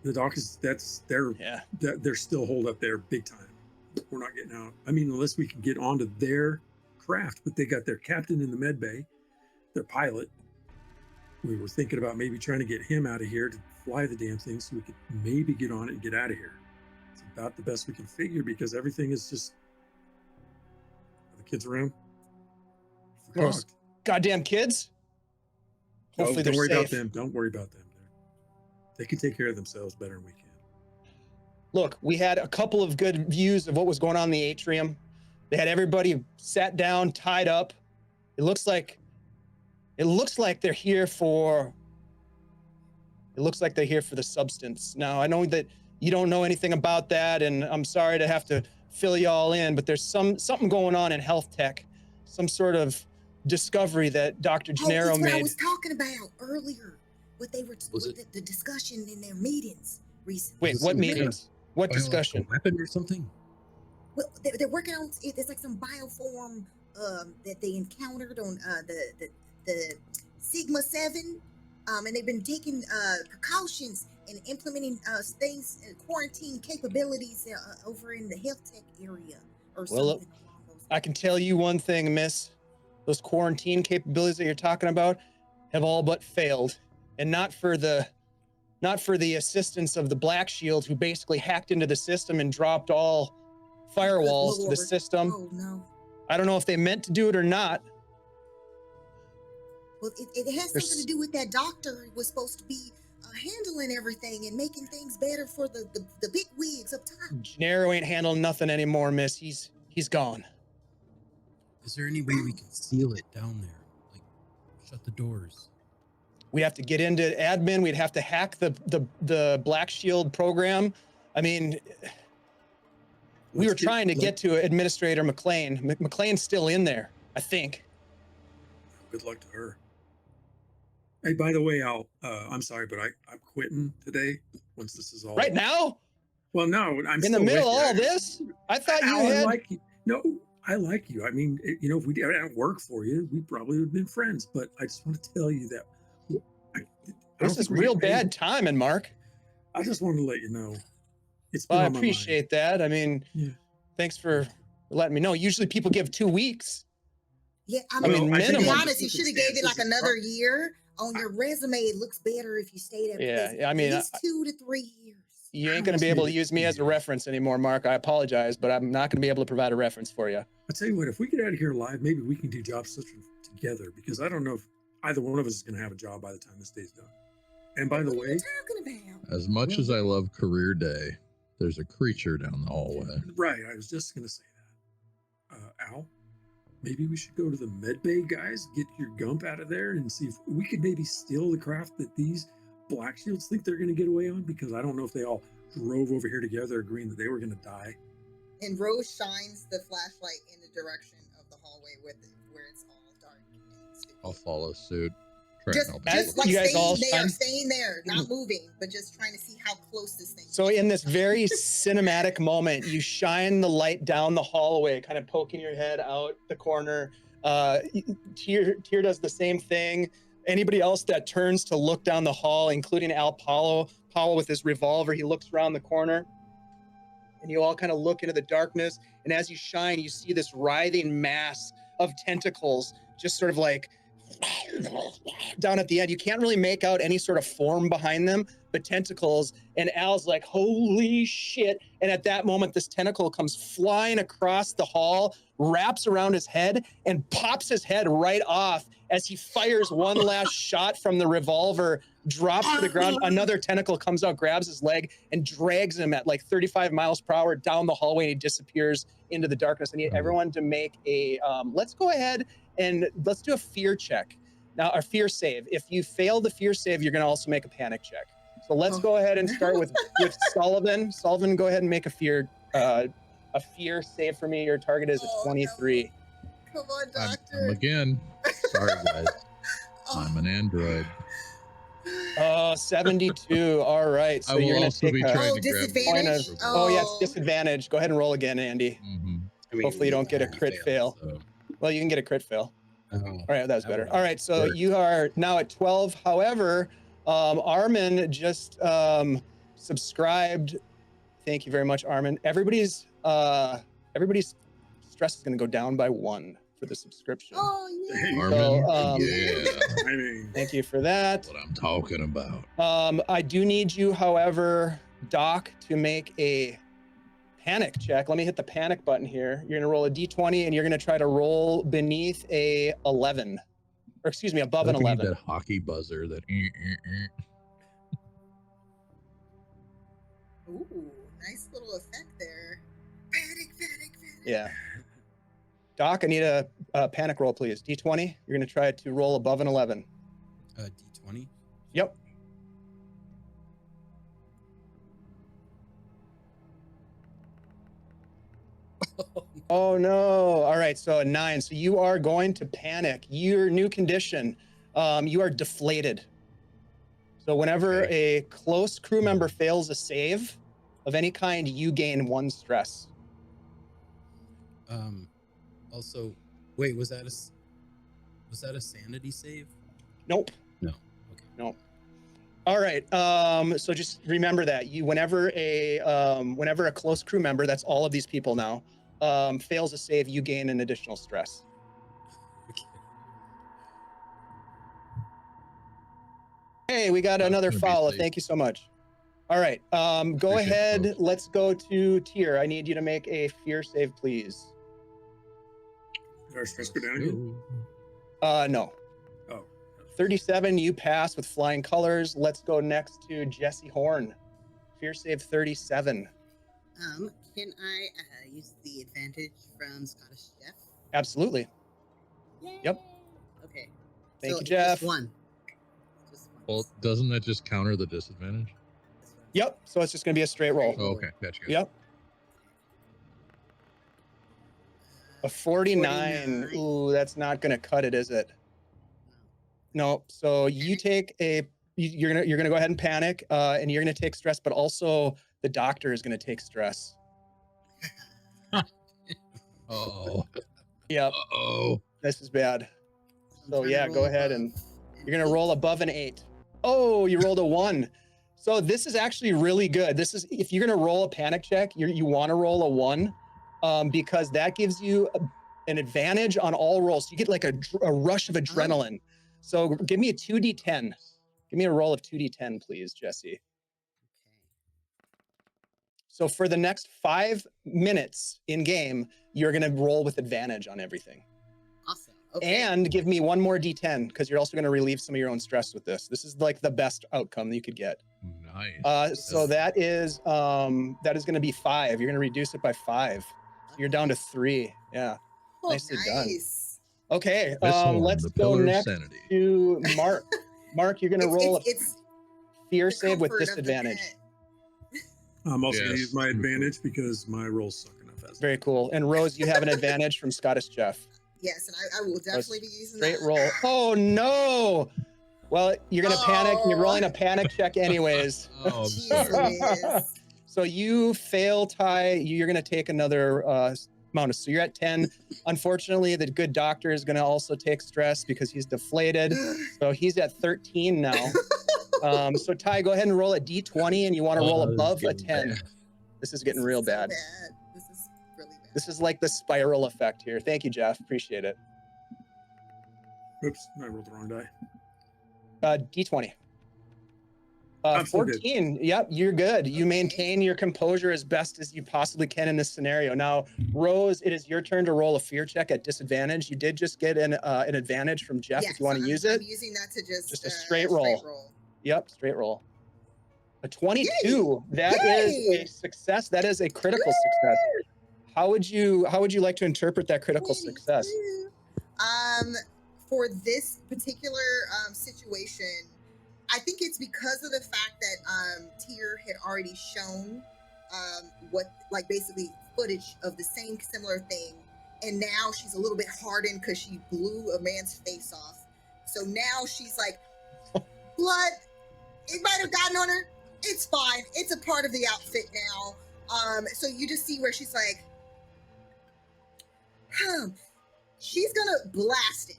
The dock is Yeah. they're still holed up there big time. We're not getting out. I mean, unless we can get onto their craft, but they got their captain in the med bay, their pilot. We were thinking about maybe trying to get him out of here to fly the damn thing so we could maybe get on it and get out of here. It's about the best we can figure because everything is just. Are the kids around? Those Forgot. goddamn kids. Hopefully Don't they're worry safe. about them. Don't worry about them. They can take care of themselves better than we can. Look, we had a couple of good views of what was going on in the atrium. They had everybody sat down, tied up. It looks like they're here for. It looks like they're here for the substance. Now, I know that you don't know anything about that, and I'm sorry to have to fill you all in, but there's something going on in health tech, some sort of discovery that Dr. Gennaro that's what I made. was talking about earlier. What they were Was it- the discussion in their meetings recently. Wait, Was it what some kind of meetings? What biological discussion? weapon or something? Well, they're working on it's like some bioform that they encountered on the Sigma 7, and they've been taking precautions and implementing things quarantine capabilities over in the health tech area or Well, something. I can tell you one thing, miss. Those quarantine capabilities that you're talking about have all but failed. And not for the assistance of the Black Shield, who basically hacked into the system and dropped all firewalls to the Lord. system. Oh no. I don't know if they meant to do it or not. Well, it has There's- something to do with that doctor who was supposed to be handling everything and making things better for the big wigs up top. Gennaro ain't handling nothing anymore, miss. He's gone. Is there any way we can seal it down there? Like, shut the doors? We have to get into admin. We'd have to hack the Black Shield program. I mean, we were trying to get to Administrator McLean. McLean's still in there, I think. Good luck to her. Hey, by the way, I'm sorry, but I'm quitting today. Once this is all Right now? Well, no, I'm In the still middle of with you. all this? I thought you Al, I had. like you. No, I like you. I mean, if we didn't work for you, we probably would have been friends. But I just want to tell you that This is real bad timing, Mark. I just wanted to let you know. It's been Well, I on my mind. appreciate that. I mean, Yeah. thanks for letting me know. Usually people give 2 weeks. Yeah, I I mean, mean, to be minimum. honest, you should have gave it like Circumstances. another year on your resume. It looks better if you stayed at Yeah, least, I mean, at least 2 to 3 years. You ain't going to be able to use me as a reference anymore, Mark. I apologize, but I'm not going to be able to provide a reference for you. I'll tell you what, if we get out of here alive, maybe we can do job searching together, because I don't know if either one of us is going to have a job by the time this day's done. And by the way, as much as I love Career Day, there's a creature down the hallway. Right, I was just going to say that. Al, maybe we should go to the med bay, guys, get your gump out of there and see if we could maybe steal the craft that these Black Shields think they're going to get away on, because I don't know if they all drove over here together agreeing that they were going to die. And Rose shines the flashlight in the direction of the hallway with it, where it's all dark. And I'll follow suit. Just like you guys all staying there, not moving, but just trying to see how close this thing is. So in this very cinematic moment, you shine the light down the hallway, kind of poking your head out the corner. Tyr does the same thing. Anybody else that turns to look down the hall, including Al Powell with his revolver, he looks around the corner, and you all kind of look into the darkness. And as you shine, you see this writhing mass of tentacles, just sort of like down at the end. You can't really make out any sort of form behind them, but tentacles. And Al's like, holy shit. And at that moment, this tentacle comes flying across the hall, wraps around his head, and pops his head right off as he fires one last shot from the revolver, drops to the ground. Another tentacle comes out, grabs his leg, and drags him at like 35 miles per hour down the hallway, and he disappears into the darkness. I need everyone to make a, let's go ahead and let's do a fear check. Now, a fear save. If you fail the fear save, you're going to also make a panic check. So let's go ahead and start with Sullivan. Sullivan, go ahead and make a fear save for me. Your target is a 23. No. Come on, doctor. I'm again. Sorry, guys. I'm an android. 72. All right. So you're going to take a point of, yeah, it's disadvantage. Go ahead and roll again, Andy. Hopefully you don't get a crit fail. Well, you can get a crit fail. All right, that was better. All right, so you are now at 12. However, Armin just subscribed. Thank you very much, Armin. Everybody's stress is going to go down by 1 for the subscription. Oh, yeah. Armin, I thank you for that. What I'm talking about. I do need you, however, Doc, to make a panic check. Let me hit the panic button here. You're going to roll a d20, and you're going to try to roll beneath a 11. Or excuse me, above an 11. That hockey buzzer that. Ooh, nice little effect there. Panic. Yeah. Doc, I need a panic roll, please. D20. You're going to try to roll above an 11. D20? Yep. Oh, no. All right. So a 9. So you are going to panic. Your new condition, you are deflated. So whenever a close crew member fails a save of any kind, you gain 1 stress. Also, wait, was that a sanity save? Nope. No. Okay. Nope. All right. So just remember that whenever a close crew member, that's all of these people now, fails a save, you gain an additional stress. Okay. Hey, we got another follow. Thank you so much. All right. Go ahead. Let's go to Tyr. I need you to make a fear save, please. Did our stress go down again? No. Oh. 37, you pass with flying colors. Let's go next to Jesse Horn. Fear save 37. Can I use the advantage from Scottish Jeff? Absolutely. Yay! Yep. Okay. Thank you, Jeff. Just one. Well, doesn't that just counter the disadvantage? Yep. So it's just going to be a straight roll. Oh, okay. Gotcha. Yep. A 49. Ooh, that's not going to cut it, is it? No. So you take you're gonna go ahead and panic, and you're gonna take stress, but also the doctor is gonna take stress. Oh. Yep. Oh. This is bad. So yeah, go ahead and you're gonna roll above an 8. Oh, you rolled a 1. So this is actually really good. This is, if you're gonna roll a panic check, you want to roll a 1, because that gives you an advantage on all rolls. You get like a rush of adrenaline. So give me a 2d10. Give me a roll of 2d10, please, Jesse. So for the next 5 minutes in game, you're going to roll with advantage on everything. Awesome. Okay. And give me one more D10 because you're also going to relieve some of your own stress with this. This is like the best outcome that you could get. Nice. So that is going to be 5. You're going to reduce it by 5. So you're down to 3. Yeah. Oh, Nicely done. nice. Okay. Miss Horn, Let's the go pillar of next sanity. to Mark. Mark, you're going to roll a It's fear the save with comfort of the disadvantage. pet. I'm also going to Yes. use my advantage because my rolls suck enough as Very cool. And Rose, you have an advantage from Scottish Jeff. Yes, and I will definitely be using Straight that. roll. Oh no! Well, you're gonna panic. You're Oh. rolling a panic check anyways. Oh, I'm Jeez sorry. Louise. So you fail, Ty. You're gonna take another amount. So you're at 10. Unfortunately, the good doctor is gonna also take stress because he's deflated. So he's at 13 now. So Ty, go ahead and roll a D20, and you want to roll this is above a getting 10. bad. This is getting real So bad. This is really bad. This is like the spiral effect here. Thank you, Jeff. Appreciate it. Oops, I rolled the wrong die. D20. I'm still good. 14. Yep, you're good. You maintain your composure as best as you possibly can in this scenario. Now, Rose, it is your turn to roll a fear check at disadvantage. You did just get an advantage from Jeff Yes, if you want to use it. I'm using that to just a straight roll. Yep, straight roll. A 22. Yay! That is Yay! a success. That is a critical success. How would you like to interpret that critical success? 22. For this particular situation, I think it's because of the fact that Tyr had already shown what, like, basically footage of the same similar thing, and now she's a little bit hardened because she blew a man's face off. So now she's like, blood, it might have gotten on her. It's fine. It's a part of the outfit now. So you just see where she's like, she's gonna blast it.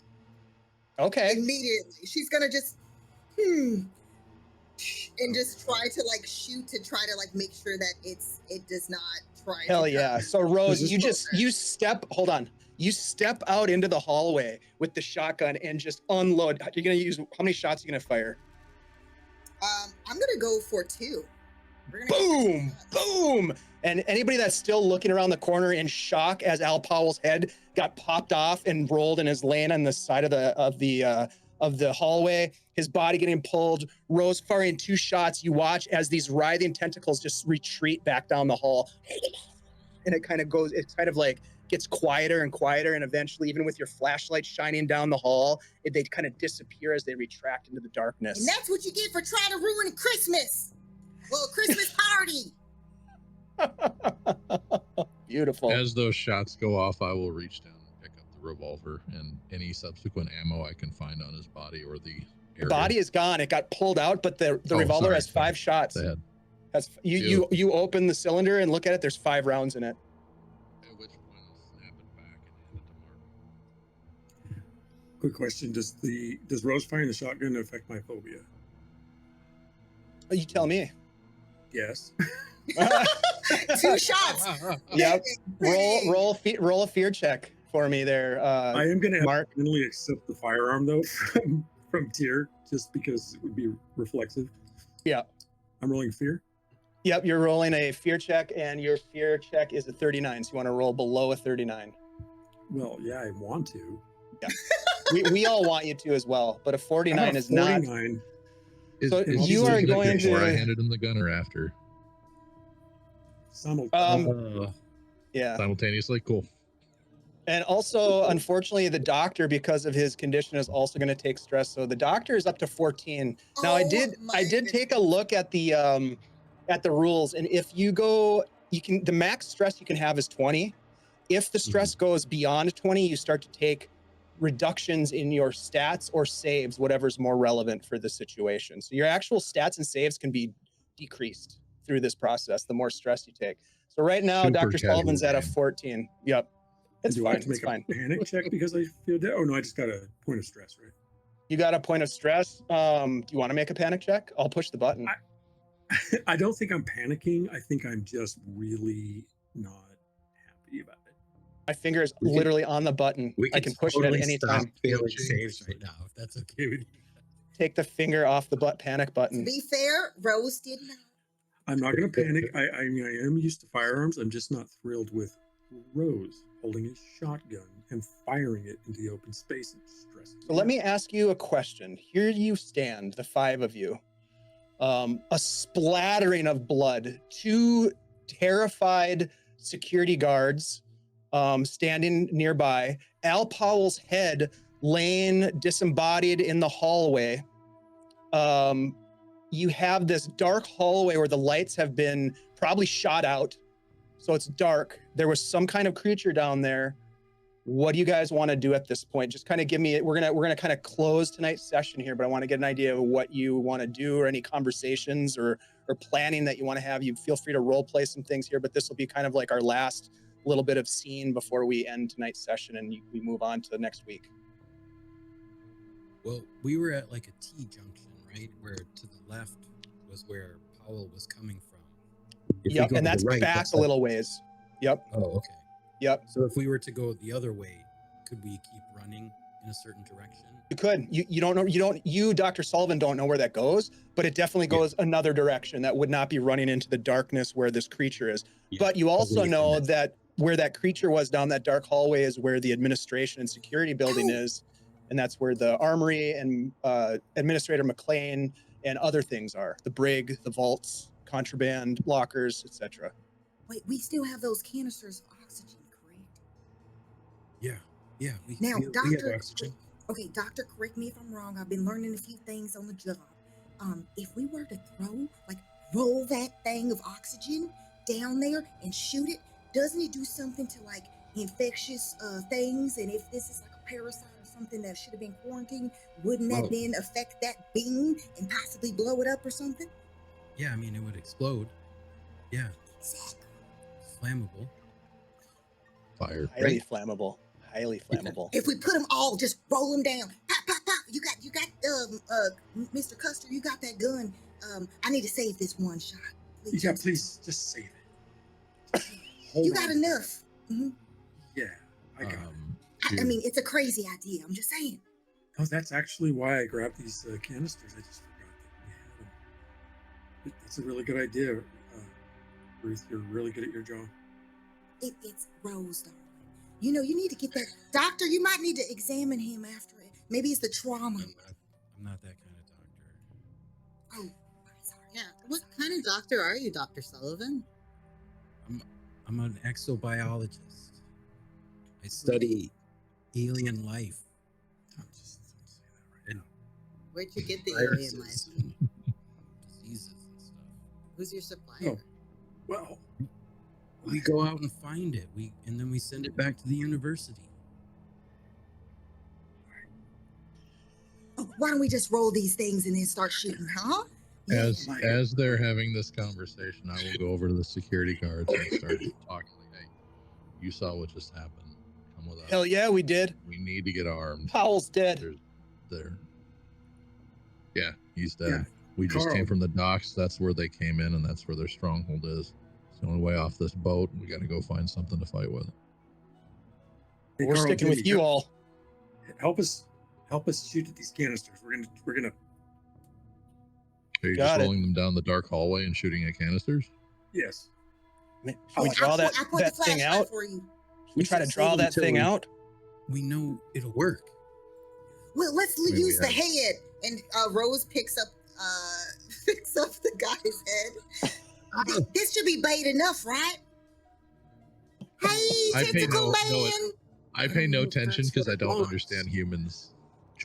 Okay. Immediately. She's gonna just and just try to like shoot to try to like make sure that it does not try Hell to yeah. come. So Rose, This is you step out into the hallway with the shotgun and just unload. You're gonna use, how many shots are you gonna fire? I'm gonna go for 2. We're gonna Boom, boom. And anybody that's still looking around the corner in shock as Al Powell's head got popped off and rolled and is laying on the side of the hallway, his body getting pulled, Rose firing 2 shots. You watch as these writhing tentacles just retreat back down the hall. And it kind of like gets quieter and quieter. And eventually, even with your flashlight shining down the hall, they kind of disappear as they retract into the darkness. And that's what you get for trying to ruin Christmas. Well, Christmas party. Beautiful. As those shots go off, I will reach down and pick up the revolver and any subsequent ammo I can find on his body or the area. Body is gone. It got pulled out, but the Oh, revolver sorry, has 5 shots. Sad. You open the cylinder and look at it. There's 5 rounds in it. At which point I'll snap it back and hand it to Mark. Quick question: Does Rose firing the shotgun affect my phobia? You tell me. Yes. 2 shots. Yep. Roll a fear check for me there. I am going to Mark. finally accept the firearm though from Tyr, just because it would be reflexive. Yeah. I'm rolling fear. Yep. You're rolling a fear check, and your fear check is a 39. So you want to roll below a 39. Well, yeah, I want to. We all want you to as well, but a How 49 about is not. 49? So Is you are he going before I to. handed him the gun or after? Yeah. Simultaneously? Cool. And also, unfortunately, the doctor, because of his condition, is also going to take stress. So the doctor is up to 14. Now, I Oh, did my take a look at the rules, and if you go, the max stress you can have is 20. If the stress goes beyond 20, you start to take reductions in your stats or saves, whatever's more relevant for the situation. So your actual stats and saves can be decreased through this process the more stress you take. So right now, Super Dr. casual Sullivan's at a game. 14. Yep. It's Do I fine. have to It's make fine. a panic check because I feel dead? Oh no, I just got a point of stress, right? You got a point of stress. Do you want to make a panic check? I'll push the button. I don't think I'm panicking. I think I'm just really not happy about it. My finger is We can- literally on the button. We I can can push totally it at any stop time. failing Change saves the right now, if that's okay with you. Take the finger off the panic To button. be fair, Rose did not. I'm not going to panic. I mean, I am used to firearms. I'm just not thrilled with Rose holding a shotgun and firing it into the open space and stressing. So let me ask you a question. Here you stand, the five of you. A splattering of blood. Two terrified security guards standing nearby. Al Powell's head laying disembodied in the hallway. You have this dark hallway where the lights have been probably shot out, so it's dark. There was some kind of creature down there. What do you guys want to do at this point? Just kind of give me. We're gonna kind of close tonight's session here, but I want to get an idea of what you want to do, or any conversations or planning that you want to have. You feel free to role play some things here, but this will be kind of like our last little bit of scene before we end tonight's session and we move on to next week. Well, we were at like a T junction, right? Where to the left was where Powell was coming from. If we Yep, go and to the that's right, back that's a little ways. Yep, Oh, okay. yep. So if we were to go the other way, could we keep running in a certain direction? You could. You don't know. You, Dr. Sullivan, don't know where that goes, but it definitely goes another direction. That would not be running into the darkness where this creature is. Yeah, But you also away from know it. that where that creature was down that dark hallway is where the administration and security building is, and that's where the armory and Administrator McLean and other things are. The brig, the vaults, contraband, lockers, etc. Wait, we still have those canisters of oxygen, correct? Yeah. We Now, we have Doctor, oxygen. okay, Doctor, correct me if I'm wrong. I've been learning a few things on the job. If we were to roll that thing of oxygen down there and shoot it, doesn't it do something to like infectious things? And if this is like a parasite or something that should have been quarantined, wouldn't that Well- then affect that beam and possibly blow it up or something? Yeah, I mean, it would explode. Yeah, Exactly. it's flammable. Fire. Highly flammable. Highly flammable. If we put them all, just roll them down. Pop, pop, pop. You got, Mr. Custer, you got that gun. I need to save this one shot. Please. Yeah, please just save it. Hold You on. got enough. hmm Yeah, I got it. I mean, it's a crazy idea. I'm just saying. Oh, that's actually why I grabbed these canisters. I just forgot that we had them. That's a really good idea, Ruth. You're really good at your job. It's Rose, darling. You know, you need to get that doctor. You might need to examine him after it. Maybe it's the trauma. I'm not that kind of doctor. Oh, sorry. Yeah. What kind of doctor are you, Dr. Sullivan? I'm an exobiologist. I study alien life Don't say that right and now. Where'd you get the alien life? viruses and diseases and stuff. Who's your supplier? Oh. Well, We go out and find it. And then we send it back to the university. Oh, why don't we just roll these things and then start shooting, huh? Yeah. As they're having this conversation, I will go over to the security guards and start talking. Hey, you saw what just happened. Come with us. Hell yeah, we did. We need to get armed. Powell's dead. There's there. Yeah, he's dead. Yeah. We just Carl. came from the docks. That's where they came in, and that's where their stronghold is. It's the only way off this boat. We got to go find something to fight with. hey, We're Carl, sticking with Jimmy, you all. Help us shoot at these canisters. We're gonna. Are you Got just it. rolling them down the dark hallway and shooting at canisters? Yes. Should Oh, we draw that I point the thing flashlight out? for you. Should we try to should draw save that until thing we- out? We know it'll work. Well, let's I mean, we use the have- head. And Rose picks up the guy's head. This should be bait enough, right? Hey, I pay tentacle no- man. I pay no know if attention that's because what I it don't wants. understand humans.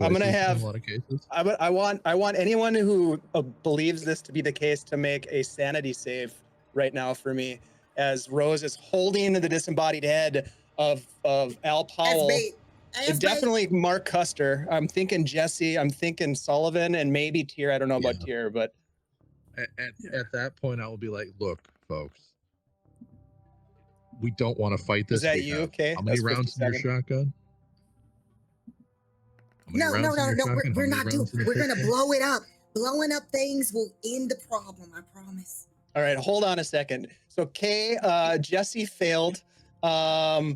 I'm gonna choices have- in a lot of cases. I want anyone who believes this to be the case to make a sanity save right now for me, as Rose is holding the disembodied head of Al As Powell. bait. As bait. Definitely Mark Custer. I'm thinking Jesse. I'm thinking Sullivan, and maybe Tier. I don't know about Yeah. Tier, but At that point, I will be like, "Look, folks, we don't want to fight this. Is that We you? have- Okay, How many that's rounds in your 57. shotgun? How many No, rounds in your we're shotgun? How not many doing. rounds in the We're gonna pistol? blow it up. Blowing up things will end the problem. I promise. all right. Hold on a second. So Kay, Jesse failed. Oh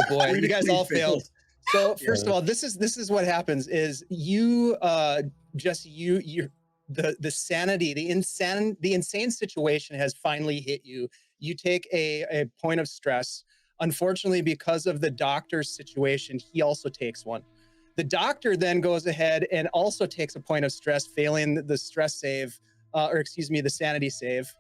boy, you guys all failed. So first of all, this is what happens: is you, Jesse, the sanity, the insane situation has finally hit you. You take a point of stress. Unfortunately, because of the doctor's situation, he also takes one. The doctor then goes ahead and also takes a point of stress, failing the stress save, or excuse me, the sanity save.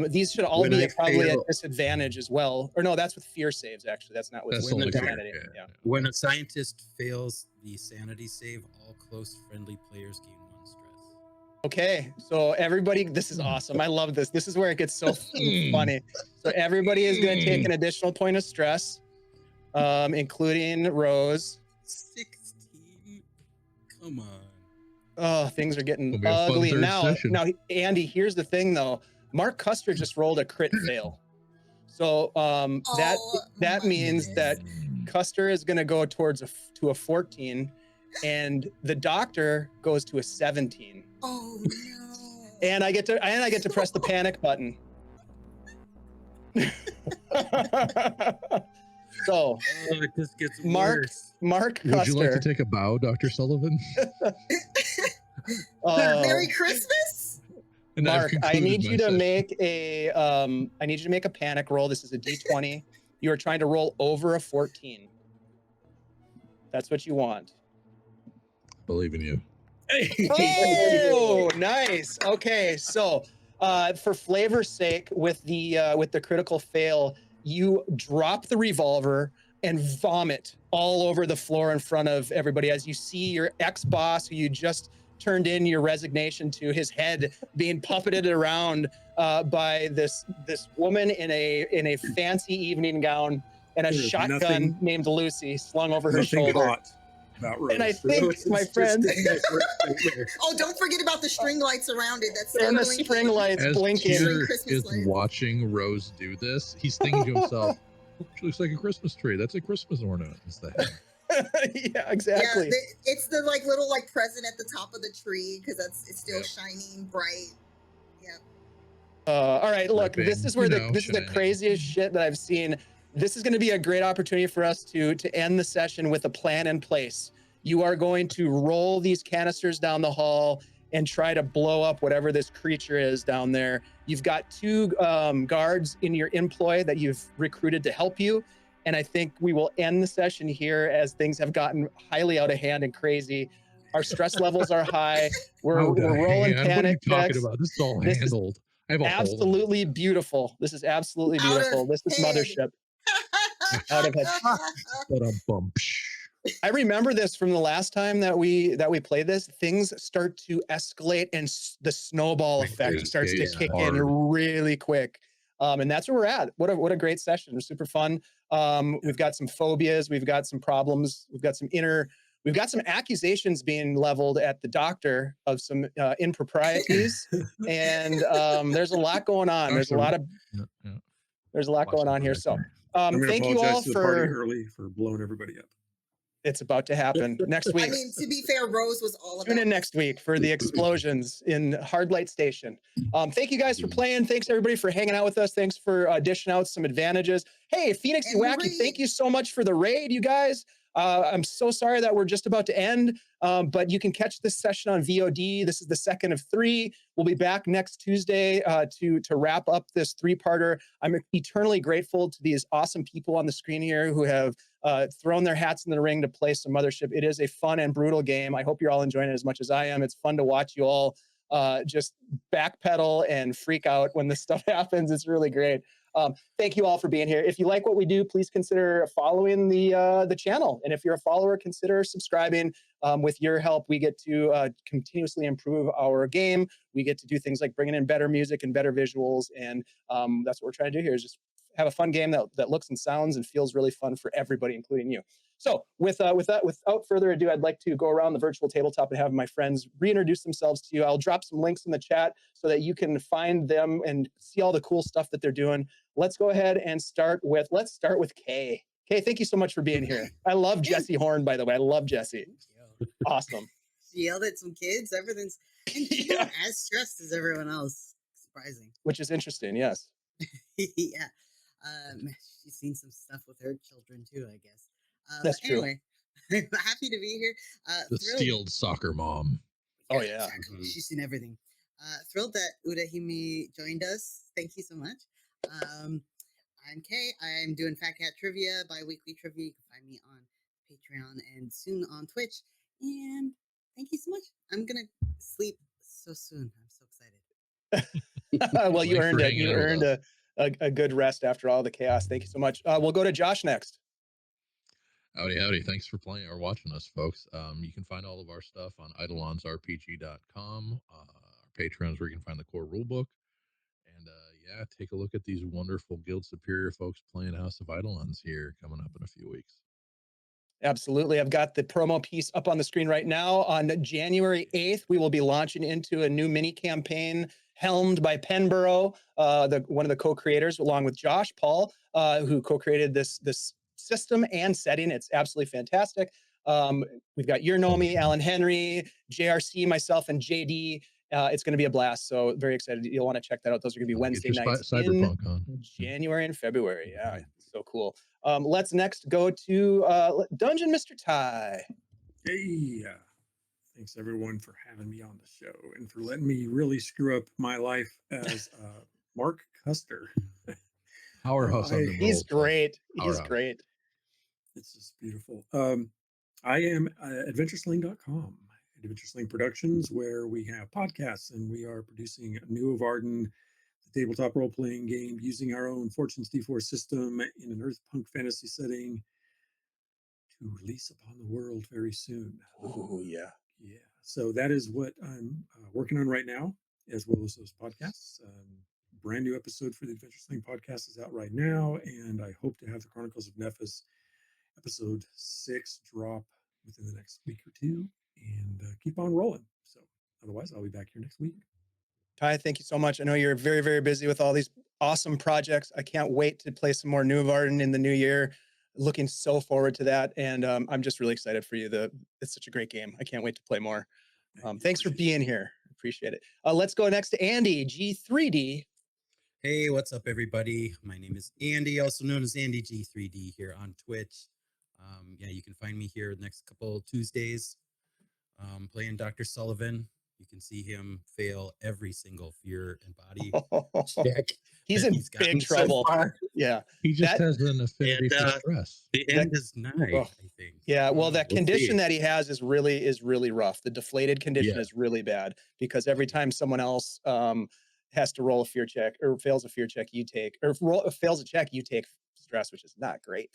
These should all When be I probably at fail- disadvantage as well. Or no, that's with fear saves, actually. That's not with That's When only the fair. sanity. Yeah. When a scientist fails the sanity save, all close friendly players gain 1 stress. Okay, so everybody, this is awesome. I love this. This is where it gets so funny. So everybody is going to take an additional point of stress, including Rose. 16. Come on. Oh, things are getting It'll be a fun ugly third now. session. Now, Andy, here's the thing, though. Mark Custer just rolled a crit fail, so that Oh, that my means goodness. that Custer is going to go towards a 14, and the doctor goes to a 17. Oh no. And I get to press the panic button. So, It just gets Mark worse. Mark Would you like to Custer. take a bow, Dr. Sullivan? Merry Christmas. And I've Mark, I concluded need my you to session. make a panic roll. This is a D20. You are trying to roll over a 14. That's what you want. Believe in you. Oh, nice. Okay, so for flavor's sake, with the critical fail, you drop the revolver and vomit all over the floor in front of everybody as you see your ex-boss, who you just turned in your resignation to, his head being puppeted around by this woman in a fancy evening gown and a There's shotgun nothing- named Lucy slung over her Nothing shoulder. hot about Rose. And I think, Rose my is just friend- a nice right there. Oh, don't forget about the string lights around it. That's And the blinking. spring lights As blinking. Peter Christmas is lights. watching Rose do this, he's thinking to himself, she looks like a Christmas tree. That's a Christmas ornament. Is that? Yeah, exactly. Yeah, it's the like little like present at the top of the tree because it's still Yep. shining bright. Yeah. All right, look, this Dripping, is where you the know, this is the shining. craziest shit that I've seen. This is going to be a great opportunity for us to end the session with a plan in place. You are going to roll these canisters down the hall and try to blow up whatever this creature is down there. You've got 2 guards in your employ that you've recruited to help you. And I think we will end the session here as things have gotten highly out of hand and crazy. Our stress levels are high. We're How the rolling hand? What are you panic talking checks. about? This is all This is handled. I have a hole. Absolutely beautiful. This is absolutely Out of beautiful. This is head. Mothership. Out of head. But a bump. I remember this from the last time that we played this. Things start to escalate and the snowball Like effect this, starts to yeah, kick hard. in really quick. And that's where we're at. What a great session. It was super fun. We've got some phobias, we've got some problems, we've got some accusations being leveled at the doctor of some improprieties, and there's a lot going on. There's a lot Watch going out on for here. that So guy. I'm going to thank you apologize all to the party for. early for blowing everybody up. It's about to happen next I week. mean, to be fair, Rose was all about Tune in this. next week for the explosions in Hardlight Station. Thank you guys for playing. Thanks everybody for hanging out with us. Thanks for dishing out some advantages. Hey, Phoenix And the Wacky, raid. thank you so much for the raid, you guys. I'm so sorry that we're just about to end, but you can catch this session on VOD. This is the second of 3. We'll be back next Tuesday to wrap up this 3-parter. I'm eternally grateful to these awesome people on the screen here who have thrown their hats in the ring to play some Mothership. It is a fun and brutal game. I hope you're all enjoying it as much as I am. It's fun to watch you all just backpedal and freak out when this stuff happens. It's really great. Thank you all for being here. If you like what we do, please consider following the channel. And if you're a follower, consider subscribing. With your help, we get to continuously improve our game. We get to do things like bringing in better music and better visuals. And that's what we're trying to do here, is just have a fun game that looks and sounds and feels really fun for everybody, including you. So without further ado, I'd like to go around the virtual tabletop and have my friends reintroduce themselves to you. I'll drop some links in the chat so that you can find them and see all the cool stuff that they're doing. Let's go ahead and start with Kay. Kay, thank you so much for being here. I love Jesse Horn, by the way. I love Jesse. Awesome. She yelled at some kids. Everything's and she's Yeah. not as stressed as everyone else. Surprising. Which is interesting, yes. Yeah. She's seen some stuff with her children too, I guess. That's But true. anyway, happy to be here. The Thrilled. steeled soccer mom. Oh, yeah. Exactly. She's seen everything. Thrilled that Udahime joined us. Thank you so much. I'm Kay. I'm doing Fat Cat Trivia, bi-weekly trivia. You can find me on Patreon and soon on Twitch. And thank you so much. I'm going to sleep so soon. I'm so excited. Well, you Thanks for earned it. hanging You out with earned us. a good rest after all the chaos. Thank you so much. We'll go to Josh next. Howdy, howdy. Thanks for playing or watching us, folks. You can find all of our stuff on eidolonsrpg.com. Our Patreons where you can find the core rulebook. And yeah, take a look at these wonderful Guild Superior folks playing House of Eidolons here coming up in a few weeks. Absolutely. I've got the promo piece up on the screen right now. On January 8th, we will be launching into a new mini campaign helmed by Penborough, one of the co-creators, along with Josh Paul, who co-created this system and setting. It's absolutely fantastic. We've got Nomi, Alan Henry, JRC, myself, and JD. It's going to be a blast. So very excited. You'll want to check that out. Those are going to be Wednesday nights Cyberpunk on January and February. Yeah, so cool. Let's next go to Dungeon Mr. Ty. Hey, thanks everyone for having me on the show and for letting me really screw up my life as Mark Custer. Powerhouse on the He's great. He's Powerhouse. great. It's just beautiful. I am AdventureSling.com, AdventureSling Productions, where we have podcasts and we are producing a new of Arden, the tabletop role-playing game using our own Fortune's D4 system in an Earthpunk fantasy setting to release upon the world very soon. Oh, yeah. Yeah. So that is what I'm working on right now, as well as those podcasts. Brand new episode for the Adventure Sling podcast is out right now, and I hope to have the Chronicles of Nephis episode 6 drop within the next week or two, and keep on rolling. So otherwise, I'll be back here next week. Ty, thank you so much. I know you're very, very busy with all these awesome projects. I can't wait to play some more New of Arden in the new year. Looking so forward to that, and I'm just really excited for you. It's such a great game. I can't wait to play more. Thanks for being here. Appreciate it. Let's go next to Andy, G3D. Hey, what's up, everybody? My name is Andy, also known as Andy G3D here on Twitch. Yeah, you can find me here the next couple Tuesdays playing Dr. Sullivan. You can see him fail every single fear and body check. He's in big trouble. Yeah. He just has an affinity for stress. The end is nigh, I think. Yeah, well, that We'll condition see. that he has is really rough. The deflated condition is really bad because every time someone else has to roll a fear check or fails a fear check, you take, or fails a check, you take stress, which is not great.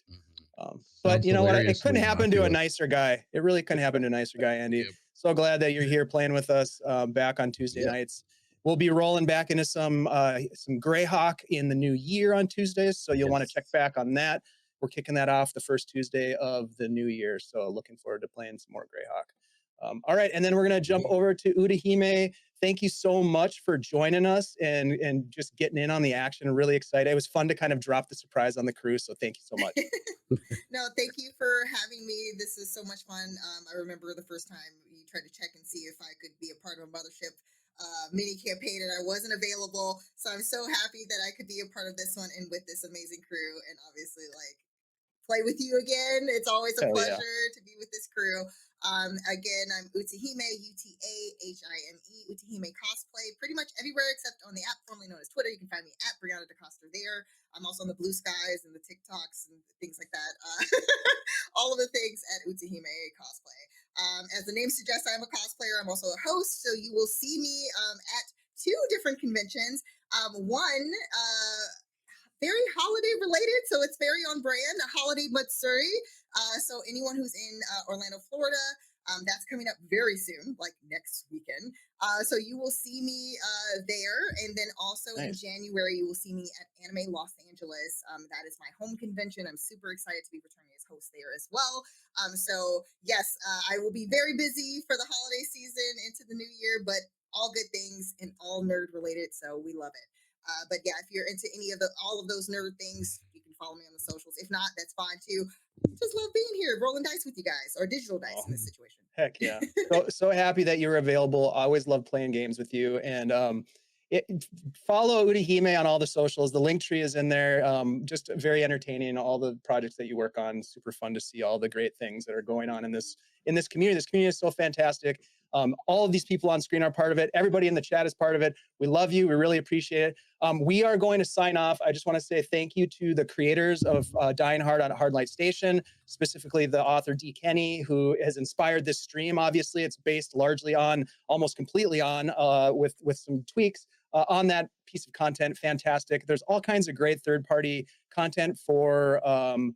But you know what? It couldn't happen to a nicer guy. It really couldn't happen to a nicer guy, Andy. So glad that you're here playing with us back on Tuesday nights. We'll be rolling back into some Greyhawk in the new year on Tuesdays, so you'll want to check back on that. We're kicking that off the first Tuesday of the new year, so looking forward to playing some more Greyhawk. All right, and then we're going to jump over to Udahime. Thank you so much for joining us and just getting in on the action. Really excited. It was fun to kind of drop the surprise on the crew, so thank you so much. No, thank you for having me. This is so much fun. I remember the first time you tried to check and see if I could be a part of a Mothership mini campaign, and I wasn't available. So I'm so happy that I could be a part of this one and with this amazing crew, and obviously play with you again. It's always a pleasure to be with this crew. Again, I'm Utahime, Utahime, Utahime Cosplay, pretty much everywhere except on the app formerly known as Twitter. You can find me at Brianna DeCosta there. I'm also on the Blue Skies and the TikToks and things like that. All of the things at Utahime Cosplay. As the name suggests, I'm a cosplayer. I'm also a host, so you will see me at 2 different conventions. One, very holiday related, so it's very on brand, Holiday Matsuri. So anyone who's in Orlando, Florida, that's coming up very soon, like next weekend. So you will see me there, and then also in January you will see me at Anime Los Angeles. That is my home convention. I'm super excited to be returning as host there as well. So yes, I will be very busy for the holiday season into the new year, but all good things and all nerd related, so we love it. But yeah, if you're into any of all of those nerd things, you can follow me on the socials. If not, that's fine too. Just love being here, rolling dice with you guys, or digital dice in this situation. Heck yeah. So happy that you're available. I always love playing games with you. And follow Udahime on all the socials. The link tree is in there. Just very entertaining, all the projects that you work on. Super fun to see all the great things that are going on in this community. This community is so fantastic. All of these people on screen are part of it. Everybody in the chat is part of it. We love you. We really appreciate it. We are going to sign off. I just want to say thank you to the creators of Dying Hard on Hardlight Station, specifically the author D. Kenny, who has inspired this stream. Obviously, it's based largely on, almost completely on, with some tweaks on that piece of content. Fantastic. There's all kinds of great third-party content for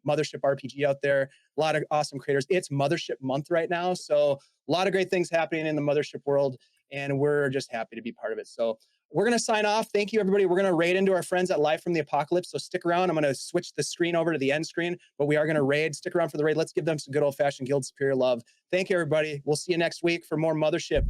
Mothership RPG out there. A lot of awesome creators. It's Mothership Month right now, so a lot of great things happening in the Mothership world, and we're just happy to be part of it. So we're going to sign off. Thank you, everybody. We're going to raid into our friends at Live from the Apocalypse, so stick around. I'm going to switch the screen over to the end screen, but we are going to raid. Stick around for the raid. Let's give them some good old-fashioned Guild Superior love. Thank you, everybody. We'll see you next week for more Mothership